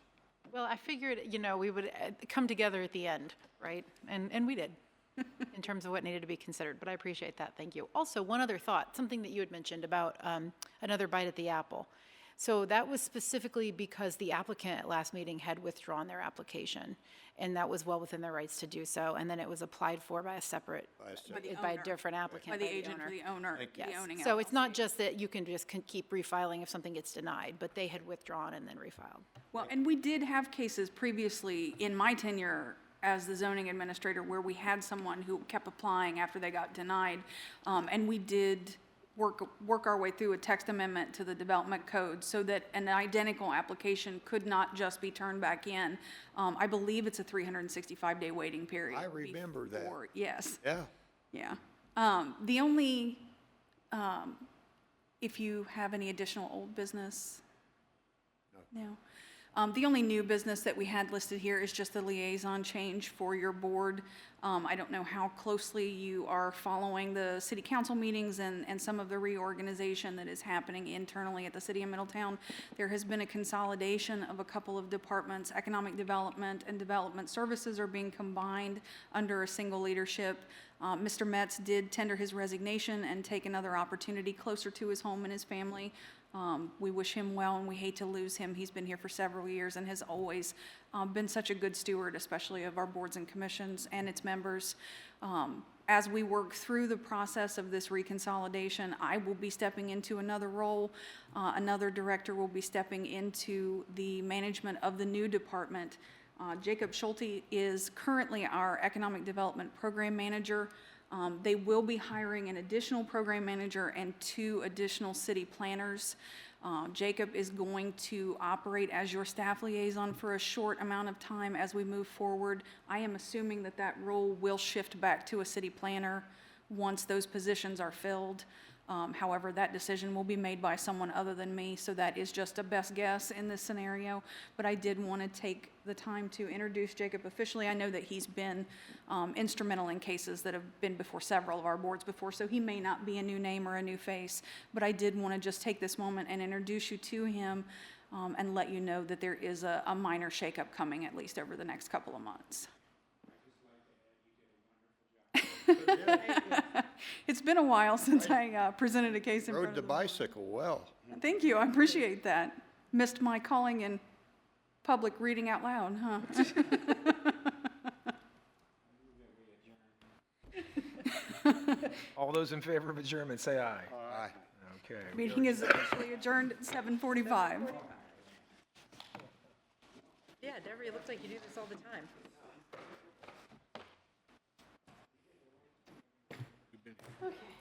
Well, I figured, we would come together at the end, right? And we did, in terms of what needed to be considered, but I appreciate that, thank you. Also, one other thought, something that you had mentioned about another bite at the apple. So that was specifically because the applicant at last meeting had withdrawn their application, and that was well within their rights to do so, and then it was applied for by a separate, by a different applicant, By the agent for the owner, Yes. the owning So it's not LLC. just that you can just keep refiling if something gets denied, but they had withdrawn and then refiled. Well, and we did have cases previously in my tenure as the zoning administrator where we had someone who kept applying after they got denied. And we did work our way through a text amendment to the development code so that an identical application could not just be turned back in. I believe it's a 365-day waiting period. I remember that. before- Yes. Yeah. Yeah. The only, if you have any additional old business? No. The only new business that we had listed here is just the liaison change for your board. I don't know how closely you are following the city council meetings and some of the reorganization that is happening internally at the city of Middletown. There has been a consolidation of a couple of departments. Economic development and development services are being combined under a single leadership. Mr. Metz did tender his resignation and take another opportunity closer to his home and his family. We wish him well, and we hate to lose him. He's been here for several years and has always been such a good steward, especially of our boards and commissions and its members. As we work through the process of this reconsolidation, I will be stepping into another role. Another director will be stepping into the management of the new department. Jacob Schulte is currently our Economic Development Program Manager. They will be hiring an additional program manager and 2 additional city planners. Jacob is going to operate as your staff liaison for a short amount of time as we move forward. I am assuming that that role will shift back to a city planner once those positions are filled. However, that decision will be made by someone other than me, so that is just a best guess in this scenario. But I did want to take the time to introduce Jacob officially. I know that he's been instrumental in cases that have been before several of our boards before, so he may not be a new name or a new face. But I did want to just take this moment and introduce you to him and let you know that there is a minor shakeup coming, at least over the next couple of months. It's been a while since I presented a case in front Rode of the the bicycle well. Thank you, I appreciate that. Missed my calling in public reading out loud, huh? All those in favor of adjournment, say aye. Aye. Okay. Meeting is officially adjourned at 7:45. Yeah, Deborah, it looks like you do this all the time. Okay.